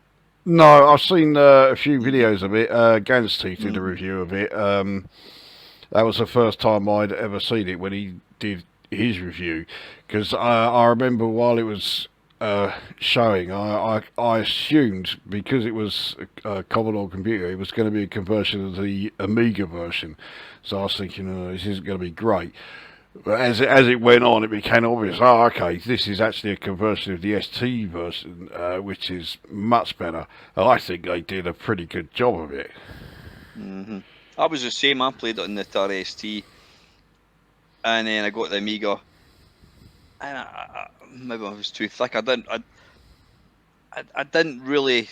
No, I've seen a few videos of it. Gans Teeth did a review of it. That was the first time I'd ever seen it when he did his review. Because I remember while it was showing, I assumed, because it was a Commodore computer, it was going to be a conversion of the Amiga version. So I was thinking, this isn't going to be great. But as it went on, it became obvious. Oh, okay, this is actually a conversion of the ST version, which is much better. And I think they did a pretty good job of it. I was the same. I played it on the Atari ST, and then I got the Amiga, and maybe I was too thick. I didn't really.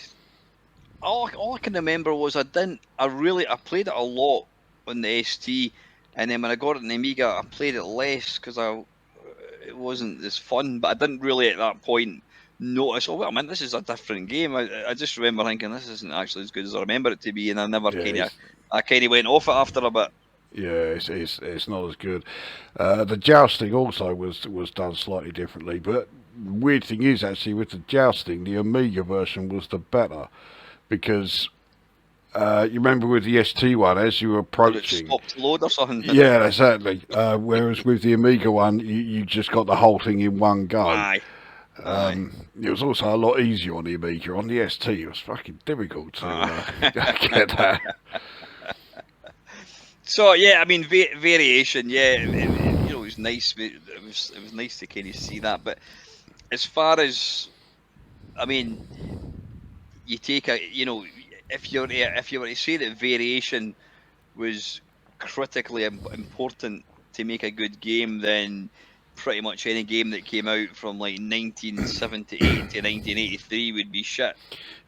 All I can remember was I played it a lot on the ST. And then when I got it in the Amiga, I played it less because it wasn't as fun. But I didn't really at that point notice, oh, wait a minute, this is a different game. I just remember thinking, this isn't actually as good as I remember it to be. And I never I kind of went off it after a bit. Yeah, it's not as good. The jousting also was done slightly differently. But weird thing is, actually, with the jousting, the Amiga version was the better. Because... you remember with the ST one, as you were approaching... It stopped load or something? Yeah, exactly. Whereas with the Amiga one, you just got the whole thing in one go. Aye. It was also a lot easier on the Amiga. On the ST, it was fucking difficult to get that. So, yeah, I mean, variation, yeah. It was nice. It was nice to kind of see that. But as far as... I mean, you take a... If you were to say that variation was critically important to make a good game, then pretty much any game that came out from like 1978 to 1983 would be shit.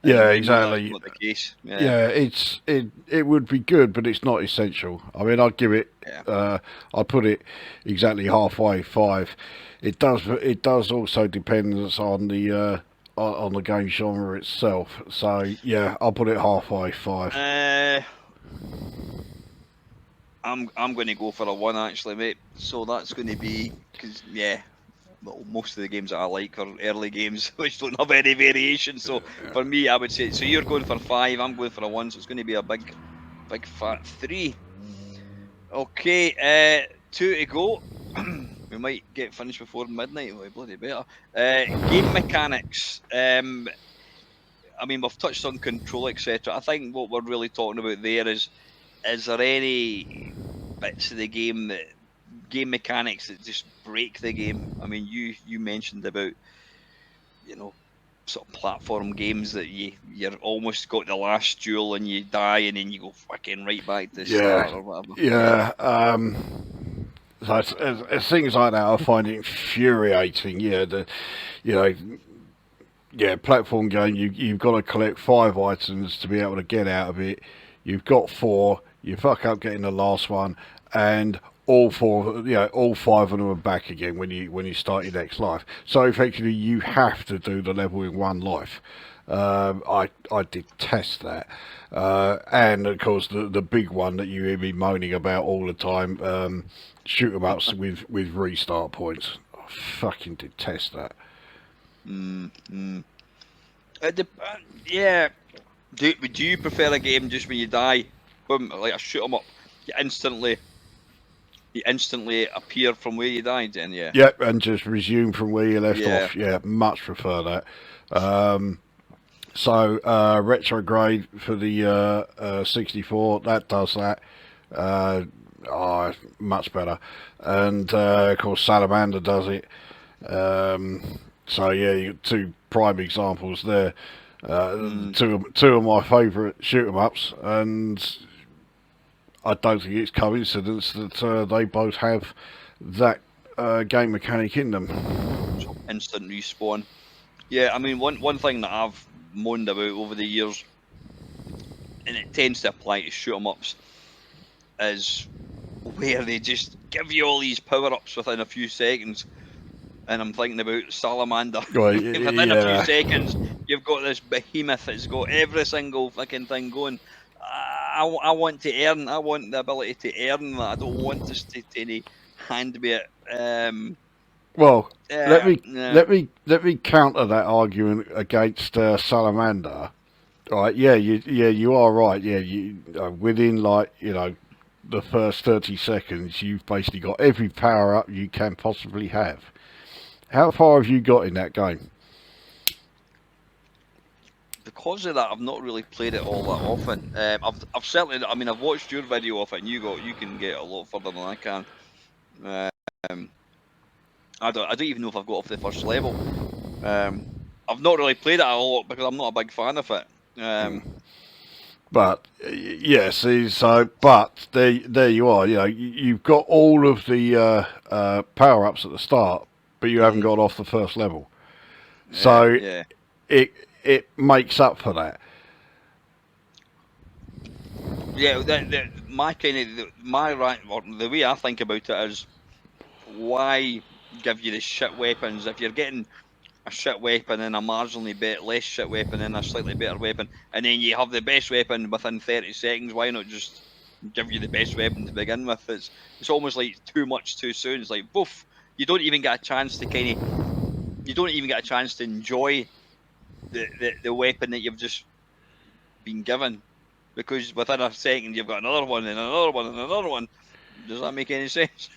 Yeah, exactly. That's not the case. Yeah, it would be good, but it's not essential. I mean, I'd give it. I'd put it exactly halfway 5. It does also depend on the game genre itself. So yeah, I'll put it halfway 5. I'm going to go for a 1 actually, mate. So that's going to be because most of the games that I like are early games which don't have any variation. So for me, I would say so. You're going for 5. I'm going for a 1. So it's going to be a big fat 3. Okay, 2 to go. We might get finished before midnight. Oh, bloody better. Game mechanics. I mean, we've touched on control, etc. I think what we're really talking about there is there any bits of the game mechanics that just break the game? I mean, you mentioned about, sort of platform games that you're almost got the last duel and you die and then you go fucking right back to the start or whatever. Yeah. So things like that I find infuriating. Platform game. You've got to collect 5 items to be able to get out of it. You've got 4. You fuck up getting the last one, and all four, all five of them are back again when you start your next life. So effectively, you have to do the level in one life. I detest that, and of course the big one that you hear me moaning about all the time, shoot 'em ups with restart points. I fucking detest that. Mm, mm. Yeah. Do you prefer a game just when you die, boom, like a shoot 'em up, you instantly appear from where you died? Then yeah. Yep, and just resume from where you left Yeah. off. Yeah, much prefer that. So retrograde for the 64 that does that. Much better. And of course Salamander does it. So yeah, you got two prime examples there. Two of my favourite shoot 'em ups, and I don't think it's coincidence that they both have that game mechanic in them. So instant respawn. Yeah, I mean one thing that I've moaned about over the years, and it tends to apply to shoot 'em ups, is where they just give you all these power ups within a few seconds. And I'm thinking about Salamander. Well, Within a few yeah. seconds, you've got this behemoth that's got every single fucking thing going. I want to earn. I want the ability to earn that. I don't want this to hand me it. Well, let me Yeah, let me counter that argument against Salamander. Right? Yeah, you are right. Yeah, you within the first 30 seconds, you've basically got every power up you can possibly have. How far have you got in that game? because of that, I've not really played it all that often. I've certainly. I mean, I've watched your video of it, and you can get a lot further than I can. Um, I don't even know if I've got off the first level. I've not really played it a lot because I'm not a big fan of it. But yes, but there you are. You've got all of the power ups at the start, but you haven't got off the first level. So yeah. it makes up for that. Yeah, my kind of my right, or the way I think about it is, why give you the shit weapons if you're getting a shit weapon and a marginally less shit weapon and a slightly better weapon, and then you have the best weapon within 30 seconds? Why not just give you the best weapon to begin with? It's almost like too much too soon. It's like, boof, you don't even get a chance to enjoy the weapon that you've just been given, because within a second you've got another one and another one and another one. Does that make any sense?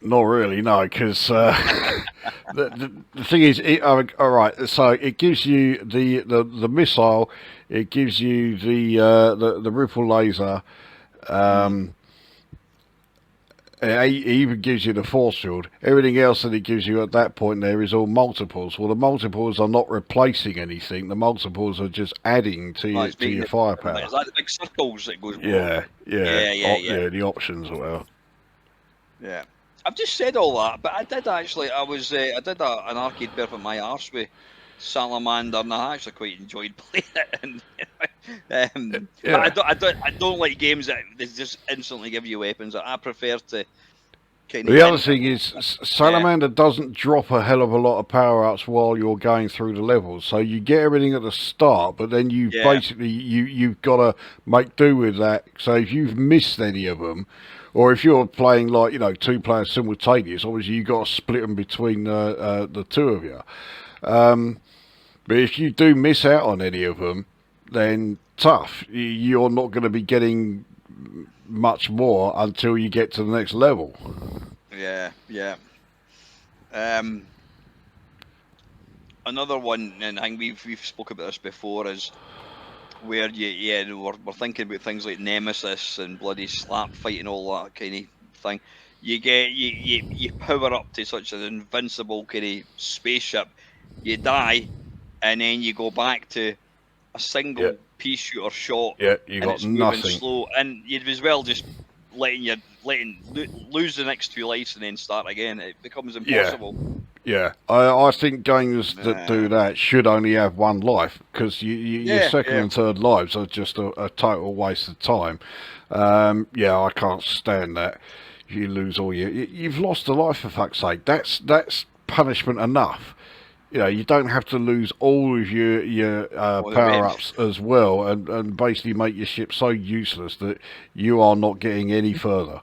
Not really, no, because the thing is, all right. So it gives you the missile, it gives you the ripple laser. It even gives you the force field. Everything else that it gives you at that point there is all multiples. Well, the multiples are not replacing anything. The multiples are just adding to your firepower. Is that the big circles that goes? Yeah. Yeah. The options or whatever. Yeah. I've just said all that, but I did actually. I did an arcade perfect my arse with Salamander, and I actually quite enjoyed playing it. And, Yeah. but I don't like games that they just instantly give you weapons. I prefer to kind of. The other thing is, Salamander doesn't drop a hell of a lot of power-ups while you're going through the levels. So you get everything at the start, but then you basically, you've got to make do with that. So if you've missed any of them, or if you're playing like, two players simultaneous, obviously you've got to split them between the two of you. But if you do miss out on any of them, then tough. You're not going to be getting much more until you get to the next level. Yeah. Another one, and I think we've spoke about this before, is where we're thinking about things like Nemesis and bloody slap fight and all that kind of thing. You power up to such an invincible kind of spaceship, you die, and then you go back to a single pea shooter shot. Yeah, you got it's moving nothing. slow, and you'd as well just lose the next 2 lives and then start again. It becomes impossible. Yeah, I think games that do that should only have one life, because your second and third lives are just a total waste of time. I can't stand that. if you lose all you've lost a life, for fuck's sake. That's punishment enough. You know, you don't have to lose all of your All the power weapons. ups as well, and basically make your ship so useless that you are not getting any further.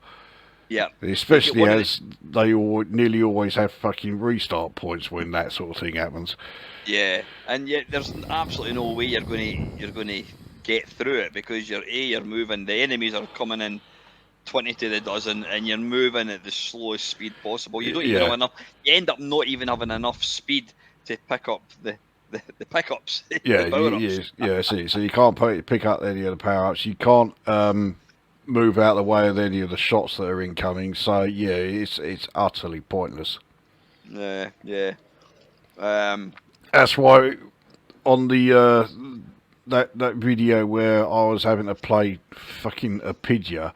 Yeah. Like Especially one of the as they nearly always have fucking restart points when that sort of thing happens. Yeah, and yet there's absolutely no way you're gonna get through it because you're moving. The enemies are coming in 20 to the dozen, and you're moving at the slowest speed possible. You don't even have Yeah, enough. You end up not even having enough speed to pick up the pickups, yeah, the power ups. yeah. See, so you can't pick up any of the power ups. You can't move out of the way of any of the shots that are incoming. So yeah, it's utterly pointless. Yeah, yeah. Um, That's why on the that video where I was having to play fucking Apidia,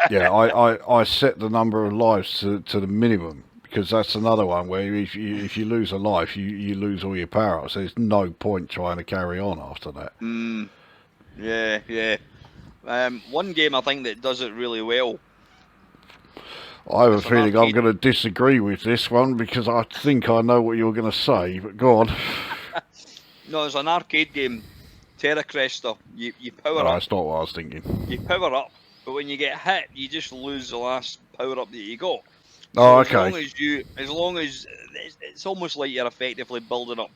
yeah, I set the number of lives to the minimum because that's another one where if you lose a life, you lose all your power ups. There's no point trying to carry on after that. mm, yeah, yeah. One game I think that does it really well. I have a It's an feeling I'm arcade. going to disagree with this one because I think I know what you're going to say. But go on. No, it's an arcade game. Terra Cresta. You power Oh, up. that's not what I was thinking. You power up, but when you get hit, you just lose the last power up that you got. Oh, So okay. as long as it's almost like you're effectively building up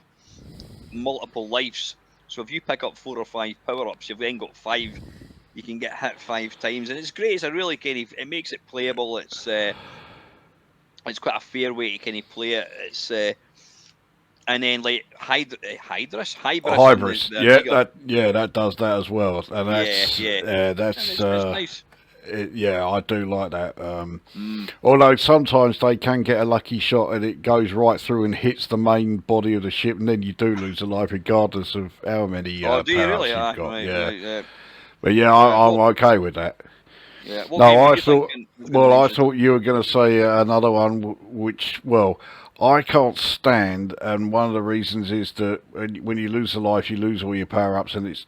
multiple lives. So if you pick up 4 or 5 power ups, you've then got 5. You can get hit 5 times, and it's great. It's a really kind of it makes it playable. It's quite a fair way to kind of play it. It's and then like Hybris on Hybris, the Amiga. that does that as well, and Yeah, that's yeah, and that's it's nice. yeah, I do like that. Mm. Although sometimes they can get a lucky shot and it goes right through and hits the main body of the ship, and then you do lose a life regardless of how many Oh, do you power really? ups you've Ah, got. right, Yeah, right, yeah. but yeah, I'm Well, okay with that. yeah. What No, game were I you thought. thinking was going to Well, I mention? thought you were going to say another one, which, well, I can't stand, and one of the reasons is that when you lose a life, you lose all your power ups, and it's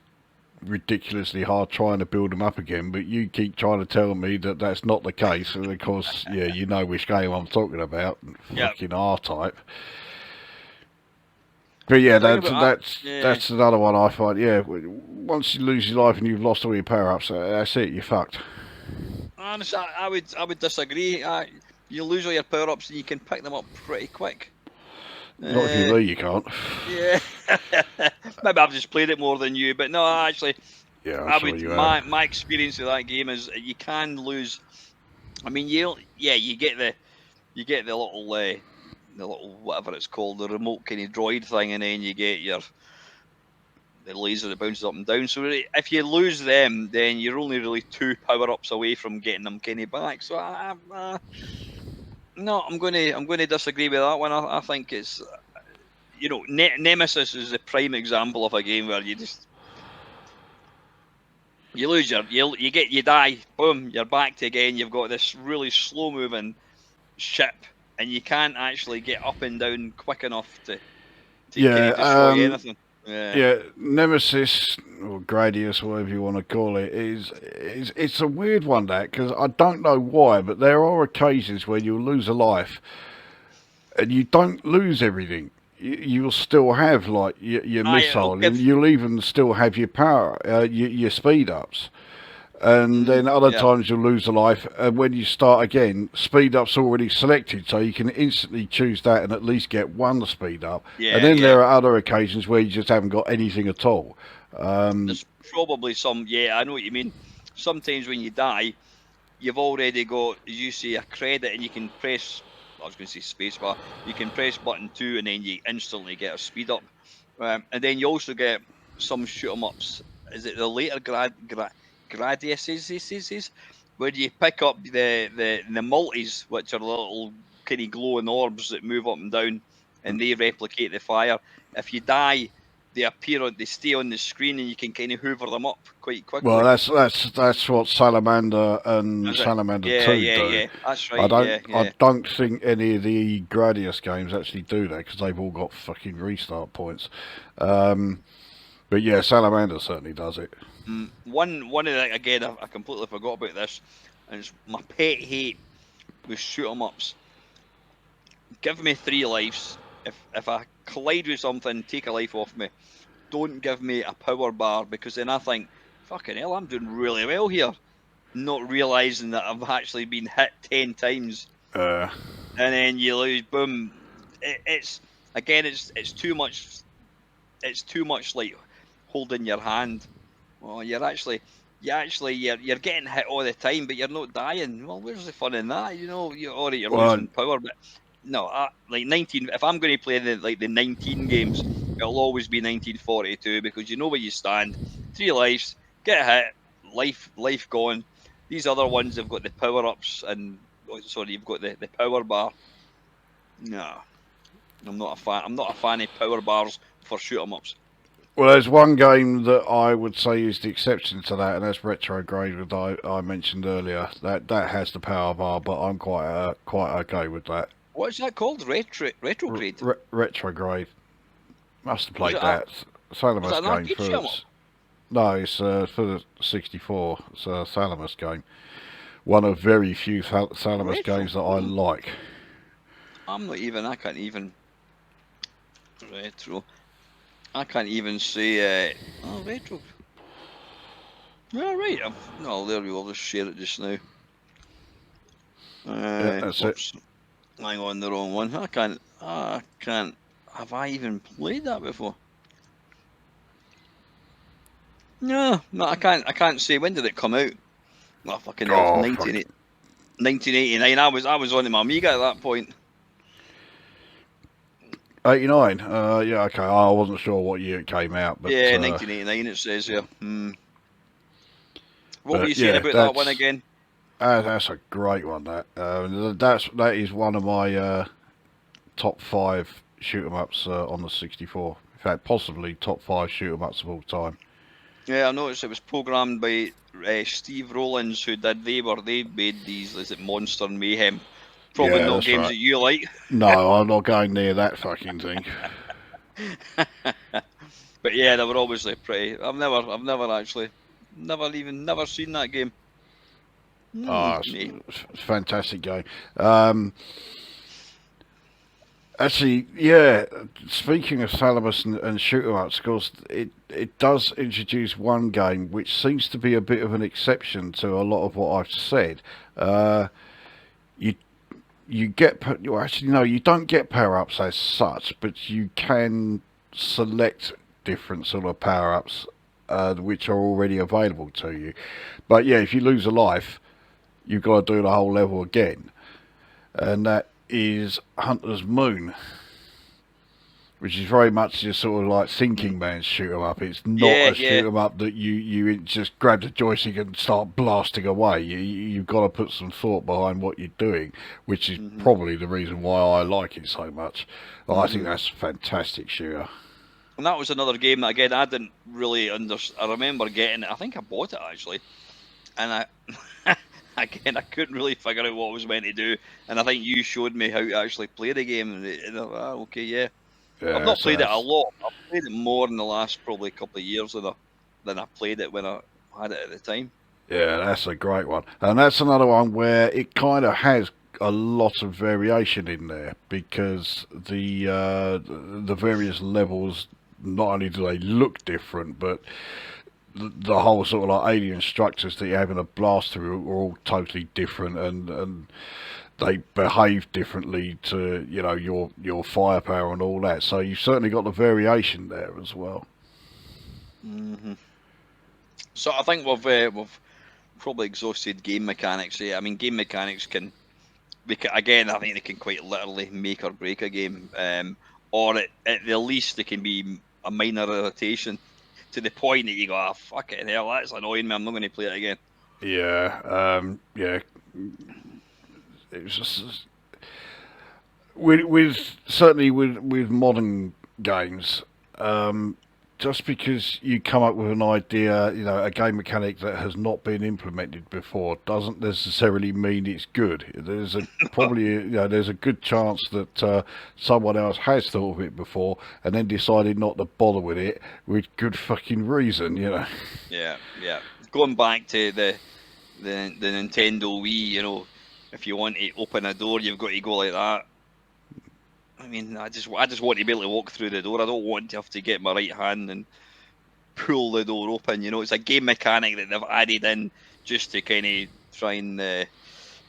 ridiculously hard trying to build them up again. But you keep trying to tell me that that's not the case, and of course, yeah, you know which game I'm talking about, Yeah, fucking R-Type. But yeah, talking about that. Yeah, that's another one I find. Yeah, once you lose your life and you've lost all your power ups, that's it. You're fucked. honestly, I would disagree. You lose all your power ups and you can pick them up pretty quick. Not if you're Uh, me, you can't. yeah, maybe I've just played it more than you, but no, actually, Yeah, I'm I sure would. you have. My experience of that game is you can lose. I mean, you get the little whatever it's called, the remote kind of droid thing, and then you get the laser that bounces up and down. So really, if you lose them, then you're only really 2 power ups away from getting them kind of back. So no, I'm gonna disagree with that one. I think it's Nemesis is the prime example of a game where you lose you die, boom, you're back to again. You've got this really slow moving ship, and you can't actually get up and down quick enough to kind Yeah, of destroy anything. Yeah. yeah. Nemesis or Gradius, whatever you want to call it, is it's a weird one that because I don't know why, but there are occasions where you'll lose a life and you don't lose everything. You'll still have like your It'll missile, and give. you'll even still have your power, your speed ups. And then other Yeah, times you'll lose a life, and when you start again, speed up's already selected, so you can instantly choose that and at least get one speed up. And yeah, then yeah. there are other occasions where you just haven't got anything at all. There's probably some. Yeah, I know what you mean. Sometimes when you die, you've already got, as you say, a credit, and you can press. I was going to say spacebar. You can press button 2, and then you instantly get a speed up. And then you also get some shoot 'em ups. Is it the later gradiuses? Where you pick up the multis, which are little kind of glowing orbs that move up and down, and they replicate the fire. If you die, they stay on the screen, and you can kind of hoover them up quite Well, quickly. that's what Salamander and Is it? Salamander Yeah, 2 yeah, do. yeah. That's right. Yeah, I yeah. don't think any of the Gradius games actually do that because they've all got fucking restart points. But yeah, Salamander certainly does it. One of the, again, I completely forgot about this. and it's my pet hate with shoot 'em ups. Give me 3 lives. If I collide with something, take a life off me. Don't give me a power bar, because then I think, fucking hell, I'm doing really well here. Not realising that I've actually been hit 10 times. Uh, And then you lose, boom. It's again, it's too much. It's too much like holding your hand. Oh, you're getting hit all the time, but you're not dying. Well, where's the fun in that? You're already you're well, losing power, but no, like 19. If I'm going to play the 19 games, it'll always be 1942, because you know where you stand. 3 lives, get hit, life gone. These other ones have got the power ups, and you've got the power bar. No, I'm not a fan. I'm not a fan of power bars for shoot 'em ups. well, there's one game that I would say is the exception to that, and that's Retrograde, that I mentioned earlier. That has the power bar, but I'm quite okay with that. What's that called? Retrograde. Retrograde. Must have Was played it that. was Salamis that an game arcade shoot 'em up? first. No, it's for the 64. It's a Salamis game. One of very few Salamis games that I like. I'm not even. I can't even. Retro. I can't even say. Retro. Yeah, right. No, there we go. I'll just share it just now. Yeah, that's Whoops. Hang on, the wrong one. I can't. Have I even played that before? No, I can't. I can't say. When did it come out? Oh, fucking hell. Oh, 1989. I was on my Amiga at that point. 89. Yeah, okay. I wasn't sure what year it came out, but yeah, 1989. It says here. What were you saying yeah, about that one again? That's a great one. That is one of my top 5 shoot 'em ups on the 64. In fact, possibly top 5 shoot 'em ups of all time. Yeah, I noticed it was programmed by Steve Rowlands, who they made these. Is it Monster and Mayhem? Probably Yeah, not that's games right. that you like. No, I'm not going near that fucking thing. But yeah, they were obviously pretty. I've never actually, never seen that game. It's a fantastic game. Actually, yeah. Speaking of Salamis and shoot 'em ups, of course, it does introduce one game which seems to be a bit of an exception to a lot of what I've said. You get actually no, you don't get power ups as such, but you can select different sort of power ups which are already available to you. But yeah, if you lose a life, you've got to do the whole level again, and that is Hunter's Moon, which is very much just sort of like Thinking Man's shoot 'em up. It's not a shoot 'em up that you just grab the joystick and start blasting away. You've got to put some thought behind what you're doing, which is probably the reason why I like it so much. I think that's a fantastic shooter. And that was another game that, again, I didn't really understand. I remember getting it. I think I bought it actually, and again, I couldn't really figure out what I was meant to do. And I think you showed me how to actually play the game. And okay, yeah. I've not played it a lot. I've played it more in the last probably couple of years than I played it when I had it at the time. Yeah, that's a great one. And that's another one where it kind of has a lot of variation in there, because the various levels, not only do they look different, but the whole sort of like alien structures that you're having a blast through are all totally different, and they behave differently to your firepower and all that. So you've certainly got the variation there as well. So I think we've probably exhausted game mechanics here. I mean, game mechanics again, I think they can quite literally make or break a game, or at the least they can be a minor irritation to the point that you go, oh, fucking hell, that's annoying me, I'm not going to play it again. Yeah, yeah. It was just certainly with modern games, just because you come up with an idea, a game mechanic that has not been implemented before, doesn't necessarily mean it's good. There's there's a good chance that someone else has thought of it before and then decided not to bother with it with good fucking reason, Yeah. Going back to the Nintendo Wii, you know, if you want to open a door, you've got to go like that. I mean, I just want to be able to walk through the door. I don't want to have to get my right hand and pull the door open. You know, it's a game mechanic that they've added in just to kind of try and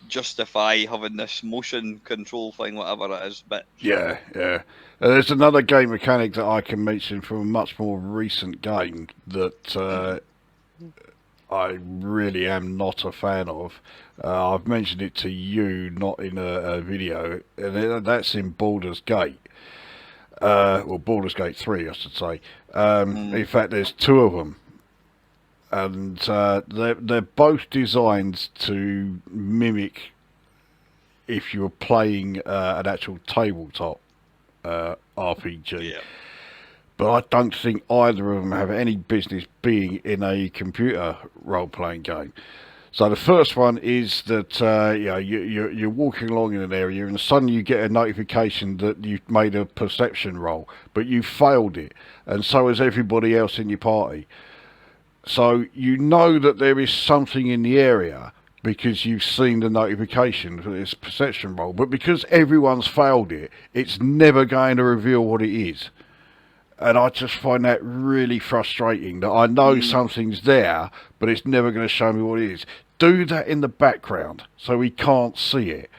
justify having this motion control thing, whatever it is. But Yeah, yeah. There's another game mechanic that I can mention from a much more recent game that I really am not a fan of. I've mentioned it to you, not in a video, and that's in Baldur's Gate. Well, Baldur's Gate 3, I should say. In fact, there's two of them, and they're both designed to mimic if you're playing an actual tabletop RPG. yeah, But I don't think either of them have any business being in a computer role-playing game. So the first one is that you're walking along in an area and suddenly you get a notification that you've made a perception roll, but you failed it, and so has everybody else in your party. So you know that there is something in the area because you've seen the notification for this perception roll, but because everyone's failed it, it's never going to reveal what it is. And I just find that really frustrating, that I know something's there, but it's never going to show me what it is. Do that in the background so we can't see it.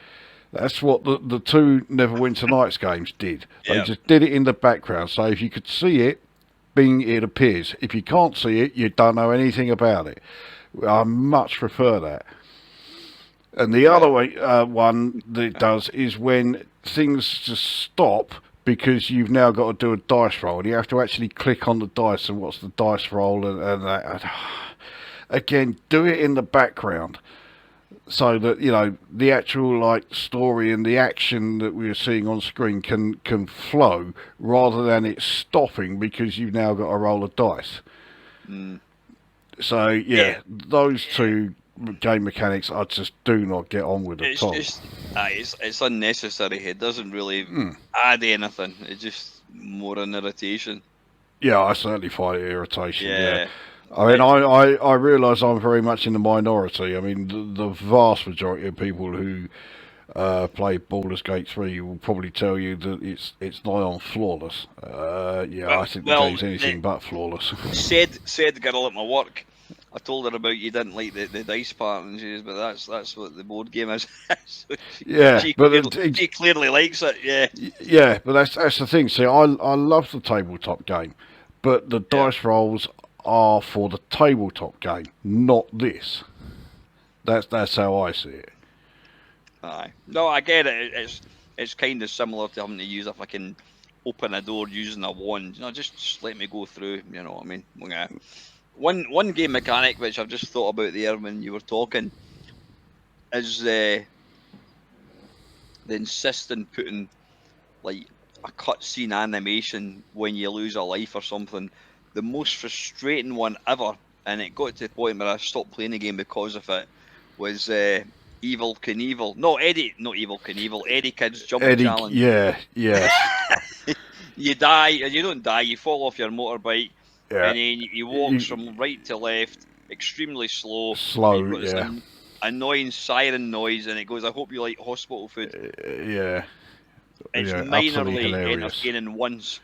That's what the two Neverwinter Nights games did. They just did it in the background. So if you could see it, bing, it appears. If you can't see it, you don't know anything about it. I much prefer that. And the other one that it does is when things just stop because you've now got to do a dice roll, and you have to actually click on the dice and what's the dice roll and that. Again, do it in the background so that, you know, the actual like story and the action that we're seeing on screen can flow rather than it stopping because you've now got to roll a dice. So those two game mechanics I just do not get on with at all. It's unnecessary. It doesn't really add anything. It's just more an irritation. Yeah, I certainly find it irritation. Yeah. I mean, I realise I'm very much in the minority. I mean, the vast majority of people who play Baldur's Gate 3 will probably tell you that it's nigh on flawless. I think the game's anything but flawless. said girl at my work, I told her about you didn't like the dice part, and she says, but that's what the board game is. So she clearly likes it. Yeah. Yeah, but that's the thing. See, I love the tabletop game, but the dice rolls are for the tabletop game, not this. That's how I see it. Aye. No, I get it. It's kind of similar to having to use if I can open a door using a wand. You know, just let me go through. You know what I mean? One game mechanic which I've just thought about there when you were talking is the insisting putting like a cutscene animation when you lose a life or something. The most frustrating one ever, and it got to the point where I stopped playing the game because of it, was Evil Knievel. No, not Evil Knievel. Eddie Kid's jumping challenge. Yeah. You die, and you don't die. You fall off your motorbike, and then he walks from right to left, extremely slow. Slow, annoying siren noise, and it goes, I hope you like hospital food. It's minorly entertaining once,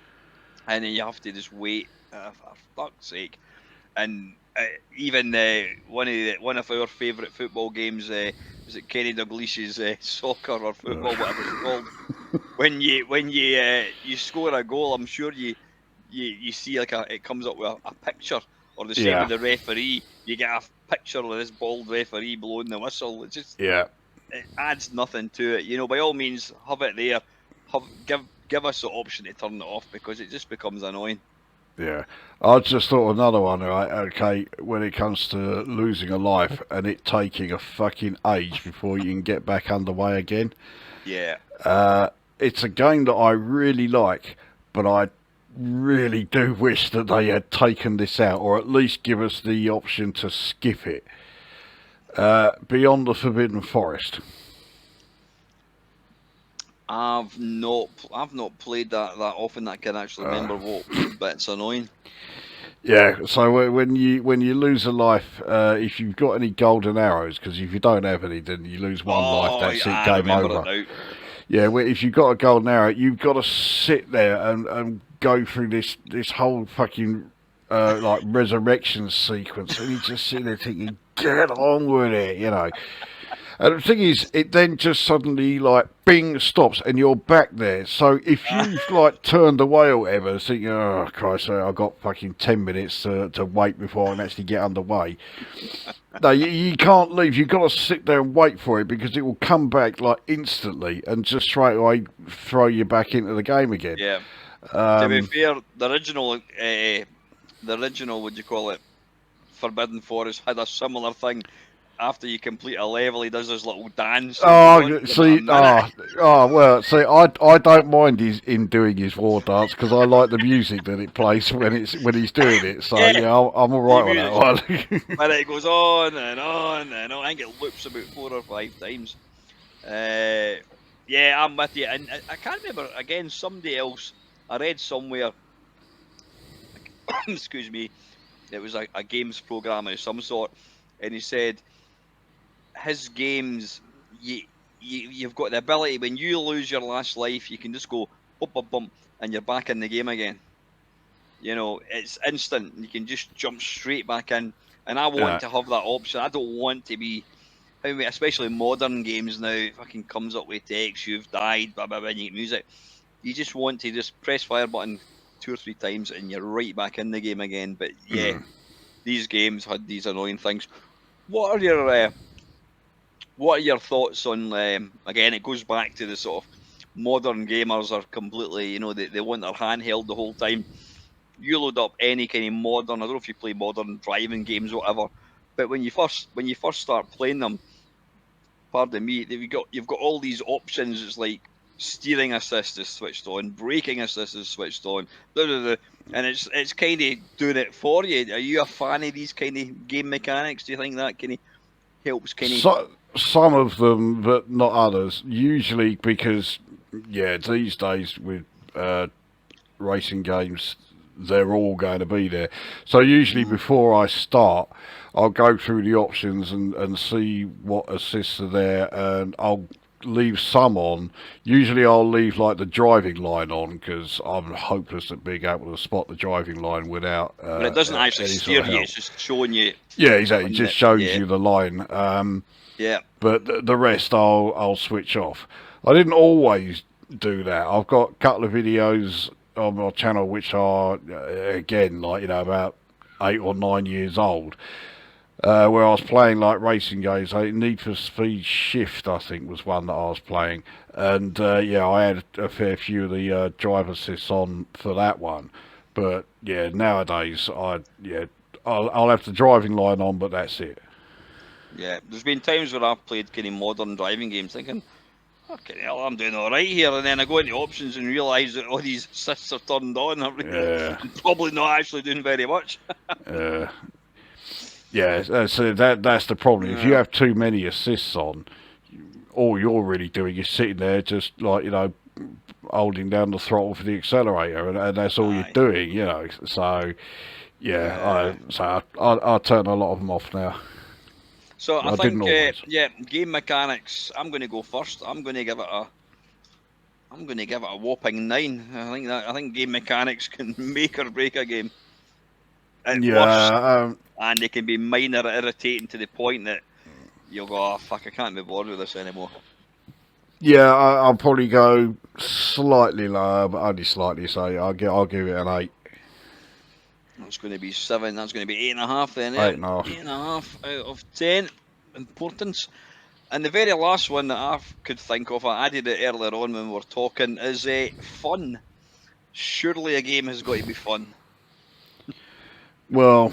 and then you have to just wait. For fuck's sake. And even one of our favourite football games, was it Kenny Dalglish's soccer or football, whatever it's called. when you score a goal, I'm sure you see like it comes up with a picture, or the same with the referee. You get a picture of this bald referee blowing the whistle. It's just it adds nothing to it. You know, by all means, have it there. Give us the option to turn it off, because it just becomes annoying. Yeah, I just thought another one, right? Okay, when it comes to losing a life and it taking a fucking age before you can get back underway again. Yeah. It's a game that I really like, but I really do wish that they had taken this out, or at least give us the option to skip it. Beyond the Forbidden Forest. I've not played that often that I can actually remember what, but it's annoying. Yeah, so when you lose a life, if you've got any golden arrows, because if you don't have any, then you lose one life. Oh, That's it, I game remember it over. now. Yeah, if you've got a golden arrow, you've got to sit there and go through this whole fucking like resurrection sequence, and you just sit there thinking, get on with it, you know. And the thing is, it then just suddenly like bing stops, and you're back there. So if Ah, you've like turned away or whatever, thinking, oh Christ, I've got fucking 10 minutes to wait before I can actually get underway. No, you can't leave. You've got to sit there and wait for it because it will come back like instantly and just straight away throw you back into the game again. yeah. To be Um, fair, the original, what do you call it, Forbidden Forest had a similar thing. After you complete a level, he does his little dance. It goes on oh, for about a see, minute. well, see, I don't mind him doing his war dance because I like the music that it plays when he's doing it. So Yeah, yeah, I'm all the right with that music, one. but it goes on and on and on. I think it loops about 4 or 5 times. Uh, yeah, I'm with you. And I can't remember again. Somebody else I read somewhere. Excuse me. It was a games programmer of some sort, and he said his games, you've got the ability when you lose your last life, you can just go bump bump bump, and you're back in the game again. You know, it's instant. You can just jump straight back in. And I want Yeah. to have that option. I don't want to be, especially modern games now, it fucking comes up with text, you've died, blah, blah, blah, and you get music. You just want to just press fire button 2 or 3 times and you're right back in the game again. But yeah, Mm. these games had these annoying things. What are your uh, what are your thoughts on? Again, it goes back to the sort of modern gamers are completely, they want their handheld the whole time. You load up any kind of modern. I don't know if you play modern driving games, or whatever. But when you first start playing them, pardon me, you've got all these options. It's like steering assist is switched on, braking assist is switched on, blah, blah, blah, and it's kind of doing it for you. Are you a fan of these kind of game mechanics? Do you think that kind of helps? Kind of, So, some of them, but not others. Usually because, yeah, these days with racing games, they're all going to be there. So usually mm, before I start, I'll go through the options and see what assists are there, and I'll leave some on. Usually I'll leave like the driving line on because I'm hopeless at being able to spot the driving line without but it doesn't actually any sort steer of you. help. It's just showing you Yeah, exactly. It on just the shows yeah, you the line. yeah. But the rest I'll switch off. I didn't always do that. I've got a couple of videos on my channel which are again like about 8 or 9 years old, where I was playing like racing games. Like Need for Speed Shift, I think, was one that I was playing, and yeah, I had a fair few of the driver assists on for that one. But yeah, nowadays I'll have the driving line on, but that's it. Yeah, there's been times where I've played kind of modern driving games thinking, fucking hell, I'm doing all right here. And then I go into options and realise that all these assists are turned on. Yeah. I'm probably not actually doing very much. Uh, Yeah, so that's the problem. If you Yeah. have too many assists on, all you're really doing is sitting there just like holding down the throttle for the accelerator, and that's all you're Aye. doing. So yeah, Uh, I turn a lot of them off now. so I I didn't think, always. yeah, game mechanics. I'm going to go first. I'm going to give it a whopping 9. I think game mechanics can make or break a game at worst, Yeah, and they can be minor irritating to the point that you'll go, oh fuck, I can't be bothered with this anymore. yeah, I'll probably go slightly lower, but only slightly. So I'll give it an 8, That's going to be 7. That's going to be 8.5 then, yeah. 8.5. 8.5 out of 10. Importance. And the very last one that I could think of, I added it earlier on when we were talking, is fun. Surely a game has got to be fun. Well,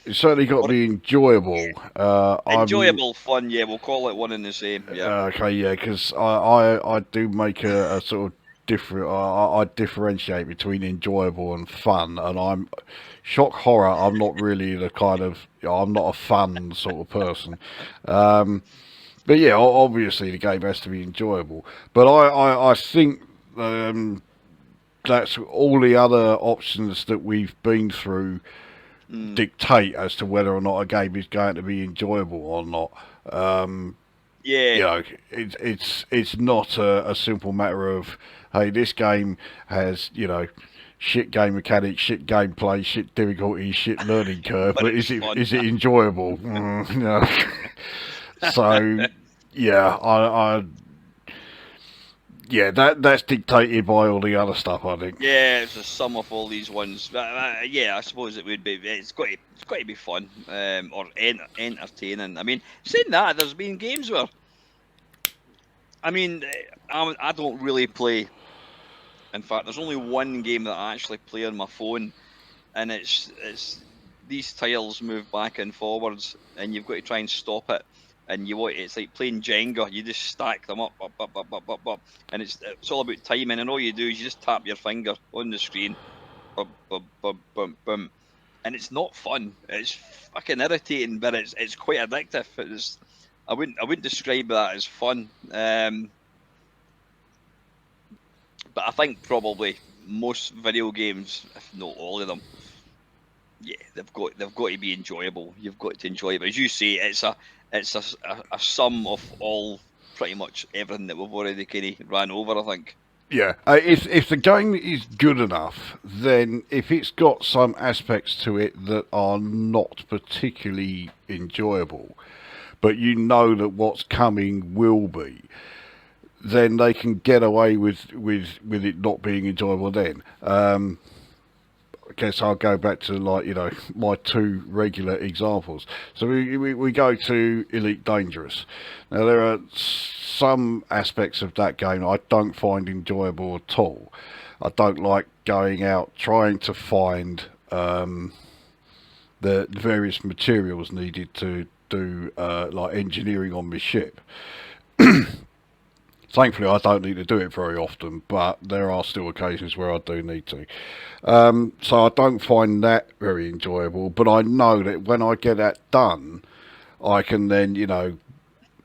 it's certainly got to Or be enjoyable. I'm enjoyable fun, yeah, we'll call it one and the same, yeah. Okay, yeah, because I do make a sort of different. I differentiate between enjoyable and fun, and I'm shock horror. I'm not really the kind of. I'm not a fun sort of person. Um, but yeah, obviously the game has to be enjoyable. But I think that's all the other options that we've been through Mm. dictate as to whether or not a game is going to be enjoyable or not. Yeah, You know, it's not a simple matter of, hey, this game has, you know, shit game mechanics, shit gameplay, shit difficulty, shit learning curve, but but it's fun. is it enjoyable? You know. So yeah, I yeah, that's dictated by all the other stuff, I think. Yeah, it's a sum of all these ones. Yeah, I suppose it would be. It's got to be fun, or entertaining. I mean, saying that, there's been games where, I mean, I don't really play. In fact, there's only one game that I actually play on my phone, and it's these tiles move back and forwards, and you've got to try and stop it. And it's like playing Jenga. You just stack them up, and it's all about timing. And all you do is you just tap your finger on the screen, bum, bum, bum, bum, bum. And it's not fun. It's fucking irritating, but it's quite addictive. I wouldn't describe that as fun. But I think probably most video games, if not all of them, yeah, they've got to be enjoyable. You've got to enjoy it. But as you say, it's a sum of all pretty much everything that we've already kind of ran over, I think. Yeah, if the game is good enough, then if it's got some aspects to it that are not particularly enjoyable, but you know that what's coming will be, then they can get away with it not being enjoyable. Then I guess I'll go back to, like, you know, my two regular examples. So we go to Elite Dangerous. Now there are some aspects of that game I don't find enjoyable at all. I don't like going out trying to find the various materials needed to do like engineering on my ship. Thankfully, I don't need to do it very often, but there are still occasions where I do need to. So I don't find that very enjoyable, but I know that when I get that done, I can then, you know,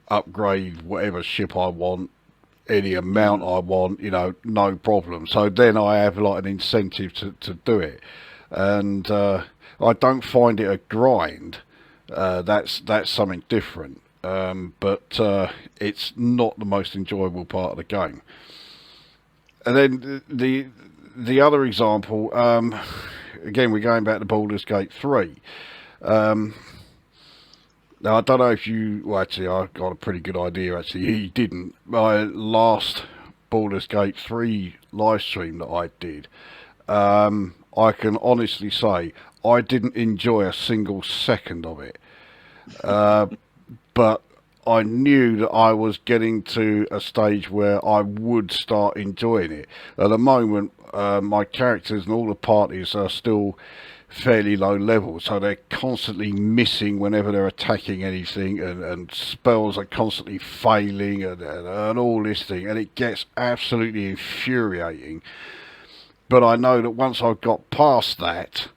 upgrade whatever ship I want, any amount I want, you know, no problem. So then I have like an incentive to do it. And I don't find it a grind. That's something different. But it's not the most enjoyable part of the game. And then the other example, again, we're going back to Baldur's Gate 3. Now, I don't know if you... Well, actually, I got a pretty good idea, actually. You didn't. My last Baldur's Gate 3 live stream that I did, I can honestly say I didn't enjoy a single second of it. But I knew that I was getting to a stage where I would start enjoying it. At the moment, my characters and all the parties are still fairly low level, so they're constantly missing whenever they're attacking anything, and spells are constantly failing, and all this thing, and it gets absolutely infuriating. But I know that once I've got past that,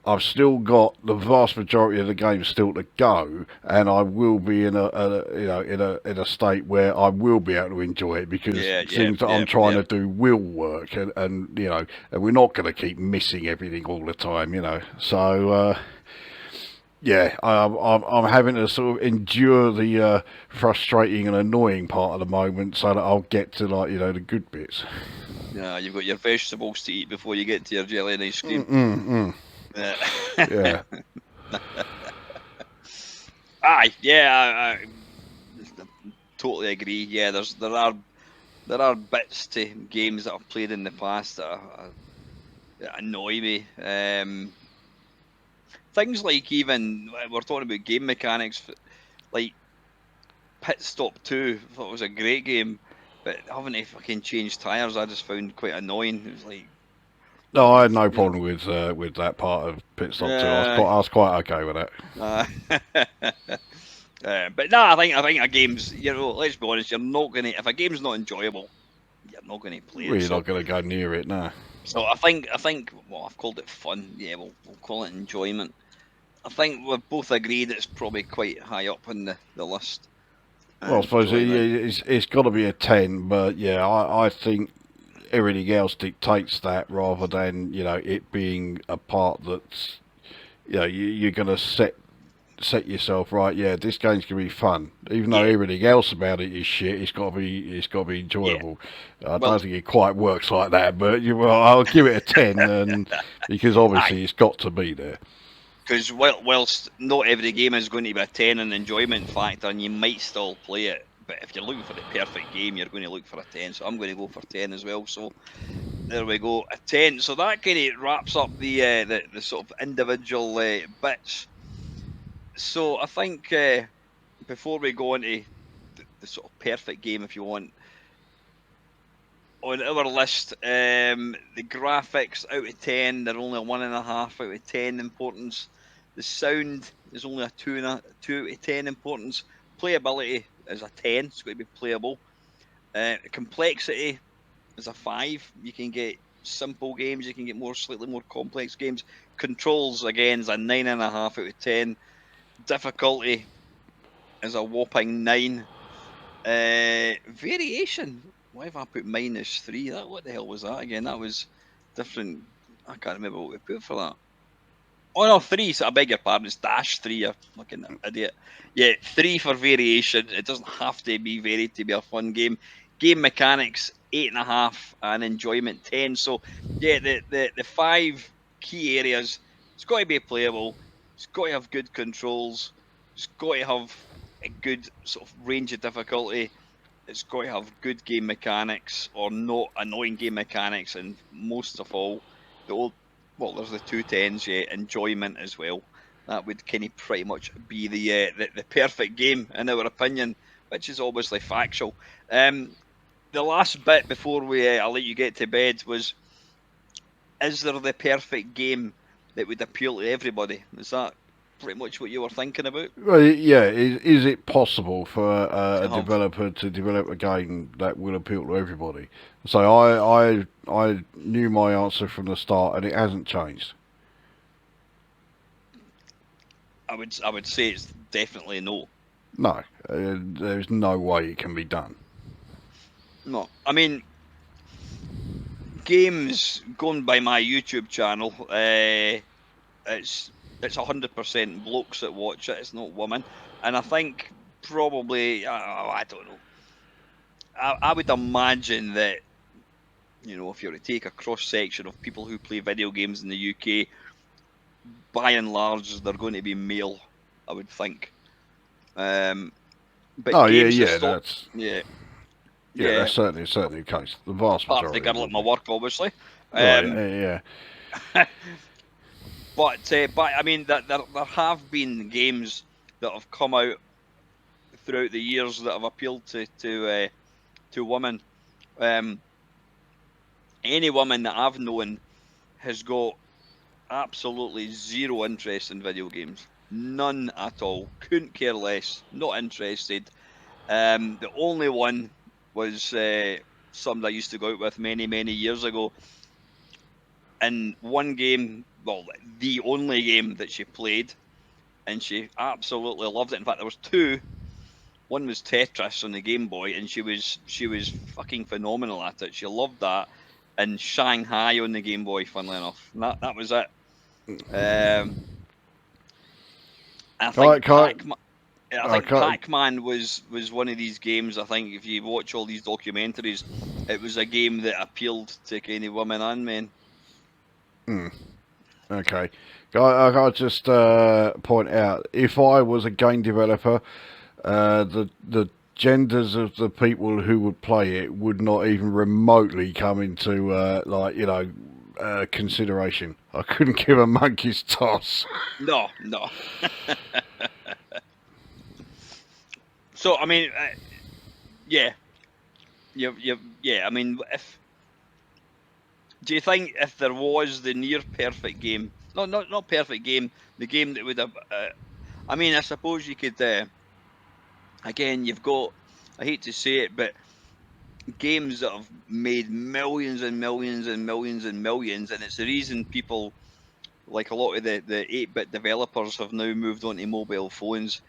I've still got the vast majority of the game still to go, and I will be in a state where I will be able to enjoy it, because things that I'm trying to do will work, and you know, and we're not going to keep missing everything all the time, you know. So yeah, I'm having to sort of endure the frustrating and annoying part of the moment, so that I'll get to, like, you know, the good bits. Yeah, you've got your vegetables to eat before you get to your jelly and ice Yeah. cream. Yeah. Aye, yeah, I totally agree. Yeah, there are bits to games that I've played in the past that annoy me. Things like, even we're talking about game mechanics, like Pit Stop 2. I thought it was a great game, but having to fucking change tires, I just found quite annoying. It was like, No, I had no problem with that part of Pit Stop 2. I was quite okay with it. But no, I think a game's, you know, let's be honest, you're not gonna, if a game's not enjoyable, you're not gonna play Well, it. you're So, not going to go near it, no. so I think, well, I've called it fun. Yeah, we'll call it enjoyment. I think we've both agreed it's probably quite high up on the list. Well, I suppose it's got to be a 10, but yeah, I think everything else dictates that rather than it being a part that's you're going to set yourself right. Yeah, this game's gonna be fun, even though Yeah, everything else about it is shit. It's got to be yeah. enjoyable. I Well, don't think it quite works like that, but I'll give it a 10, and because aye, obviously it's got to be there. because whilst not every game is going to be a 10 in enjoyment factor, and you might still play it, but if you're looking for the perfect game, you're going to look for a 10. So I'm going to go for 10 as well. So there we go, a 10. So that kind of wraps up the sort of individual bits. So I think before we go into the sort of perfect game, if you want, on our list, the graphics out of 10, they're only a 1.5 out of 10 importance. The sound is only a 2 out of 10 importance. Playability is a 10, it's going to be playable. Complexity is a 5. You can get simple games, you can get slightly more complex games. Controls, again, is a 9.5 out of 10. Difficulty is a whopping 9. Variation. Why have I put -3? What the hell was that again? That was different. I can't remember what we put for that. Oh no, 3. So I beg your pardon. It's -3. You fucking idiot. Yeah, 3 for variation. It doesn't have to be varied to be a fun game. Game mechanics 8.5 and enjoyment 10. So yeah, the 5 key areas. It's got to be playable. It's got to have good controls. It's got to have a good sort of range of difficulty. It's got to have good game mechanics or not annoying game mechanics, and most of all, the old there's the 2 10s, yeah, enjoyment as well. That would kind of pretty much be the perfect game in our opinion, which is obviously factual. The last bit before I'll let you get to bed was: is there the perfect game that would appeal to everybody? Is that pretty much what you were thinking about? Well, yeah, is it possible for To a have developer to develop a game that will appeal to everybody? So I knew my answer from the start, and it hasn't changed. I would say it's definitely no. No, there's no way it can be done. No, I mean, games going by my YouTube channel. It's 100% blokes that watch it. It's not women, and I think probably I don't know. I would imagine that if you were to take a cross section of people who play video games in the UK, by and large they're going to be male. I would think. But Oh yeah, games that yeah, stop, yeah, that's yeah. certainly the case. The vast Apart from the majority girl at would my be. work, obviously. Right, Um, yeah. but I mean, there have been games that have come out throughout the years that have appealed to women. Um, any woman that I've known has got absolutely zero interest in video games, none at all. Couldn't care less. Not interested. The only one was somebody I used to go out with many years ago. In one game, well, the only game that she played, and she absolutely loved it. In fact, there was two. One was Tetris on the Game Boy, and she was fucking phenomenal at it. She loved that, and Shanghai on the Game Boy. Funnily enough, and that was it. Um, I think Can't, can't, Pac-Man was one of these games. I think if you watch all these documentaries, it was a game that appealed to kind of women and men. okay. I just point out, if I was a game developer, the genders of the people who would play it would not even remotely come into consideration. I couldn't give a monkey's toss. No, no. So I mean, yeah, yeah. I mean, if do you think if there was the near perfect game, no, not perfect game, the game that would have, I mean, I suppose you could. Again, you've got. I hate to say it, but games that have made millions and millions and millions and millions, and it's the reason people like a lot of the 8-bit developers have now moved on to mobile phones.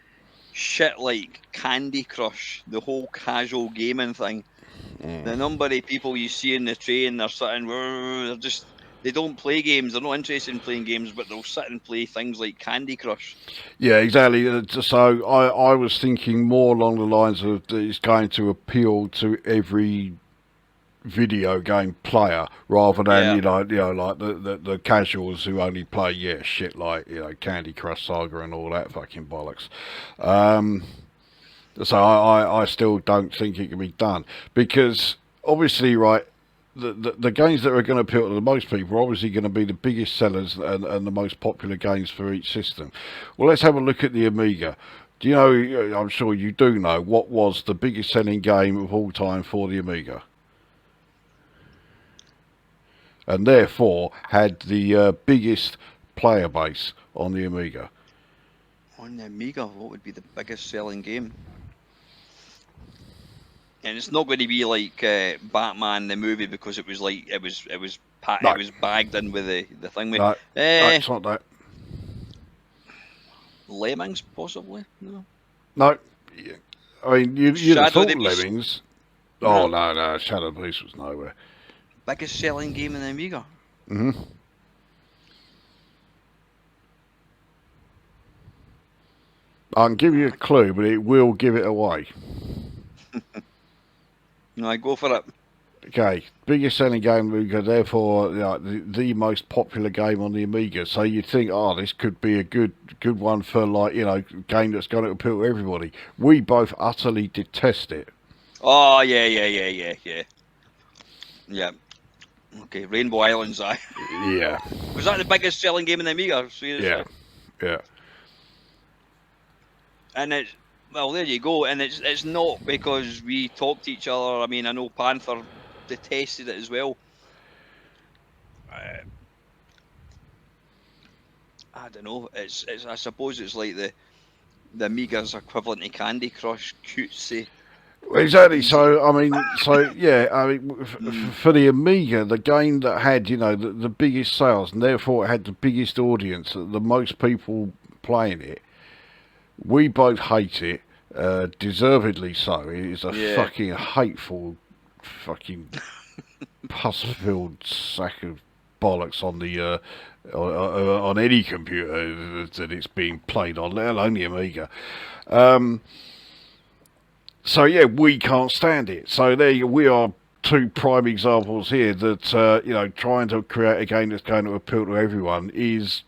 Shit like Candy Crush, the whole casual gaming thing. The number of people you see in the train, they're sitting, they don't play games. They're not interested in playing games, but they'll sit and play things like Candy Crush. Yeah, exactly. So I was thinking more along the lines of that it's going to appeal to every video game player rather than Yeah. like the casuals who only play shit like Candy Crush Saga and all that fucking bollocks. Um, so I still don't think it can be done because obviously right. The games that are going to appeal to the most people are obviously going to be the biggest sellers and the most popular games for each system. Well, let's have a look at the Amiga. Do you know, I'm sure you do know, what was the biggest selling game of all time for the Amiga? And therefore had the biggest player base on the Amiga. On the Amiga, what would be the biggest selling game? And it's not going to be like Batman the movie because it was like it was No. bagged in with the thing. No, it's not that. Lemmings, possibly. No. No, I mean you'd have Shadow thought the Beast. Lemmings. Oh no, Shadow the Beast was nowhere. Biggest selling game in the Amiga. Hmm. I can give you a clue, but it will give it away. No, I go for it. Okay, biggest selling game Amiga, therefore the most popular game on the Amiga. So you'd think, oh, this could be a good one for game that's going to appeal to everybody. We both utterly detest it. Oh yeah. Yeah. Okay, Rainbow Islands. Yeah. Was that the biggest selling game in the Amiga? Yeah. Yeah. And it's well, there you go. And it's not because we talk to each other. I mean, I know Panther detested it as well. I don't know. It's I suppose it's like the Amiga's equivalent to Candy Crush, cutesy. Exactly. Easy. So I mean, for the Amiga, the game that had the biggest sales and therefore it had the biggest audience, the most people playing it. We both hate it, deservedly so. It is a fucking hateful, fucking pus-filled sack of bollocks on the on any computer that it's being played on, let alone the Amiga. So yeah, we can't stand it. So we are two prime examples here that trying to create a game that's going to appeal to everyone is.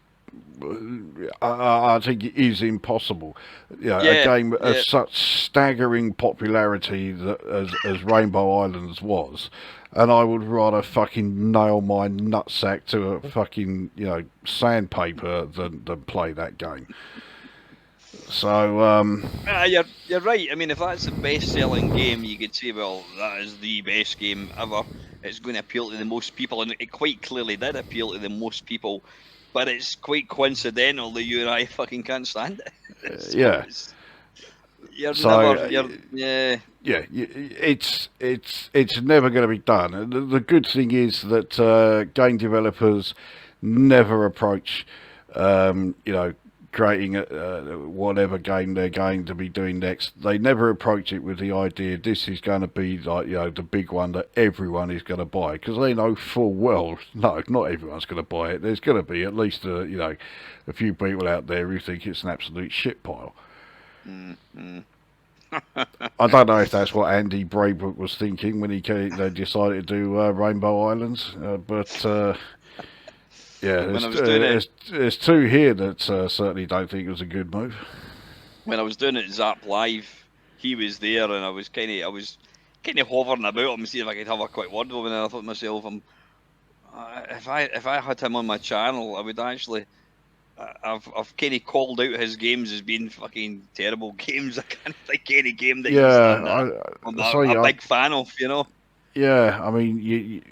I think it is impossible. A game of such staggering popularity as Rainbow Islands was, and I would rather fucking nail my nutsack to a fucking sandpaper than play that game. So you're right. I mean, if that's the best-selling game, you could say, well, that is the best game ever. It's going to appeal to the most people, and it quite clearly did appeal to the most people. But it's quite coincidental that you and I fucking can't stand it. Yeah. It's never going to be done. The good thing is that game developers never approach, creating whatever game they're going to be doing next. They never approach it with the idea this is going to be like the big one that everyone is going to buy, because they know full well no, not everyone's going to buy it. There's going to be at least a few people out there who think it's an absolute shit pile. Mm-hmm. I don't know if that's what Andy Braybrook was thinking when he decided to do Rainbow Islands, but. Yeah, there's two here that certainly don't think it was a good move. When I was doing it Zap Live, he was there, and I was kind of hovering about him, seeing if I could have a quick word with him. And I thought to myself, if I had him on my channel, I would actually. I've kind of called out his games as being fucking terrible games. I can't think any game that I'm a big fan of, Yeah, I mean,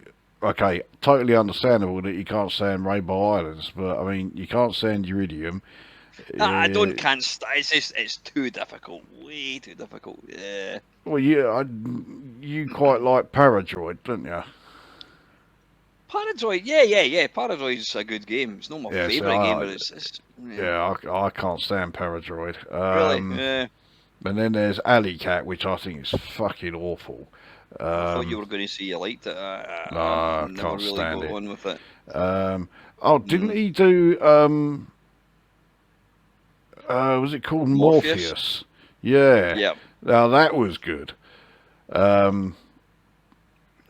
okay, totally understandable that you can't stand Rainbow Islands, but I mean, you can't stand Iridium. I can't stand. It's too difficult, way too difficult. Yeah. Well, you quite like Paradroid, don't you? Paradroid, yeah. Paradroid's a good game. It's not my favourite game, but it's I can't stand Paradroid. Really? Yeah. And then there's Alley Cat, which I think is fucking awful. I thought you were going to say you liked it. No, I I never can't really stand got it. on with it. Didn't he do? Was it called Morpheus? Morpheus? Yeah. Yeah. Now that was good. Um,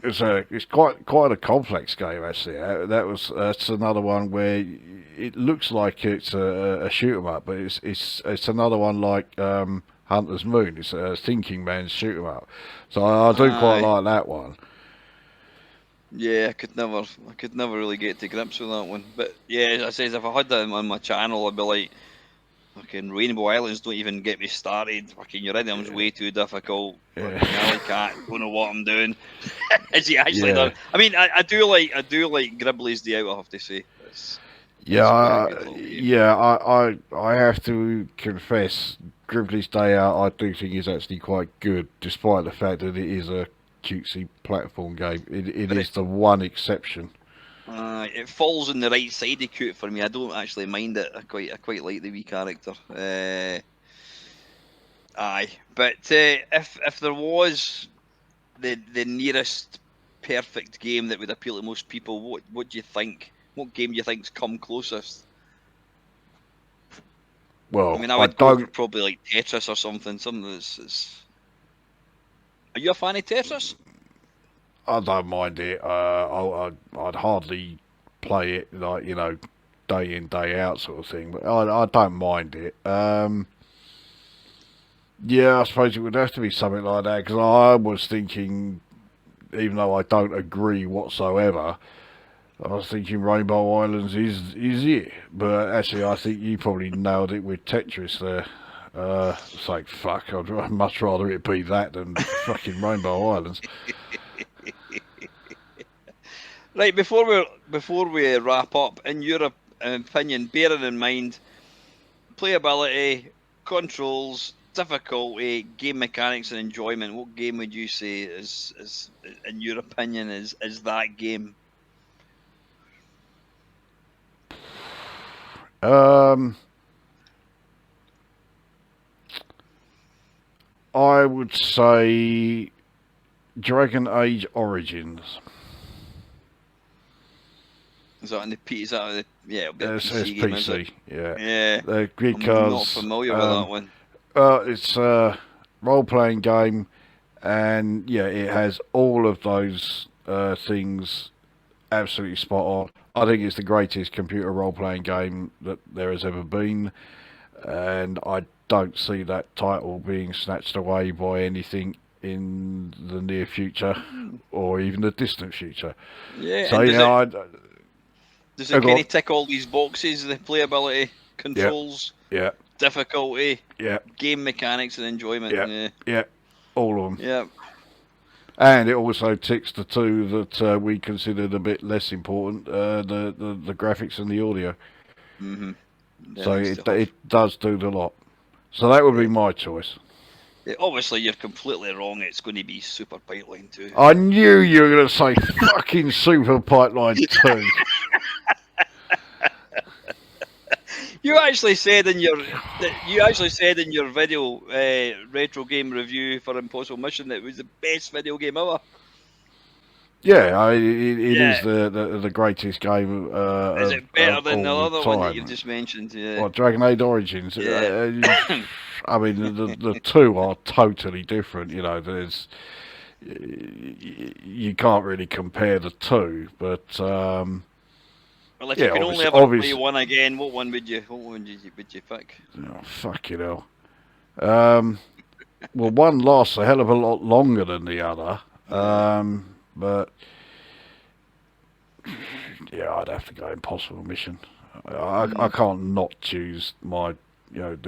it's quite a complex game actually. That's another one where it looks like it's a shoot 'em up, but it's another one like Hunter's Moon. It's a thinking man's shoot 'em up. So I do quite Aye. like that one. Yeah, I could never really get to grips with that one. But yeah, as I says, if I had that on my channel, I'd be like, fucking Rainbow Islands, don't even get me started. Fucking your rhythm's way too difficult. Yeah. Fucking Alley Cat, don't know what I'm doing. Is he actually Yeah. done? I mean, I do like Gribbly's Day Out. I have to say, it's quite a good little game. Yeah. I have to confess, Gribbly's Day Out I do think is actually quite good, despite the fact that it is a cutesy platform game. It But is the one exception. it falls on the right side of cute for me. I don't actually mind it. I quite like the wee character. Aye, but if there was the nearest perfect game that would appeal to most people, what do you think? What game do you think's come closest? Well, I mean, I I would go for don't. probably like Tetris or something that's. Are you a fan of Tetris? I don't mind it. I'd hardly play it like day in day out sort of thing, but I don't mind it. Yeah, I suppose it would have to be something like that because I was thinking, even though I don't agree whatsoever, I was thinking Rainbow Islands is it. But actually, I think you probably nailed it with Tetris there. It's like fuck. I'd much rather it be that than fucking Rainbow Islands. Right, before we wrap up, in your opinion, bearing in mind playability, controls, difficulty, game mechanics, and enjoyment, what game would you say is in your opinion is that game? I would say Dragon Age Origins. Is that on the P? Is that on the, yeah? It'll be a It's PC game, is it? PC, yeah. Yeah, I'm not Because familiar with that one. it's a role-playing game, and yeah, it has all of those things absolutely spot on. I think it's the greatest computer role-playing game that there has ever been, and I don't see that title being snatched away by anything in the near future or even the distant future. Yeah, So and does it go kind on. of tick all these boxes? The playability, Yeah, controls, yeah, difficulty, yeah, game mechanics, and enjoyment. yeah, Yeah, yeah, all of them. yeah. And it also ticks the two that we considered a bit less important, the graphics and the audio. Mm-hmm. Yeah, So nice to have. it does do the lot. So that would Yeah. be my choice. Yeah, obviously, you're completely wrong. It's going to be Super Pipeline 2. I knew you were going to say fucking Super Pipeline 2. You actually said in your video retro game review for Impossible Mission that it was the best video game ever. Yeah, it Yeah. is the greatest game Is it better than the all other one that you've time. just mentioned? Yeah. What, Dragon Age Origins? Yeah. I mean, the two are totally different. You can't really compare the two, but Well, if yeah, you can only ever play one again, what one would you pick? Oh, fucking hell. Well, one lasts a hell of a lot longer than the other, but yeah, I'd have to go Impossible Mission. I can't not choose the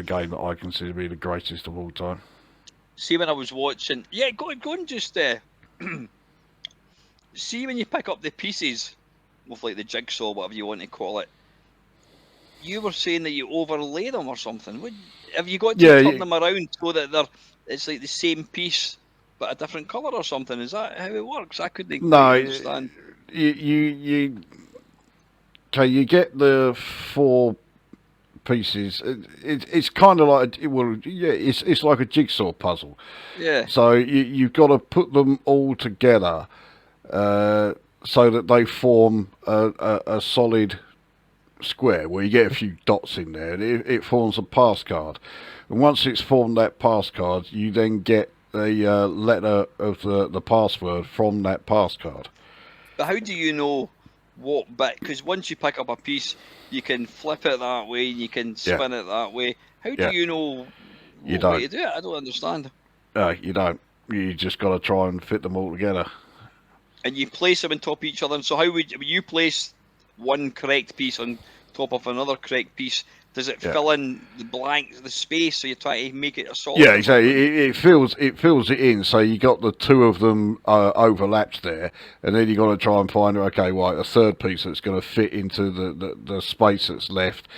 game that I consider to be the greatest of all time. See, when I was watching, go and just see when you pick up the pieces with like the jigsaw, whatever you want to call it. You were saying that you overlay them or something. Have you got to turn them around so that it's like the same piece but a different colour or something? Is that how it works? I couldn't quite understand. You get the 4 pieces. It's kind of like it's like a jigsaw puzzle. Yeah. So you've got to put them all together so that they form a solid square where you get a few dots in there, and it forms a pass card. And once it's formed that pass card, you then get the letter of the password from that pass card. But how do you know what bit? Because once you pick up a piece, you can flip it that way, you can Yeah, spin it that way. How do yeah. you know You what way don't. to do it? I don't understand. No, you don't. You just got to try and fit them all together. And you place them on top of each other. So how would you place one correct piece on top of another correct piece? Does it Yeah. fill in the blank, the space, so you try to make it a solid? Yeah, Or exactly. something? It fills it in, so you got the two of them overlapped there, and then you got to try and find okay, right, a third piece that's going to fit into the space that's left.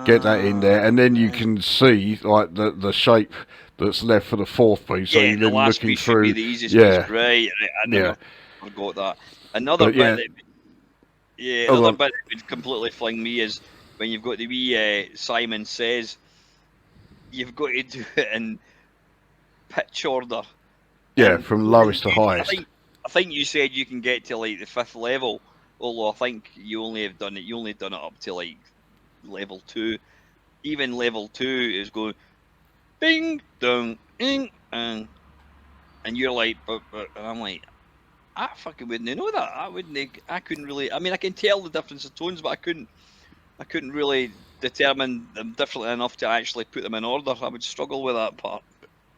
Get that in there, and then you Right. can see like the shape that's left for the fourth piece. So Yeah, you're the then last looking piece should be through. the easiest piece. Yeah, Right. I yeah, never forgot that. Another but bit yeah, that Yeah, hold another on. bit that would completely fling me is when you've got the wee Simon Says, you've got to do it in pitch order. Yeah, And from even lowest to highest. I think you said you can get to like the 5th level, although I think you only done it up to like level 2. Even level 2 is going bing dong and you're like, and I'm like, I fucking wouldn't know that. I couldn't really. I mean, I can tell the difference of tones, but I couldn't really determine them differently enough to actually put them in order. I would struggle with that part.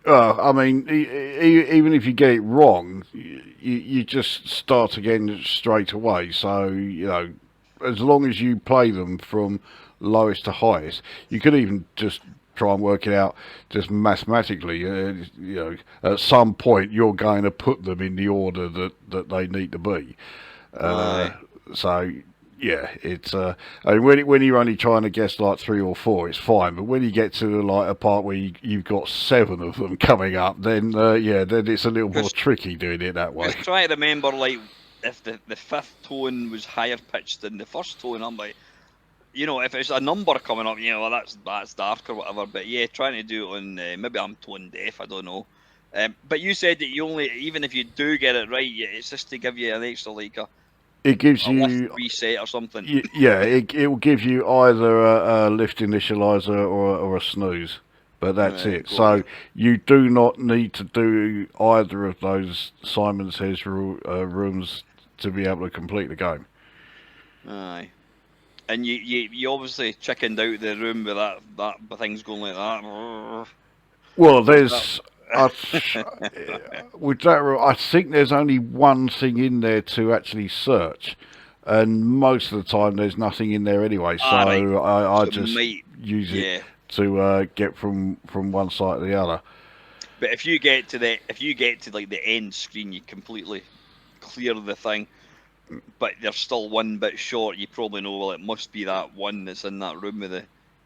I mean, even if you get it wrong, you just start again straight away. So as long as you play them from lowest to highest, you could even just try and work it out just mathematically. At some point you're going to put them in the order that they need to be. Uh, Aye. so yeah, it's I mean, when you're only trying to guess like three or four, it's fine. But when you get to like a part where you've got seven of them coming up, then then it's a little more Because tricky doing it that way. try to remember like if the fifth tone was higher pitched than the first tone, I'm like, if it's a number coming up, well, that's dark or whatever. But yeah, trying to do it on maybe I'm tone deaf, I don't know. But you said that you only even if you do get it right, it's just to give you an extra like It gives a lift you reset or something. yeah, it will give you either a lift initializer or a snooze, but that's Right, it. got you. So you do not need to do either of those Simon Says rooms to be able to complete the game. Aye. And you obviously chickened out the room with that thing's going like that. Well, Was that? there's I, with that, I think there's only one thing in there to actually search, and most of the time there's nothing in there anyway. Ah, right. So I So it just might, use it yeah. to get from one side to the other. But if you get to like the end screen, you completely clear the thing. But there's still one bit short. You probably know, well, it must be that one that's in that room with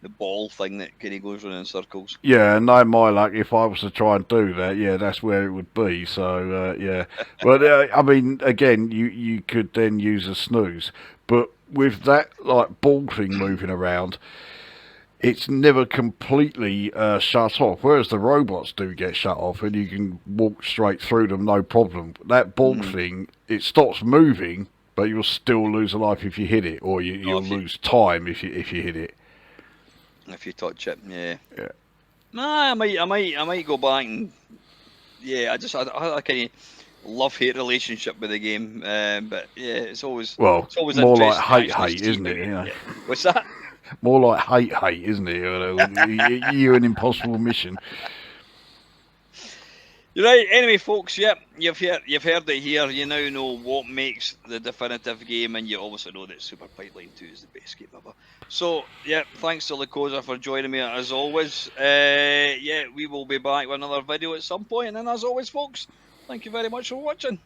the ball thing that kind of goes around in circles. Yeah, and no, my luck, if I was to try and do that, yeah, that's where it would be. So yeah, but I mean, again, you could then use a snooze, but with that like ball thing moving around, it's never completely shut off. Whereas the robots do get shut off, and you can walk straight through them, no problem. That ball thing, it stops moving, but you'll still lose a life if you hit it, or Oh, you'll lose time if you hit it. if you touch it, yeah. Yeah. Nah, I might go back and yeah. I had a kind of love-hate relationship with the game, but yeah, Well, it's always more like interesting to actually hate, see isn't how it? You know? yeah. What's that? More like hate, isn't it? You an impossible mission. You're right. Anyway, folks, yep, you've heard it here. You now know what makes the definitive game, and you also know that Super Pipeline 2 is the best game ever. So, yeah, thanks to Lukozer for joining me as always. Yeah, we will be back with another video at some point, and as always, folks, thank you very much for watching.